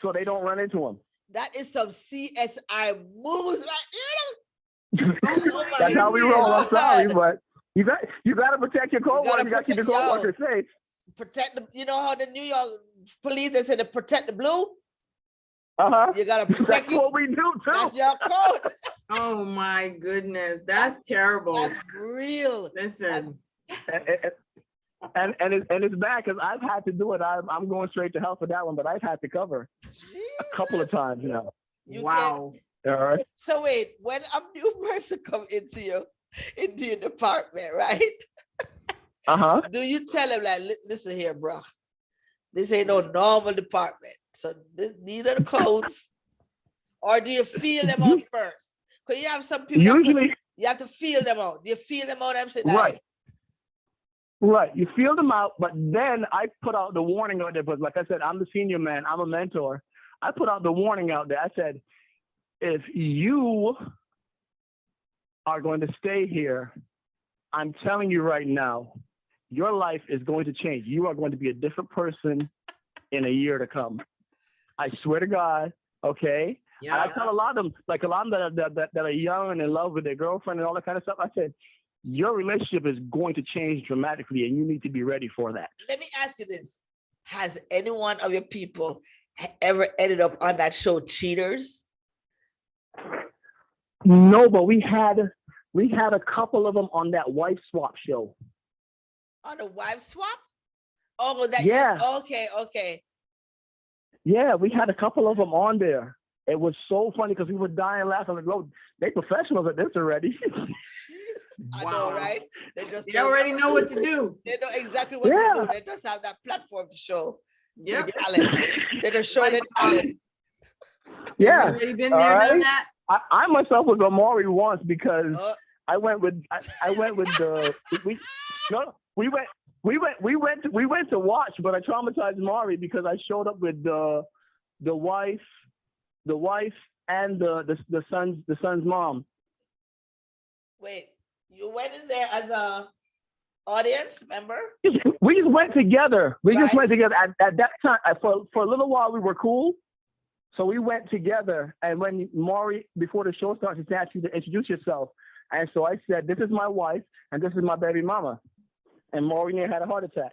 so they don't run into them. That is some CSI moves right here. That's how we roll. I'm sorry, but you got to protect your coworkers. You got to keep your coworkers safe. Protect the. You know how the New York police, they say to protect the blue. You got to protect. That's what we do too. That's your code. Oh my goodness, that's terrible. That's real. Listen. And it's bad because I've had to do it. I'm going straight to hell for that one, but I've had to cover a couple of times now. Wow. All right. So wait, when a new person come into your department, right? Do you tell them like, listen here, bro, this ain't no normal department. So these are the codes. Or do you feel them out first? Because you have some people usually you have to feel them out. Do you feel them out? I'm saying Right. You feel them out, but then I put out the warning out there. But like I said, I'm the senior man. I'm a mentor. I put out the warning out there. I said, if you are going to stay here, I'm telling you right now, your life is going to change. You are going to be a different person in a year to come. I swear to God. Okay. Yeah. And I tell a lot of them, like a lot of them that are young and in love with their girlfriend and all that kind of stuff. I said, your relationship is going to change dramatically and you need to be ready for that. Let me ask you this. has any one of your people ever ended up on that show, Cheaters? No, but we had a couple of them on that wife swap show. On the wife swap? Oh, that. Yeah. Okay. Yeah, we had a couple of them on there. It was so funny because we were dying laughing. Like, oh, they professionals at this already. I know, right? They already know what to do. They know exactly what to do. They just have that platform to show their talents. They just show their talent. Yeah. Already been there, done that. I myself was on Maury once because I went with the we went to watch, but I traumatized Maury because I showed up with the wife and the son's mom. Wait, you went in there as a audience member? We just went together. Just went together. At that time, for a little while, we were cool. So we went together. And when Maury, before the show starts, he asked you to introduce yourself. And so I said, this is my wife, and this is my baby mama. And Maury had a heart attack.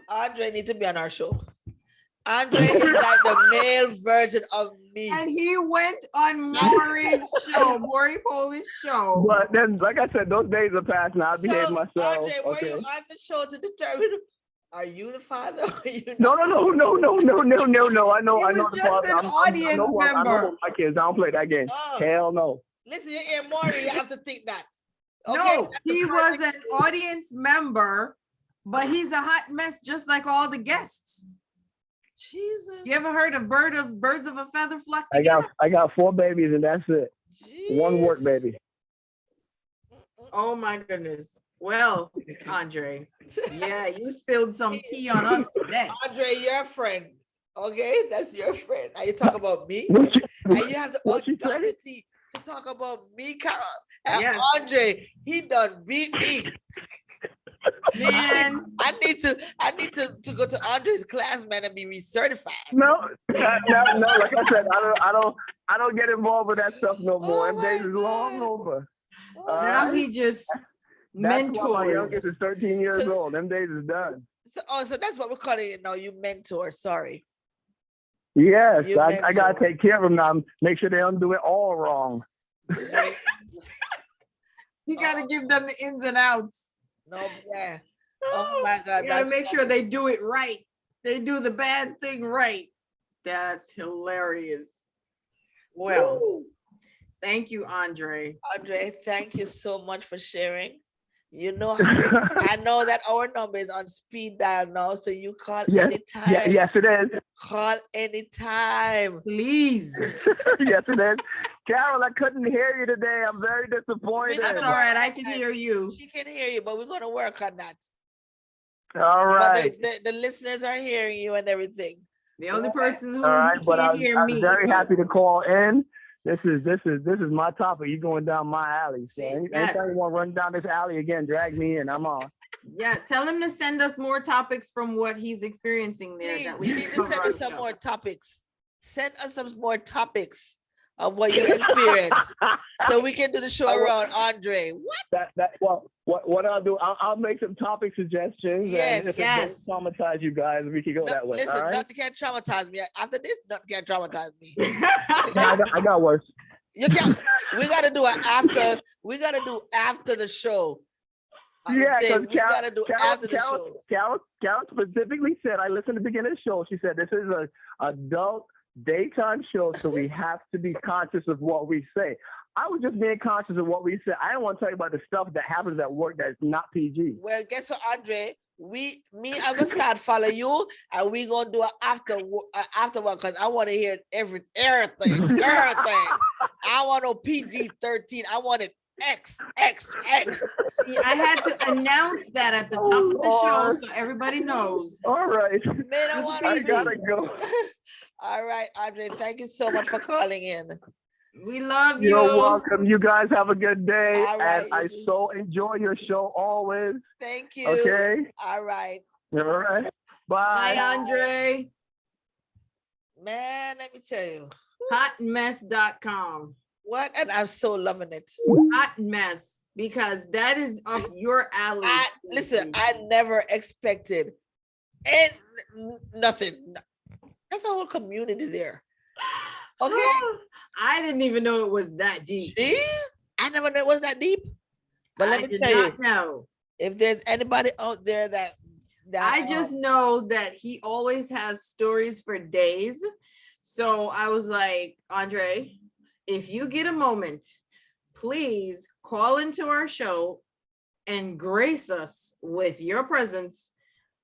Andre needs to be on our show. Andre is like the male version of me. And he went on Maury's show, Maury Polish show. But then, like I said, those days are past now. I behaved myself. Andre, were you on the show to determine, are you the father or are you not? No. I know He the was just father. an audience member. I know my kids. I don't play that game. Hell no. Listen, you hear Maury, you have to think that. Okay? No, he was an audience member, but he's a hot mess just like all the guests. Jesus. You ever heard of birds of a feather flock together? I got 4 babies and that's it. Jeez. 1 work baby. Oh my goodness. Well, Andre, yeah, you spilled some tea on us today. Andre, your friend. Okay, that's your friend. Now you talk about me. What And you have the audacity to talk about me, Carol. And Yes. Andre, he done beat me. Man, I need to go to Andre's class, man, and be recertified. No. Like I said, I don't get involved with that stuff no more. Them days is long over. now he just That's why my mentors. youngest is 13 years old. Them days is done. So that's what we're calling it now. You mentor. Sorry. Yes, You I gotta mentor. take care of them now. Make sure they don't do it all wrong. You got to give them the ins and outs. No, yeah. Oh my God. You gotta That's make sure they do it right. They do the bad thing right. That's hilarious. Well, Woo. thank you, Andre. Andre, thank you so much for sharing. You know, I know that our number is on speed dial now, so you call anytime. Yes, it is. Call anytime. Please. Yes, it is. Carol, I couldn't hear you today. I'm very disappointed. That's all right. I can hear you. She can hear you, but we're going to work on that. All right. But the listeners are hearing you and everything. The only person who All right, but can't hear I'm me. very happy to call in. This is my topic. You're going down my alley. So anytime you want to run down this alley again, drag me in. I'm on. Yeah, tell him to send us more topics from what he's experiencing there. Please, That you we need can to send cover us on some the more topics. Send us some more topics of what you experienced, so we can do the show around Andre. What? What I'll do, I'll make some topic suggestions. Yes, and if yes. it doesn't traumatize you guys, we can go that way. Listen, all right? nothing can traumatize me. After this, nothing can traumatize me. show. I got worse. You can't. We gotta do it after. We gotta do after the show. Yeah, because we gotta do after the show. Carol specifically said, I listened to the beginning of the show. She said, this is an adult daytime show, so we have to be conscious of what we say. I was just being conscious of what we said. I don't want to tell you about the stuff that happens at work that's not PG. Well, guess what, Andre? I'm gonna start follow you, and we gonna do it afterward because I want to hear everything. I want no PG-13. I want it X. See, I had to announce that at the top of the show so everybody knows. All right. Man, I gotta go. All right, Andre. Thank you so much for calling in. We love you. You're welcome. You guys have a good day. All right, and I so enjoy your show always. Thank you. Okay. All right. All right. Bye. Bye, Andre. Man, let me tell you. Hotmess.com. What? And I'm so loving it. Hot mess, because that is up your alley. Listen, I never expected And nothing. That's a whole community there. Okay. I didn't even know it was that deep. See? I never knew it was that deep. But let me tell you, know. if there's anybody out there that I just know that he always has stories for days. So I was like, Andre, if you get a moment, please call into our show and grace us with your presence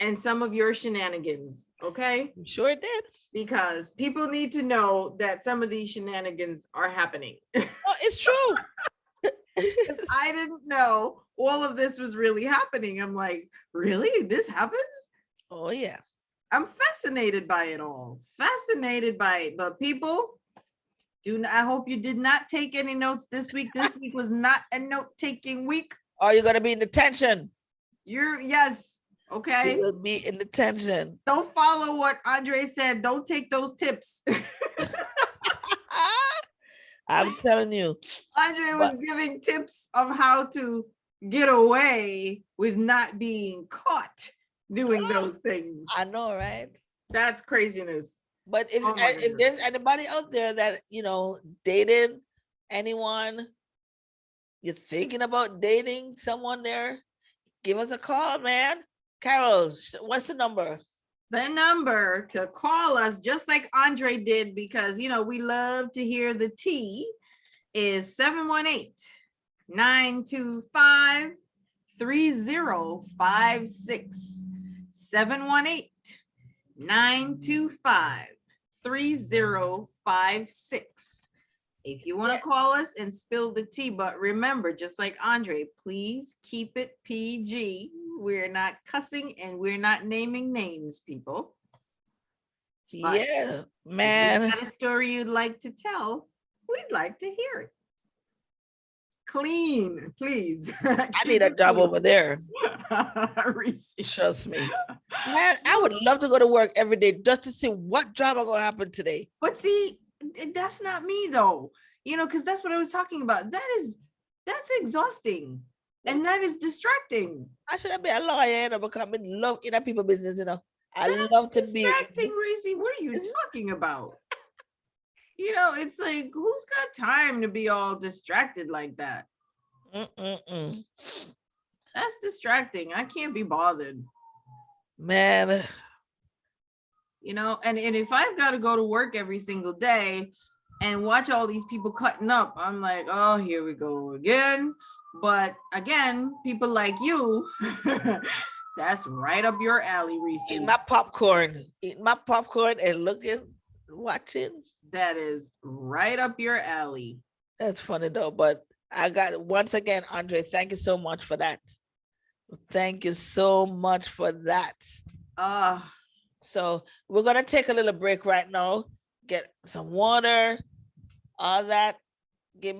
and some of your shenanigans, okay? Sure it did. Because people need to know that some of these shenanigans are happening. Oh, it's true. I didn't know all of this was really happening. I'm like, really? This happens? Oh, yeah. I'm fascinated by it all. Fascinated by it. But people, I hope you did not take any notes this week. This week was not a note-taking week. Or you're gonna be in detention. Yes. Okay. You will be in detention. Don't follow what Andre said. Don't take those tips. I'm telling you. Andre was giving tips of how to get away with not being caught doing those things. I know, right? That's craziness. But if there's anybody out there that, dated anyone, you're thinking about dating someone there, give us a call, man. Carol, what's the number? The number to call us, just like Andre did, because, we love to hear the tea, is 718-925-3056. 718-925-3056. If you want to call us and spill the tea, but remember, just like Andre, please keep it PG. We're not cussing and we're not naming names, people. But yeah, man. If you got a story you'd like to tell, we'd like to hear it. Clean, please. I need a job over there. Reese. Trust me. Man, I would love to go to work every day just to see what drama gonna happen today. But see, that's not me though, because that's what I was talking about. That's exhausting and that is distracting. I shouldn't be a lawyer, because I'm in love in people's business, I love to be distracting, Reese. What are you talking about? It's like, who's got time to be all distracted like that? That's distracting. I can't be bothered, man. And if I've got to go to work every single day and watch all these people cutting up, I'm like, oh, here we go again. But again, people like you, that's right up your alley, Reese. Eating my popcorn and watching. That is right up your alley. That's funny though, but once again, Andre, thank you so much for that. Thank you so much for that. So we're gonna take a little break right now, get some water, all that. Give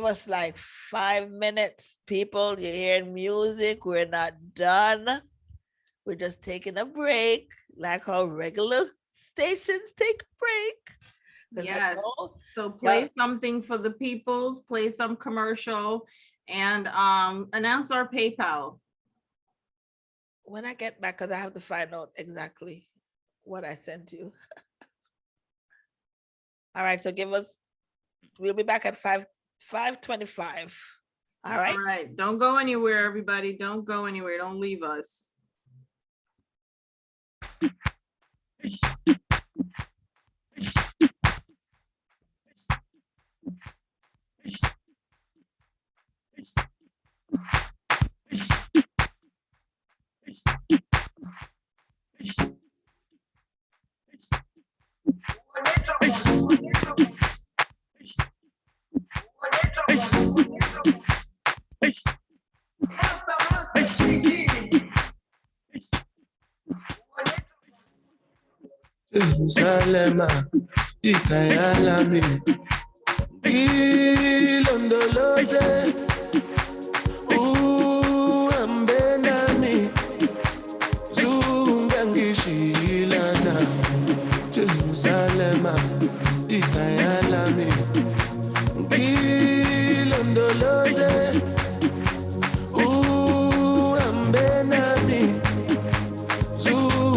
us like 5 minutes, people. You're hearing music. We're not done. We're just taking a break, like how regular stations take a break. Yes. So play something for the peoples, play some commercial, and announce our PayPal. When I get back, because I have to find out exactly what I sent you. All right, so we'll be back at 5:25. All right. All right. Don't go anywhere, everybody. Don't go anywhere. Don't leave us. Jerusalem, ikayalami, ilondoloze, uambenami, zungangishilana. Jerusalem, ikayalami, ilondoloze, uambenami, zungangishilana.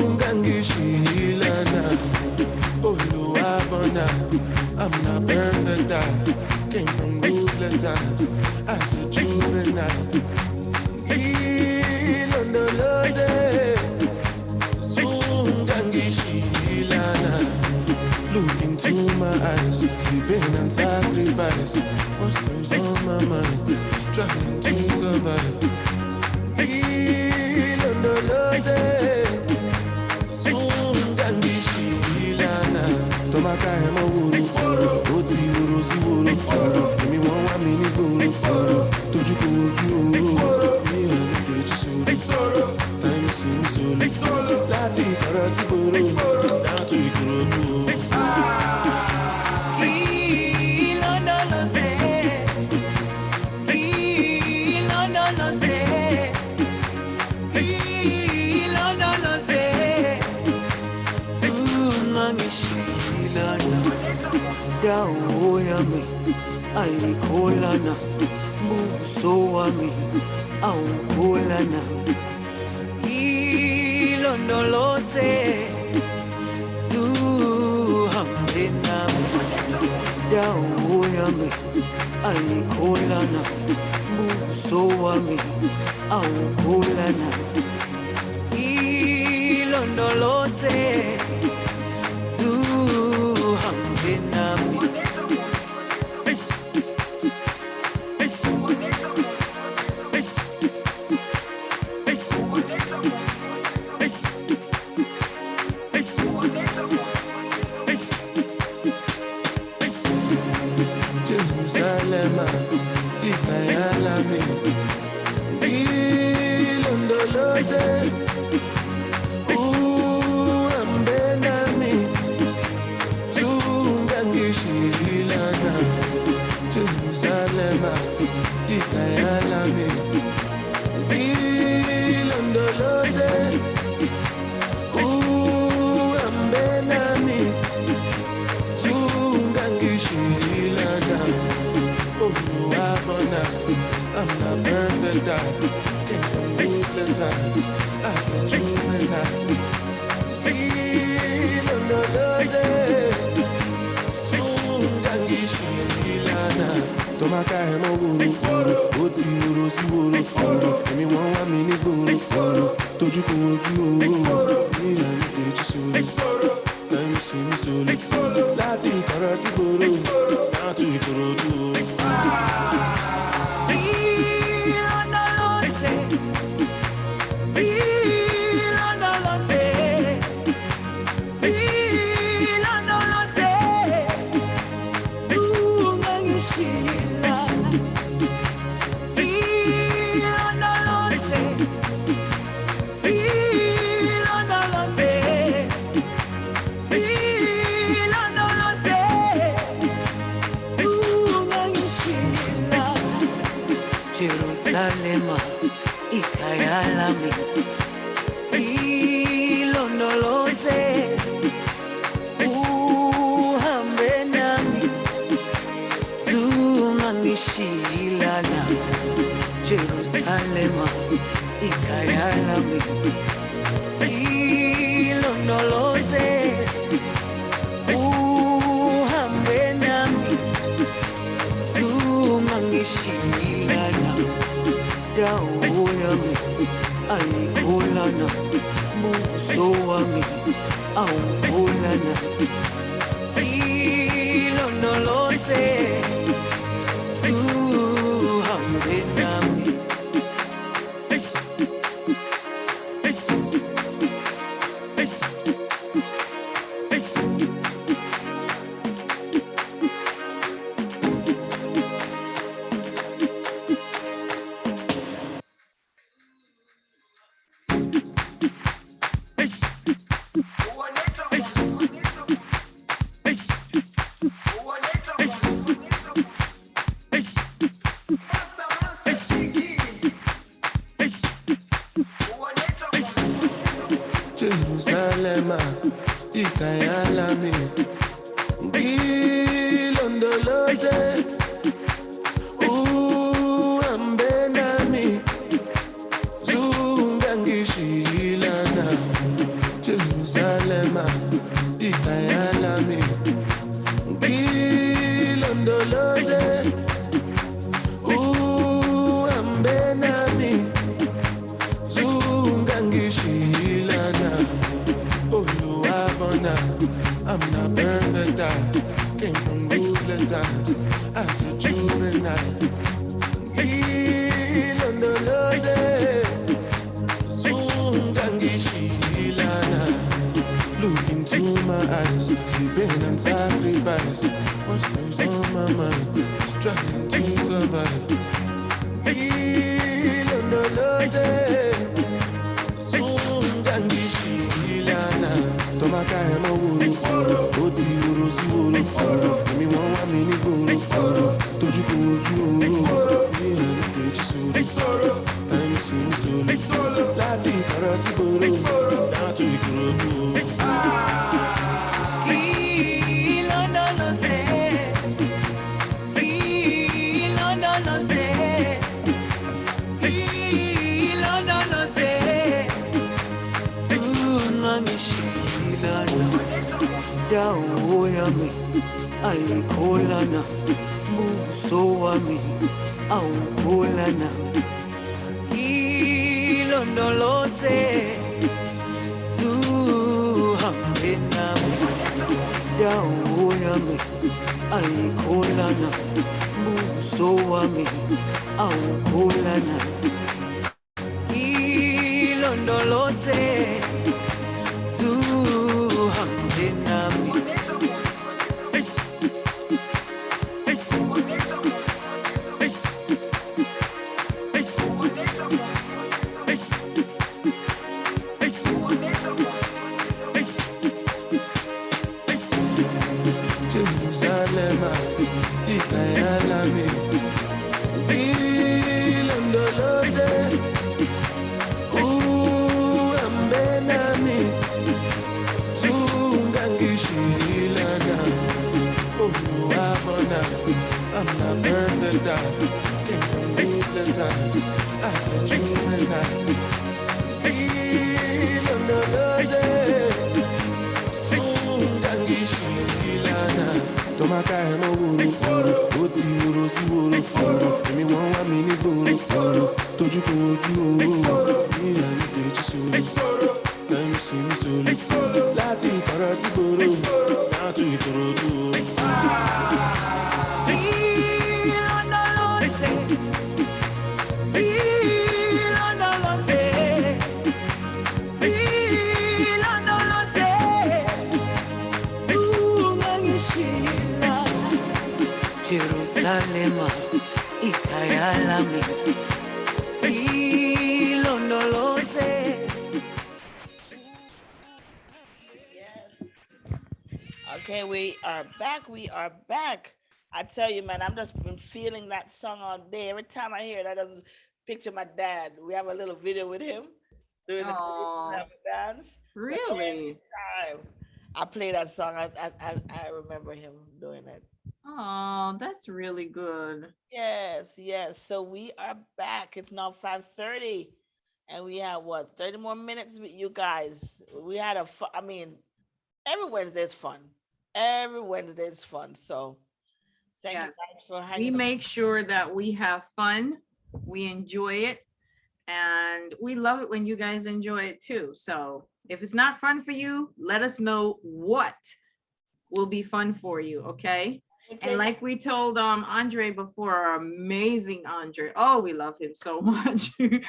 Look into my eyes, see pain and sacrifice. What's goes on my mind? Trying to survive. Ilondoloze, Sungangishilana. Tomaka emo wuru, oti wuru si wuru. Emi won wa mi ni guru, toju ko oju. Mi anu toju suru, time seems solo. Lati kara si guru, now to ikorodu. Dawo yami ayikholana buso wami awukholana ilondoloze zuhambe nami dawo yami ayikholana buso wami awukholana ilondoloze zuhambe nami. Jerusalem, Ikayalami, Ilondoloze, Ambenami, Zungangishilana. Jerusalem, Ikayalami, Ilondoloze, Ambenami, Zungangishilana. I'm not perfect, I came from ruthless times. I said juvenile. Ilondoloze, Sungangishilana. Tomaka hemo wuru, oti wuru si wuru. Emi won wa mi ni guru, toju ko oju. Mi anu toju suru, time seems solo. Lati kara si guru, now to ikorodu. Jerusalem, Ikayalami, Ilondoloze, uhambe nami, zungangishilana. Jerusalem, Ikayalami, Ilondoloze, uhambe nami, zungangishilana. Dawo yami ayikholana buso wami awukholana ilondoloze zuhambe nami. Jerusalem, Ikayalami, Ilondoloze, Ambenami, Zungangishilana. Jerusalem, Ikayalami, Ilondoloze, Ambenami, Zungangishilana. I'm not perfect, the pain and sacrifice. What's things on my mind? Trying to survive. Sungangishilana tomaka emo wuru oti wuru si wuru mi won wa mi ni goro toju ko oju mi en keji soro time si mi solo láti koro si goro down to ikorodu. Dawo yami ayikholana buso wami awukholana ilondoloze suhambe nami dawo yami ayikholana buso wami awukholana ilondoloze suhambe nami. Jerusalem, Itayalami, Bilondoloze, Ambenami, Zungangishilana, Abona, I'm not perfect, I came from needless times, I said juvenile, Bilondoloze, Zungangishilana, tomaka emo wuru oti wuru si wuru mi won wa mi ni goro toju ko oju mi en keji soro time si mi solo láti koro si goro down to ikorodu. Jerusalem, Itayalami, ilondoloze. Yes. Okay, we are back. We are back. I tell you, man, I'm just been feeling that song all day. Every time I hear it, I just picture my dad. We have a little video with him doing the dance. Really? Time I play that song, I remember him doing it. Oh, that's really good. Yes, yes. So we are back. It's now 5:30, and we have what 30 more minutes with you guys. We had a fun. I mean, every Wednesday is fun. Every Wednesday is fun. So thank you Yes. guys for We hanging. make sure that we have fun, we enjoy it, and we love it when you guys enjoy it too. So if it's not fun for you, let us know what will be fun for you, okay? And like we told Andre before, our amazing Andre. Oh, we love him so much. he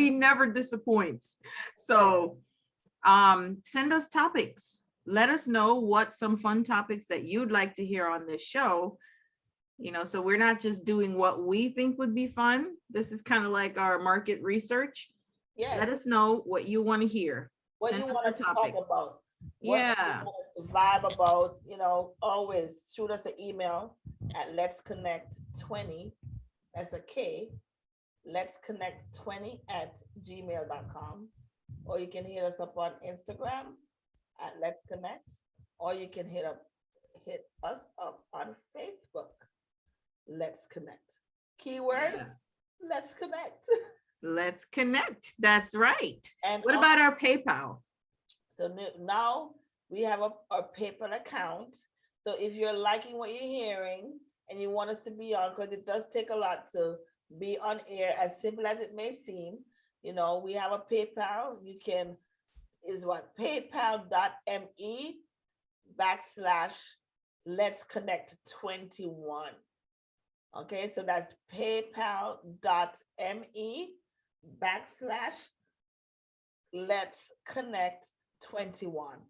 never disappoints. So send us topics. Let us know what some fun topics that you'd like to hear on this show. You know, so we're not just doing what we think would be fun. This is kind of like our market research. Yes. Let us know what you want to hear. What Send you us want the to topic. talk about. Yeah. What you want us to vibe about, you know, always shoot us an email at letsconnect20. That's a K. letsconnect20@gmail.com. Or you can hit us up on Instagram at Let's Connect, or you can hit us up on Facebook. Let's Connect. Keyword, Yes. Let's Connect. Let's connect. That's right. And what about our PayPal? So now we have a PayPal account. So if you're liking what you're hearing and you want us to be on, because it does take a lot to be on air, as simple as it may seem, you know, we have a PayPal. You can, is what, paypal.me/Let's Connect 21. Okay, so that's paypal.me/Let's Connect 21.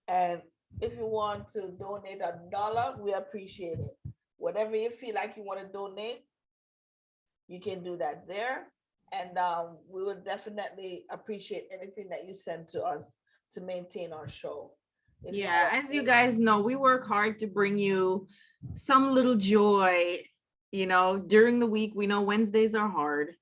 And if you want to donate $1, we appreciate it. Whatever you feel like you want to donate, you can do that there. And we will definitely appreciate anything that you send to us to maintain our show. Yeah, as you guys know, we work hard to bring you some little joy, during the week. We know Wednesdays are hard.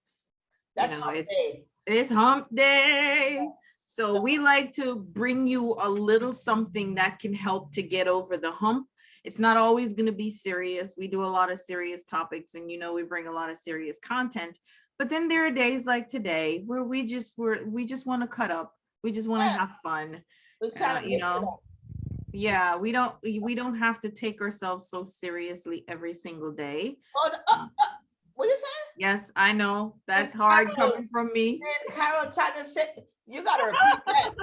That's hump day. It's hump day. So we like to bring you a little something that can help to get over the hump. It's not always going to be serious. We do a lot of serious topics, and we bring a lot of serious content. But then there are days like today where we just want to cut up. We just want to have fun. Yeah, we don't have to take ourselves so seriously every single day. What you say? Yes, I know that's hard coming from me. Carol tried to say, you gotta repeat that.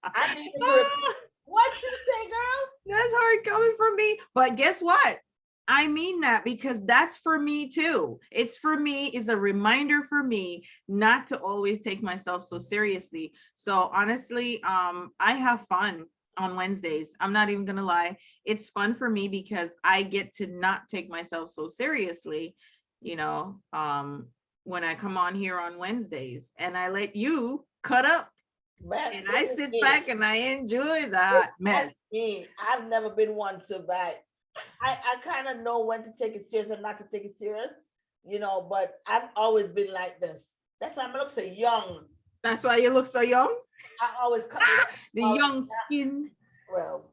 I need to repeat. What you say, girl? That's hard coming from me. But guess what? I mean that because that's for me too. It's for me, is a reminder for me not to always take myself so seriously. So honestly, I have fun on Wednesdays. I'm not even gonna lie. It's fun for me because I get to not take myself so seriously, when I come on here on Wednesdays, and I let you cut up. Man, and I sit back and I enjoy that. Man, me. I've never been one to buy. I kind of know when to take it serious and not to take it serious, but I've always been like this. That's why I look so young. That's why you look so young? I always cut the young skin. Well,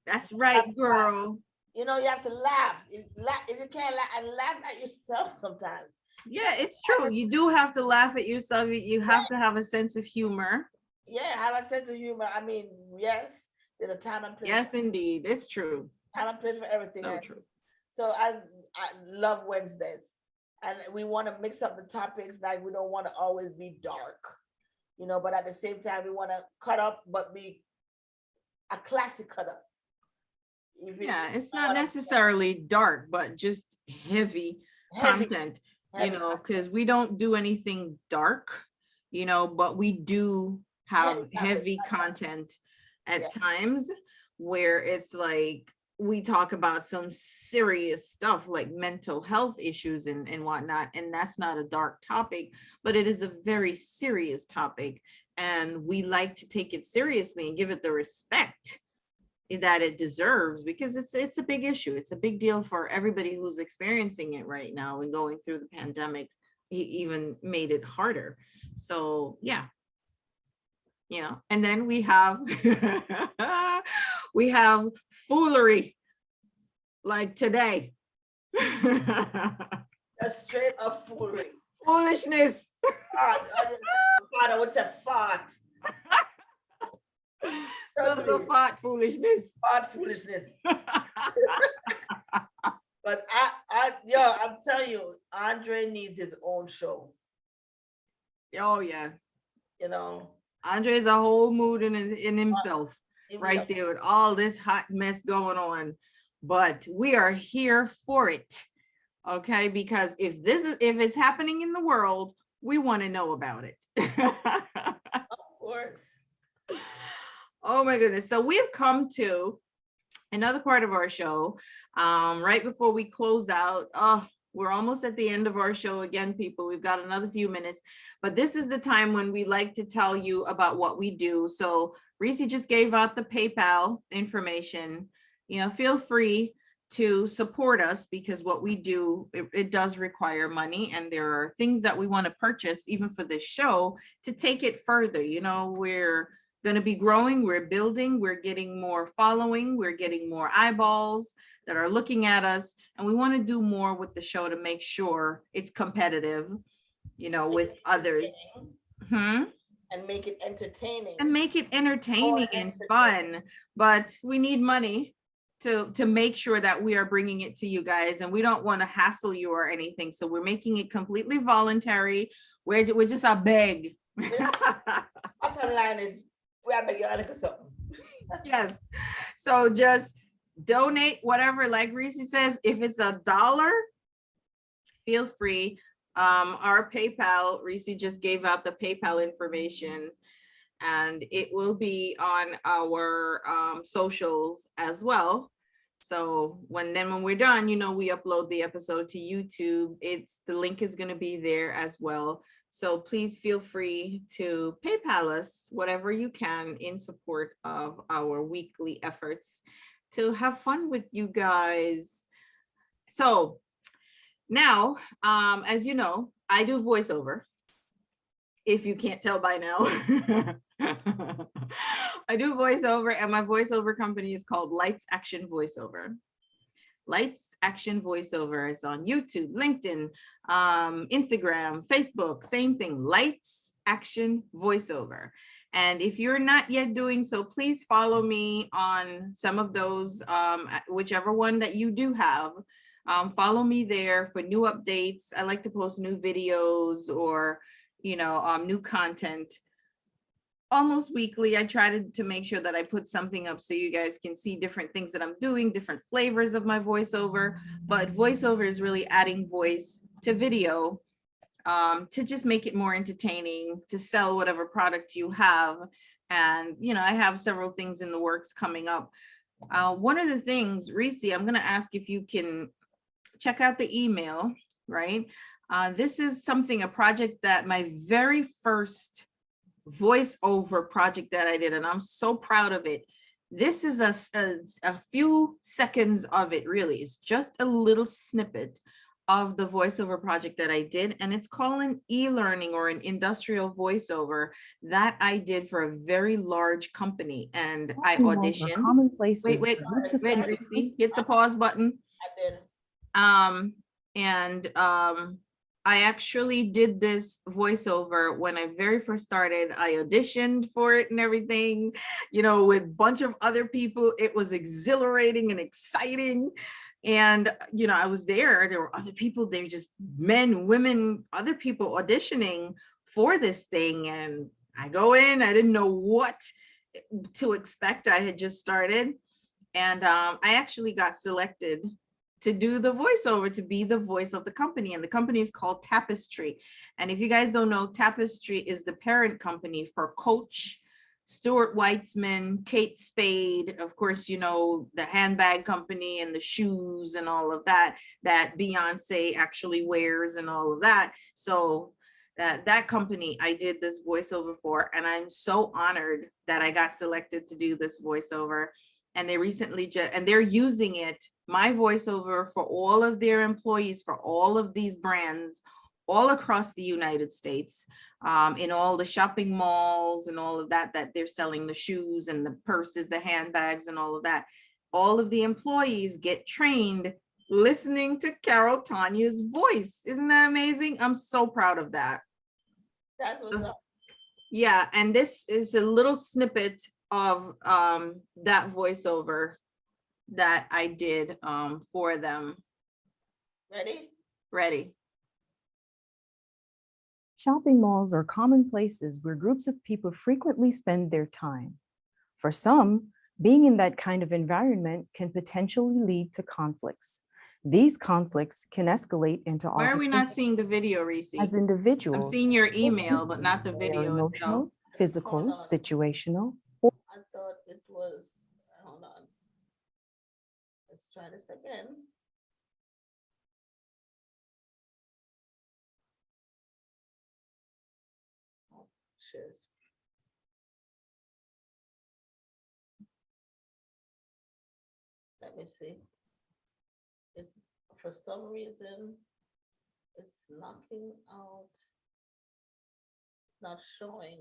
that's right, girl. You have to laugh. If you can't laugh, and laugh at yourself sometimes. Yeah, it's true. You do have to laugh at yourself. You have to have a sense of humor. Yeah, have a sense of humor. I mean, yes, there's a time and place. Yes, indeed. It's true. Time and place for everything. So true. So I love Wednesdays. And we want to mix up the topics. Like, we don't want to always be dark, but at the same time, we want to cut up, but be a classic cut up. Yeah, it's not necessarily dark, but just heavy content, because we don't do anything dark, but we do have heavy content at times where it's like we talk about some serious stuff like mental health issues and whatnot, and that's not a dark topic, but it is a very serious topic, and we like to take it seriously and give it the respect that it deserves, because it's a big issue. It's a big deal for everybody who's experiencing it right now, and going through the pandemic even made it harder. So yeah, and then we have we have foolery like today. A straight up foolery. Foolishness. I would say fart. So fart foolishness. Fart foolishness. But I'm telling you, Andre needs his own show. Oh yeah. Andre is a whole mood in himself right there with all this hot mess going on. But we are here for it. Okay, because if it's happening in the world, we want to know about it. Of course. Oh my goodness. So we've come to another part of our show. Right before we close out. We're almost at the end of our show again, people. We've got another few minutes, but this is the time when we like to tell you about what we do. So Reese just gave out the PayPal information. Feel free to support us, because what we do, it does require money, and there are things that we want to purchase even for this show to take it further. We're going to be growing, we're building, we're getting more following, we're getting more eyeballs that are looking at us, and we want to do more with the show to make sure it's competitive, with others. And make it entertaining. And make it entertaining and fun. But we need money to make sure that we are bringing it to you guys, and we don't want to hassle you or anything. So we're making it completely voluntary. We're just a beg. Bottom line is, we are begging or something. Yes. So just donate whatever, like Reese says. If it's $1, feel free. Our PayPal, Reese just gave out the PayPal information. and it will be on our socials as well. So when we're done, you know, we upload the episode to YouTube. The link is going to be there as well. So please feel free to PayPal us whatever you can in support of our weekly efforts to have fun with you guys. So now, as you know, I do voiceover. If you can't tell by now, I do voiceover, and my voiceover company is called Lights Action Voiceover. Lights Action Voiceover is on YouTube, LinkedIn, Instagram, Facebook, same thing, Lights Action Voiceover. And if you're not yet doing so, please follow me on some of those, whichever one that you do have. Follow me there for new updates. I like to post new videos or, you know, new content almost weekly. I try to make sure that I put something up so you guys can see different things that I'm doing, different flavors of my voiceover. But voiceover is really adding voice to video, to just make it more entertaining, to sell whatever product you have. And, you know, I have several things in the works coming up. One of the things, Reese, I'm going to ask if you can check out the email, right? This is a project that my very first voiceover project that I did, and I'm so proud of it. This is a few seconds of it, really. It's just a little snippet of the voiceover project that I did, and it's called an e-learning or an industrial voiceover that I did for a very large company, and I auditioned. Wait, Reese, hit the pause button. I did. I actually did this voiceover when I very first started. I auditioned for it and everything, you know, with a bunch of other people. It was exhilarating and exciting. And, you know, I was there. There were other people there, just men, women, other people auditioning for this thing. And I go in, I didn't know what to expect. I had just started. And I actually got selected to do the voiceover, to be the voice of the company. And the company is called Tapestry. And if you guys don't know, Tapestry is the parent company for Coach, Stuart Weitzman, Kate Spade, of course, you know, the handbag company and the shoes and all of that, that Beyonce actually wears and all of that. So that company I did this voiceover for, and I'm so honored that I got selected to do this voiceover. And they recently and they're using it, my voiceover, for all of their employees, for all of these brands, all across the United States, in all the shopping malls and all of that they're selling the shoes and the purses, the handbags and all of that. All of the employees get trained listening to Carol Tanya's voice. Isn't that amazing? I'm so proud of that. That's what's up. Yeah, and this is a little snippet of that voiceover that I did for them. Ready? Ready. Shopping malls are common places where groups of people frequently spend their time. For some, being in that kind of environment can potentially lead to conflicts. These conflicts can escalate into Why are we not seeing the video, Reese? As individuals, I'm seeing your email, but not the video itself. Emotional, physical, situational. I thought it was, hold on. Let's try this again. Oh, cheers. Let me see. If for some reason it's knocking out, not showing.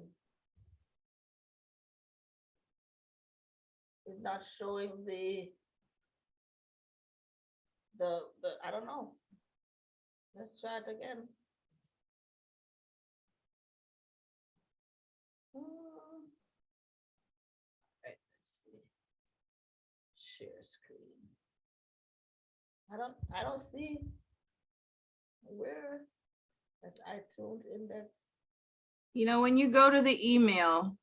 It's not showing the I don't know. Let's try it again. Right, let's see. Share screen. I don't see where that's iTunes index. You know, when you go to the email,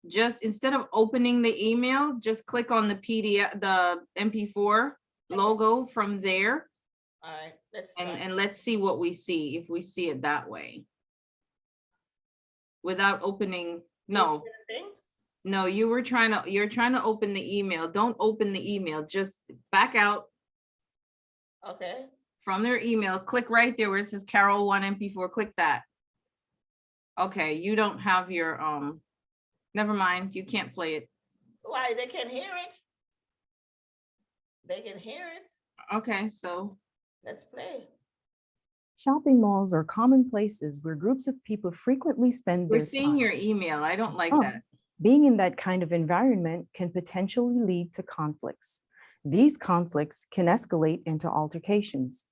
just instead of opening the email, just click on the PDF, the MP4 logo from there. All right, and let's see what we see, if we see it that way. Without opening No. No, you're trying to open the email. Don't open the email. Just back out. Okay. From their email, click right there where it says Carol 1 MP4. Click that. Okay, you don't have your never mind, you can't play it. Why? They can hear it. They can hear it. Okay, so let's play. Shopping malls are common places where groups of people frequently spend we're their seeing time. your email. I don't like that. Being in that kind of environment can potentially lead to conflicts. These conflicts can escalate into altercations.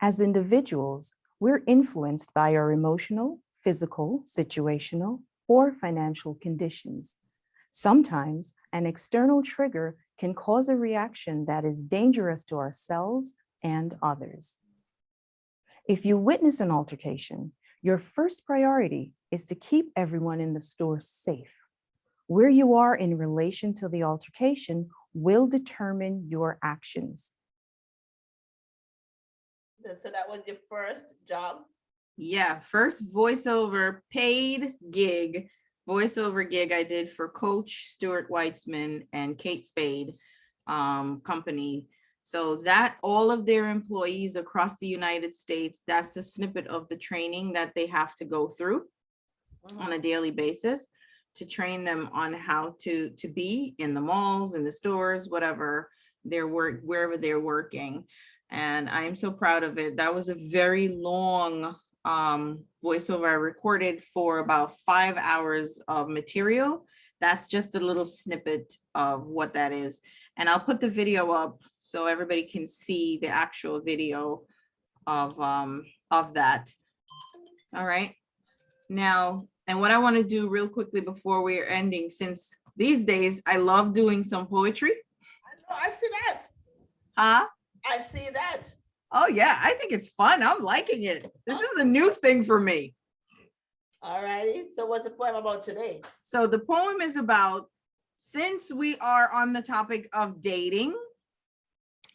As individuals, we're influenced by our emotional, physical, situational, or financial conditions. Sometimes an external trigger can cause a reaction that is dangerous to ourselves and others. If you witness an altercation, your first priority is to keep everyone in the store safe. Where you are in relation to the altercation will determine your actions. So that was your first job? Yeah, first voiceover paid gig, voiceover gig I did for Coach Stuart Weitzman and Kate Spade company. So that all of their employees across the United States, that's a snippet of the training that they have to go through on a daily basis to train them on how to be in the malls, in the stores, whatever their work, wherever they're working. And I am so proud of it. That was a very long voiceover I recorded for about 5 hours of material. That's just a little snippet of what that is. And I'll put the video up so everybody can see the actual video of that. All right. Now, and what I want to do real quickly before we're ending, since these days I love doing some poetry. I see that. Huh? I see that. Oh yeah, I think it's fun. I'm liking it. This is a new thing for me. All righty. So what's the poem about today? So the poem is about, since we are on the topic of dating,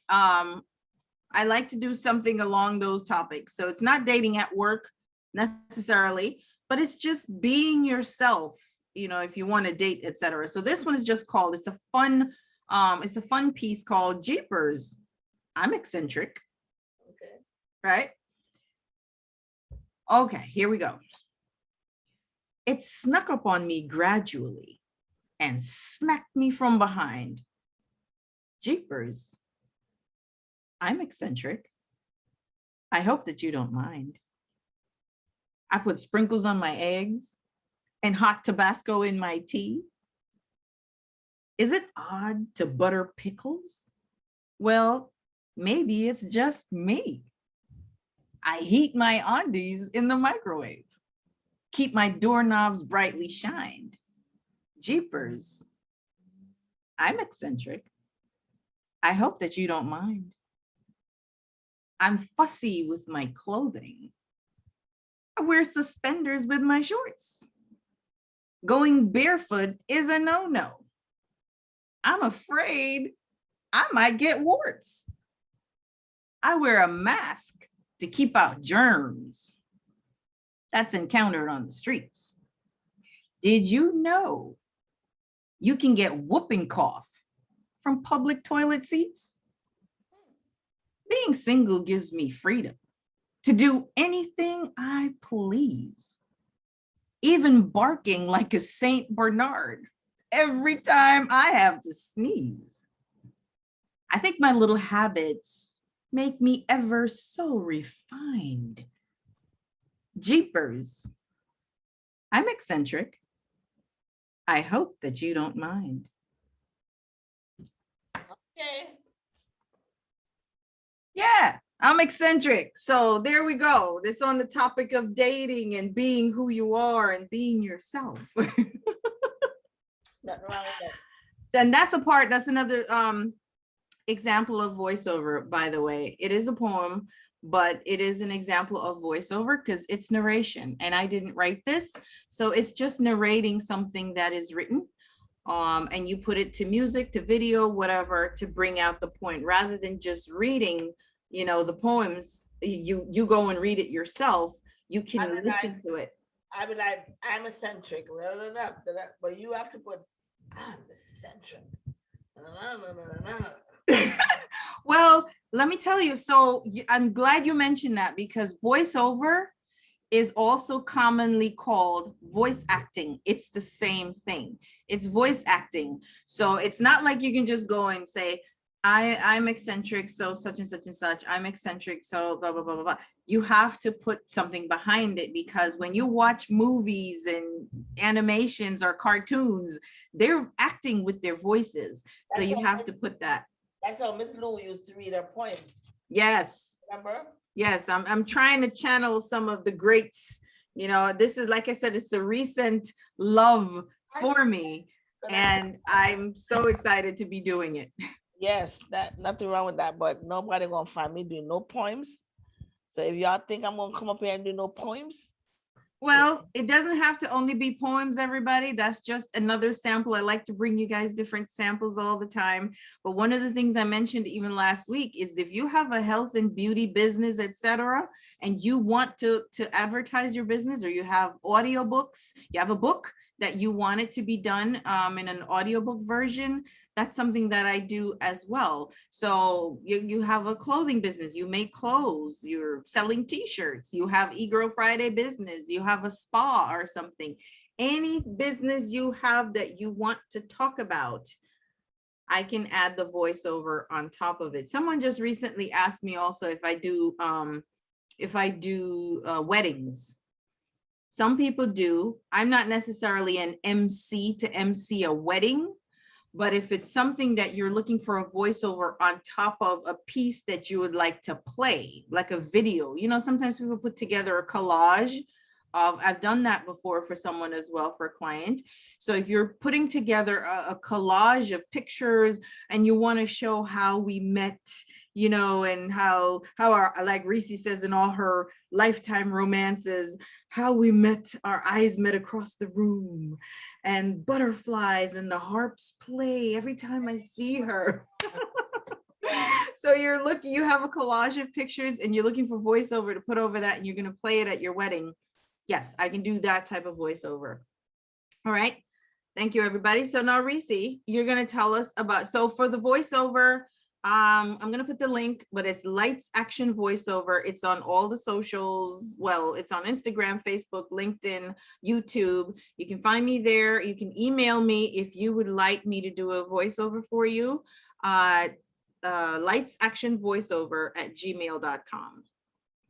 I like to do something along those topics. So it's not dating at work necessarily, but it's just being yourself, you know, if you want to date, etc. So this one is just called, it's a fun piece called Jeepers, I'm Eccentric. Okay. Right? Okay, here we go. It snuck up on me gradually and smacked me from behind. Jeepers, I'm eccentric. I hope that you don't mind. I put sprinkles on my eggs and hot Tabasco in my tea. Is it odd to butter pickles? Well, maybe it's just me. I heat my undies in the microwave. Keep my doorknobs brightly shined. Jeepers, I'm eccentric. I hope that you don't mind. I'm fussy with my clothing. I wear suspenders with my shorts. Going barefoot is a no-no. I'm afraid I might get warts. I wear a mask to keep out germs that's encountered on the streets. Did you know you can get whooping cough from public toilet seats? Being single gives me freedom to do anything I please, even barking like a Saint Bernard every time I have to sneeze. I think my little habits make me ever so refined. Jeepers, I'm eccentric. I hope that you don't mind. Okay. Yeah, I'm eccentric. So there we go. This on the topic of dating and being who you are and being yourself. Nothing wrong with that. And that's a part, that's another example of voiceover, by the way. It is a poem, but it is an example of voiceover because it's narration and I didn't write this. So it's just narrating something that is written. And you put it to music, to video, whatever, to bring out the point rather than just reading, you know, the poems. You go and read it yourself. You can listen to it. I be like, I'm eccentric, blah, blah, blah, blah, blah, but you have to put, I'm eccentric. Blah, blah, blah, blah. Well, let me tell you. So I'm glad you mentioned that because voiceover is also commonly called voice acting. It's the same thing. It's voice acting. So it's not like you can just go and say, I'm eccentric, so such and such and such. I'm eccentric, so blah, blah, blah, blah, blah. You have to put something behind it because when you watch movies and animations or cartoons, they're acting with their voices. So you have to put that. That's how Miss Lou used to read her poems. Yes. Remember? Yes, I'm trying to channel some of the greats. You know, this is, like I said, it's a recent love for me. And I'm so excited to be doing it. Yes, that nothing wrong with that, but nobody gonna find me doing no poems. So if y'all think I'm gonna come up here and do no poems, Well, it doesn't have to only be poems, everybody. That's just another sample. I like to bring you guys different samples all the time. But one of the things I mentioned even last week is if you have a health and beauty business, etc., and you want to advertise your business, or you have audiobooks, you have a book that you want it to be done in an audiobook version, that's something that I do as well. So you have a clothing business, you make clothes, you're selling t-shirts, you have e-girl Friday business, you have a spa or something. Any business you have that you want to talk about, I can add the voiceover on top of it. Someone just recently asked me also if I do weddings. Some people do. I'm not necessarily an MC to MC a wedding, but if it's something that you're looking for a voiceover on top of a piece that you would like to play, like a video, you know, sometimes people put together a collage of, I've done that before for someone as well, for a client. So if you're putting together a collage of pictures and you want to show how we met, you know, and how our, like Reese says in all her Lifetime romances, how we met, our eyes met across the room, and butterflies and the harps play every time I see her. So you have a collage of pictures and you're looking for voiceover to put over that, and you're going to play it at your wedding. Yes, I can do that type of voiceover. All right. Thank you, everybody. So now, Reese, you're going to tell us about, so for the voiceover, I'm going to put the link, but it's Lights Action Voiceover. It's on all the socials. Well, it's on Instagram, Facebook, LinkedIn, YouTube. You can find me there. You can email me if you would like me to do a voiceover for you. lightsactionvoiceover@gmail.com.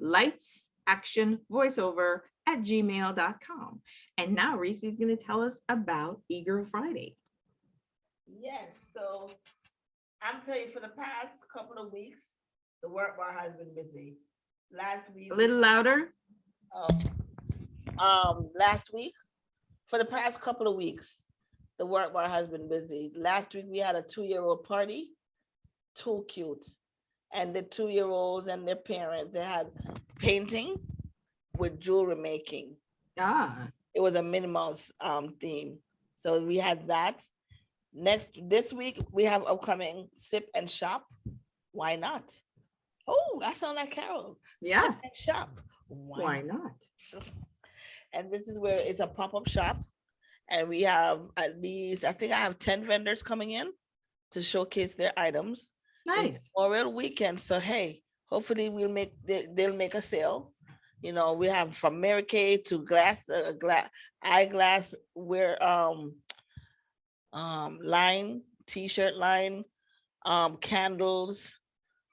lightsactionvoiceover@gmail.com. And now Reese is going to tell us about e-girl Friday. yes. So I'm telling you, for the past couple of weeks, the work bar has been busy. Last week, A little louder. Last week, for the past couple of weeks, the work bar has been busy. Last week we had a 2-year-old party, too cute, and the 2-year-olds and their parents, they had painting with jewelry making. It was a Minnie Mouse theme, so we had that. This week we have upcoming Sip and Shop. Why not? Oh, I sound like Carol. Yeah. Sip and Shop. Why not? And this is where it's a pop-up shop, and we have at least, I think I have 10 vendors coming in to showcase their items. Nice. It's Memorial weekend, so hey, hopefully they'll make a sale. You know, we have from Mary Kay to eyeglass wear line, t-shirt line, candles,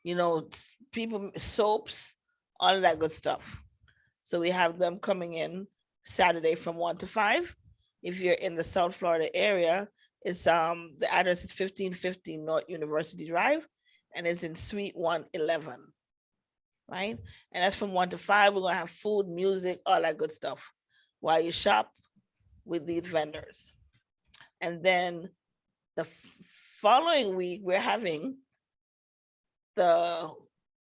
you know, people, soaps, all of that good stuff. So we have them coming in Saturday from 1 to 5. If you're in the South Florida area, it's the address is 1515 North University Drive, and it's in Suite 111. Right? And that's from 1 to 5. We're gonna have food, music, all that good stuff while you shop with these vendors. And then the following week, we're having the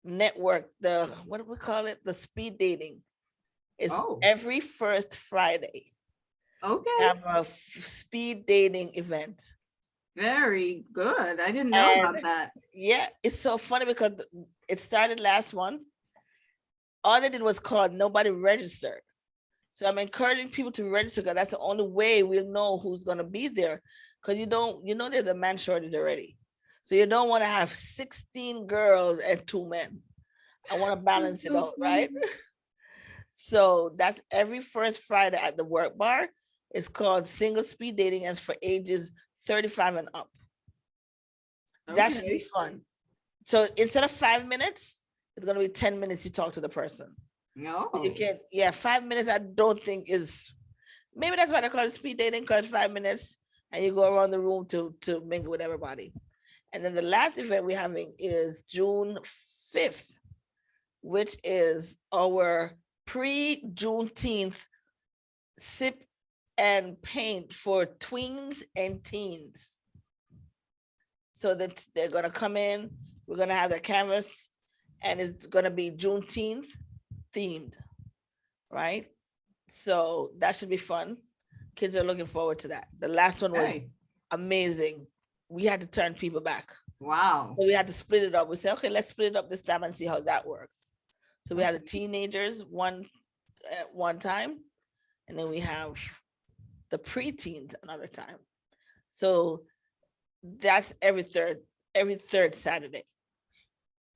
network, what do we call it? The speed dating. It's every first Friday. Okay. We have a speed dating event. Very good. I didn't know about that. Yeah, it's so funny because it started last one. All they did was call, nobody registered. So I'm encouraging people to register because that's the only way we'll know who's going to be there. Because there's a man shortage already. So you don't want to have 16 girls and 2 men. I want to balance it out, right? So that's every first Friday at the Work Bar. It's called Single Speed Dating, and it's for ages 35 and up. That should be fun. So instead of 5 minutes, it's going to be 10 minutes you talk to the person. No. You can, 5 minutes I don't think is, maybe that's why they call it speed dating, because 5 minutes and you go around the room to mingle with everybody. And then the last event we're having is June 5th, which is our pre-Juneteenth sip and paint for tweens and teens. So that they're gonna come in, we're gonna have the canvas, and it's gonna be Juneteenth themed, right? So that should be fun. Kids are looking forward to that. The last one was amazing. We had to turn people back. Wow. So we had to split it up. We said, okay, let's split it up this time and see how that works. So we had the teenagers at one time, and then we have the preteens another time. So that's every third Saturday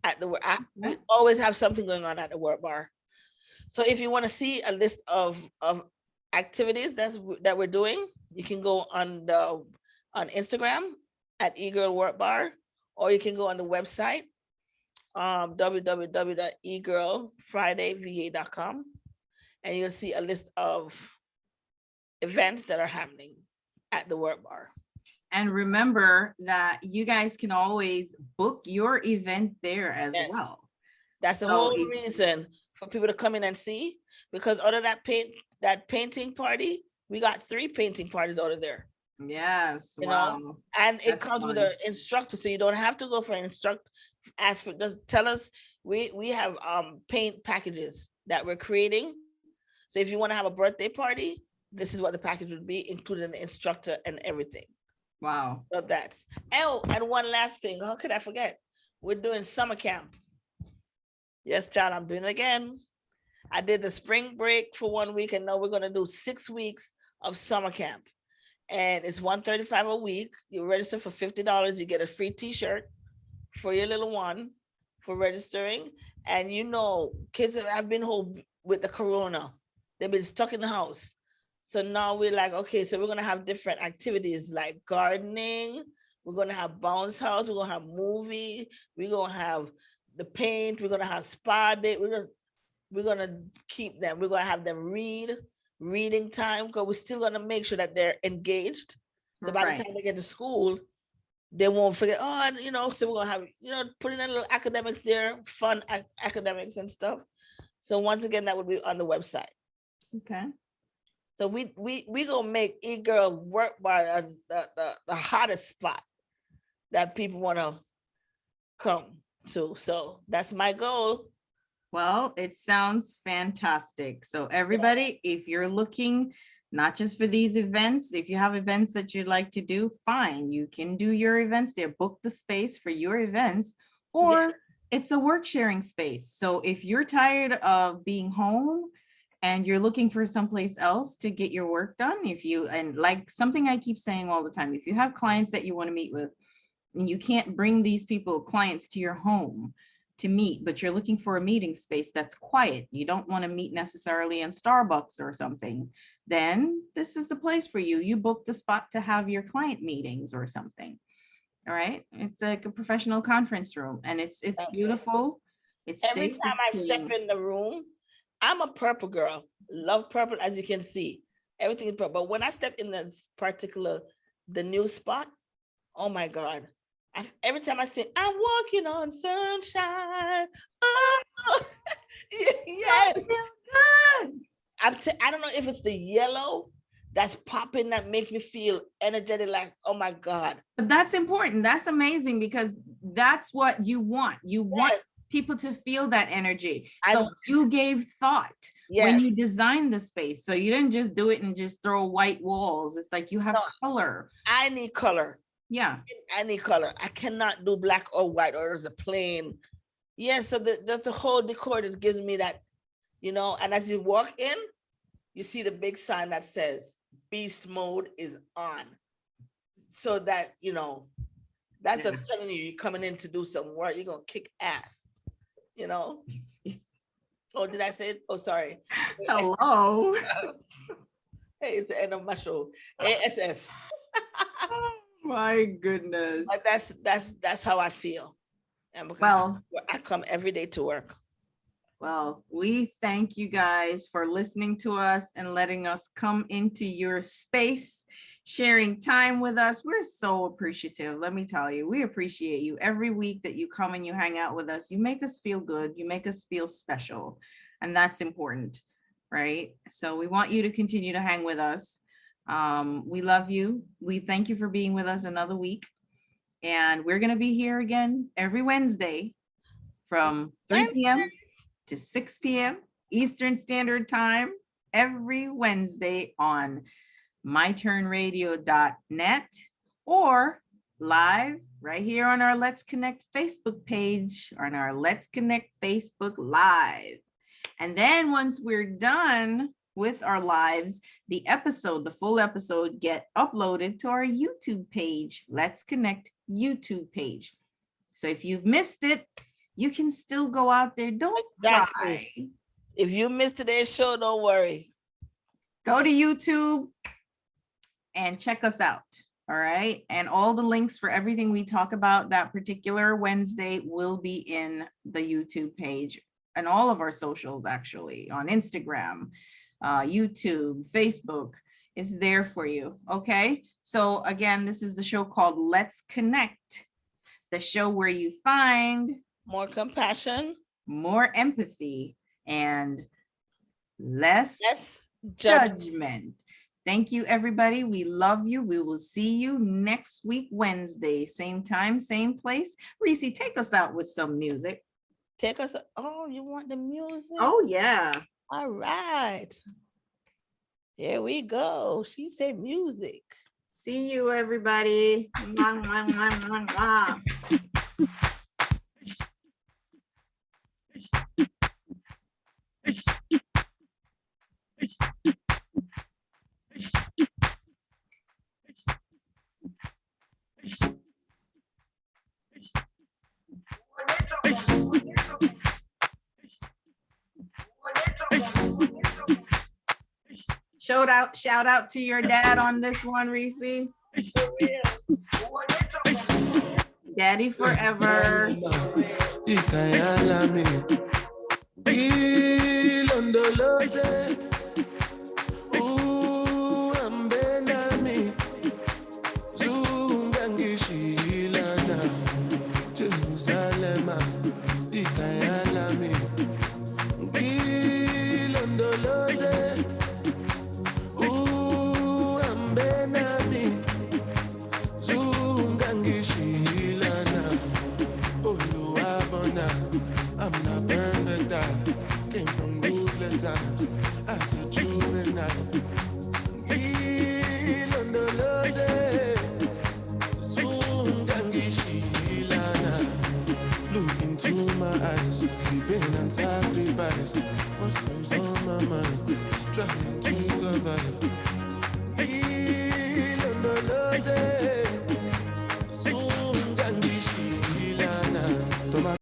at the work. We always have something going on at the Work Bar. So if you want to see a list of activities that we're doing, you can go on Instagram at eGirl Work Bar, or you can go on the website www.egirlfridayva.com, and you'll see a list of events that are happening at the Work Bar. And remember that you guys can always book your event there as well. That's the whole reason for people to come in and see, because out of that painting party, we got 3 painting parties out of there. Yes. You know, and it comes with an instructor, so you don't have to go for an instructor. Just tell us. We have paint packages that we're creating. So if you want to have a birthday party, this is what the package would be, including the instructor and everything. Wow. So that's, and one last thing, how could I forget? We're doing summer camp. Yes, child, I'm doing it again. I did the spring break for 1 week, and now we're going to do 6 weeks of summer camp. And it's $135 a week. You register for $50. You get a free t-shirt for your little one for registering. And kids have been home with the corona. They've been stuck in the house. So now we're like, okay, so we're going to have different activities like gardening. We're going to have bounce house. We're going to have movie. We're going to have the paint. We're going to have spa day. We're going to keep them. We're going to have them reading time, because we're still going to make sure that they're engaged. So by the time they get to school, they won't forget, so we're going to have, putting in little academics there, fun academics and stuff. So once again, that would be on the website. Okay. So we gonna make eGirl Work Bar the hottest spot that people want to come to. So that's my goal. Well, it sounds fantastic. So everybody, if you're looking not just for these events, if you have events that you'd like to do, fine, you can do your events there. Book the space for your events, or it's a work sharing space. So if you're tired of being home and you're looking for someplace else to get your work done, and like something I keep saying all the time, if you have clients that you want to meet with and you can't bring these clients to your home to meet, but you're looking for a meeting space that's quiet, you don't want to meet necessarily in Starbucks or something, then this is the place for you. You book the spot to have your client meetings or something. All right. It's like a professional conference room, and it's beautiful. It's every safe, time it's I step in the room, I'm a purple girl, love purple, as you can see. Everything is purple. But when I step in this the new spot, oh my God. Every time I sing, I'm walking on sunshine. Oh, yes. good. I don't know if it's the yellow that's popping that makes me feel energetic, like, oh my God. But that's important. That's amazing, because that's what you want. You want people to feel that energy. So you gave thought when you designed the space. So you didn't just do it and just throw white walls. It's like you have color. I need color. Yeah. I need color. I cannot do black or white, or it's a plain. Yeah, so that's the whole decor that gives me that, and as you walk in, you see the big sign that says beast mode is on. So that, you know, that's just telling you you're coming in to do some work. You're going to kick ass, you know? Oh, did I say it? Oh, sorry. Hello. Hey, it's the end of my show. ASS. Oh, my goodness. But that's how I feel. And Well, I come every day to work. Well, we thank you guys for listening to us and letting us come into your space, sharing time with us. We're so appreciative. Let me tell you, we appreciate you every week that you come and you hang out with us. You make us feel good. You make us feel special. And that's important, right? So we want you to continue to hang with us. We love you. We thank you for being with us another week. And we're going to be here again every Wednesday from 3 p.m. to 6 p.m. Eastern Standard Time every Wednesday on myturnradio.net or live right here on our Let's Connect Facebook page, on our Let's Connect Facebook Live. And then once we're done with our lives, the full episode get uploaded to our YouTube page, Let's Connect YouTube page. So if you've missed it, you can still go out there. Don't cry. If you missed today's show, don't worry. Go to YouTube and check us out. All right. And all the links for everything we talk about that particular Wednesday will be in the YouTube page and all of our socials, actually, on Instagram, YouTube, Facebook. It's there for you. Okay. So again, this is the show called Let's Connect, the show where you find more compassion, more empathy, and less judgment. Thank you, everybody. We love you. We will see you next week, Wednesday, same time, same place. Reese, take us out with some music. Take us. Oh, you want the music? Oh, yeah. All right. Here we go. She said music. See you, everybody. Mwah, mwah, mwah, mwah, mwah. Shout out to your dad on this one, Reese. Daddy forever. I'm not perfect, I came from ruthless times. I said juvenile. Look into my eyes, see pain and sacrifice. What's on my mind? Trying to survive.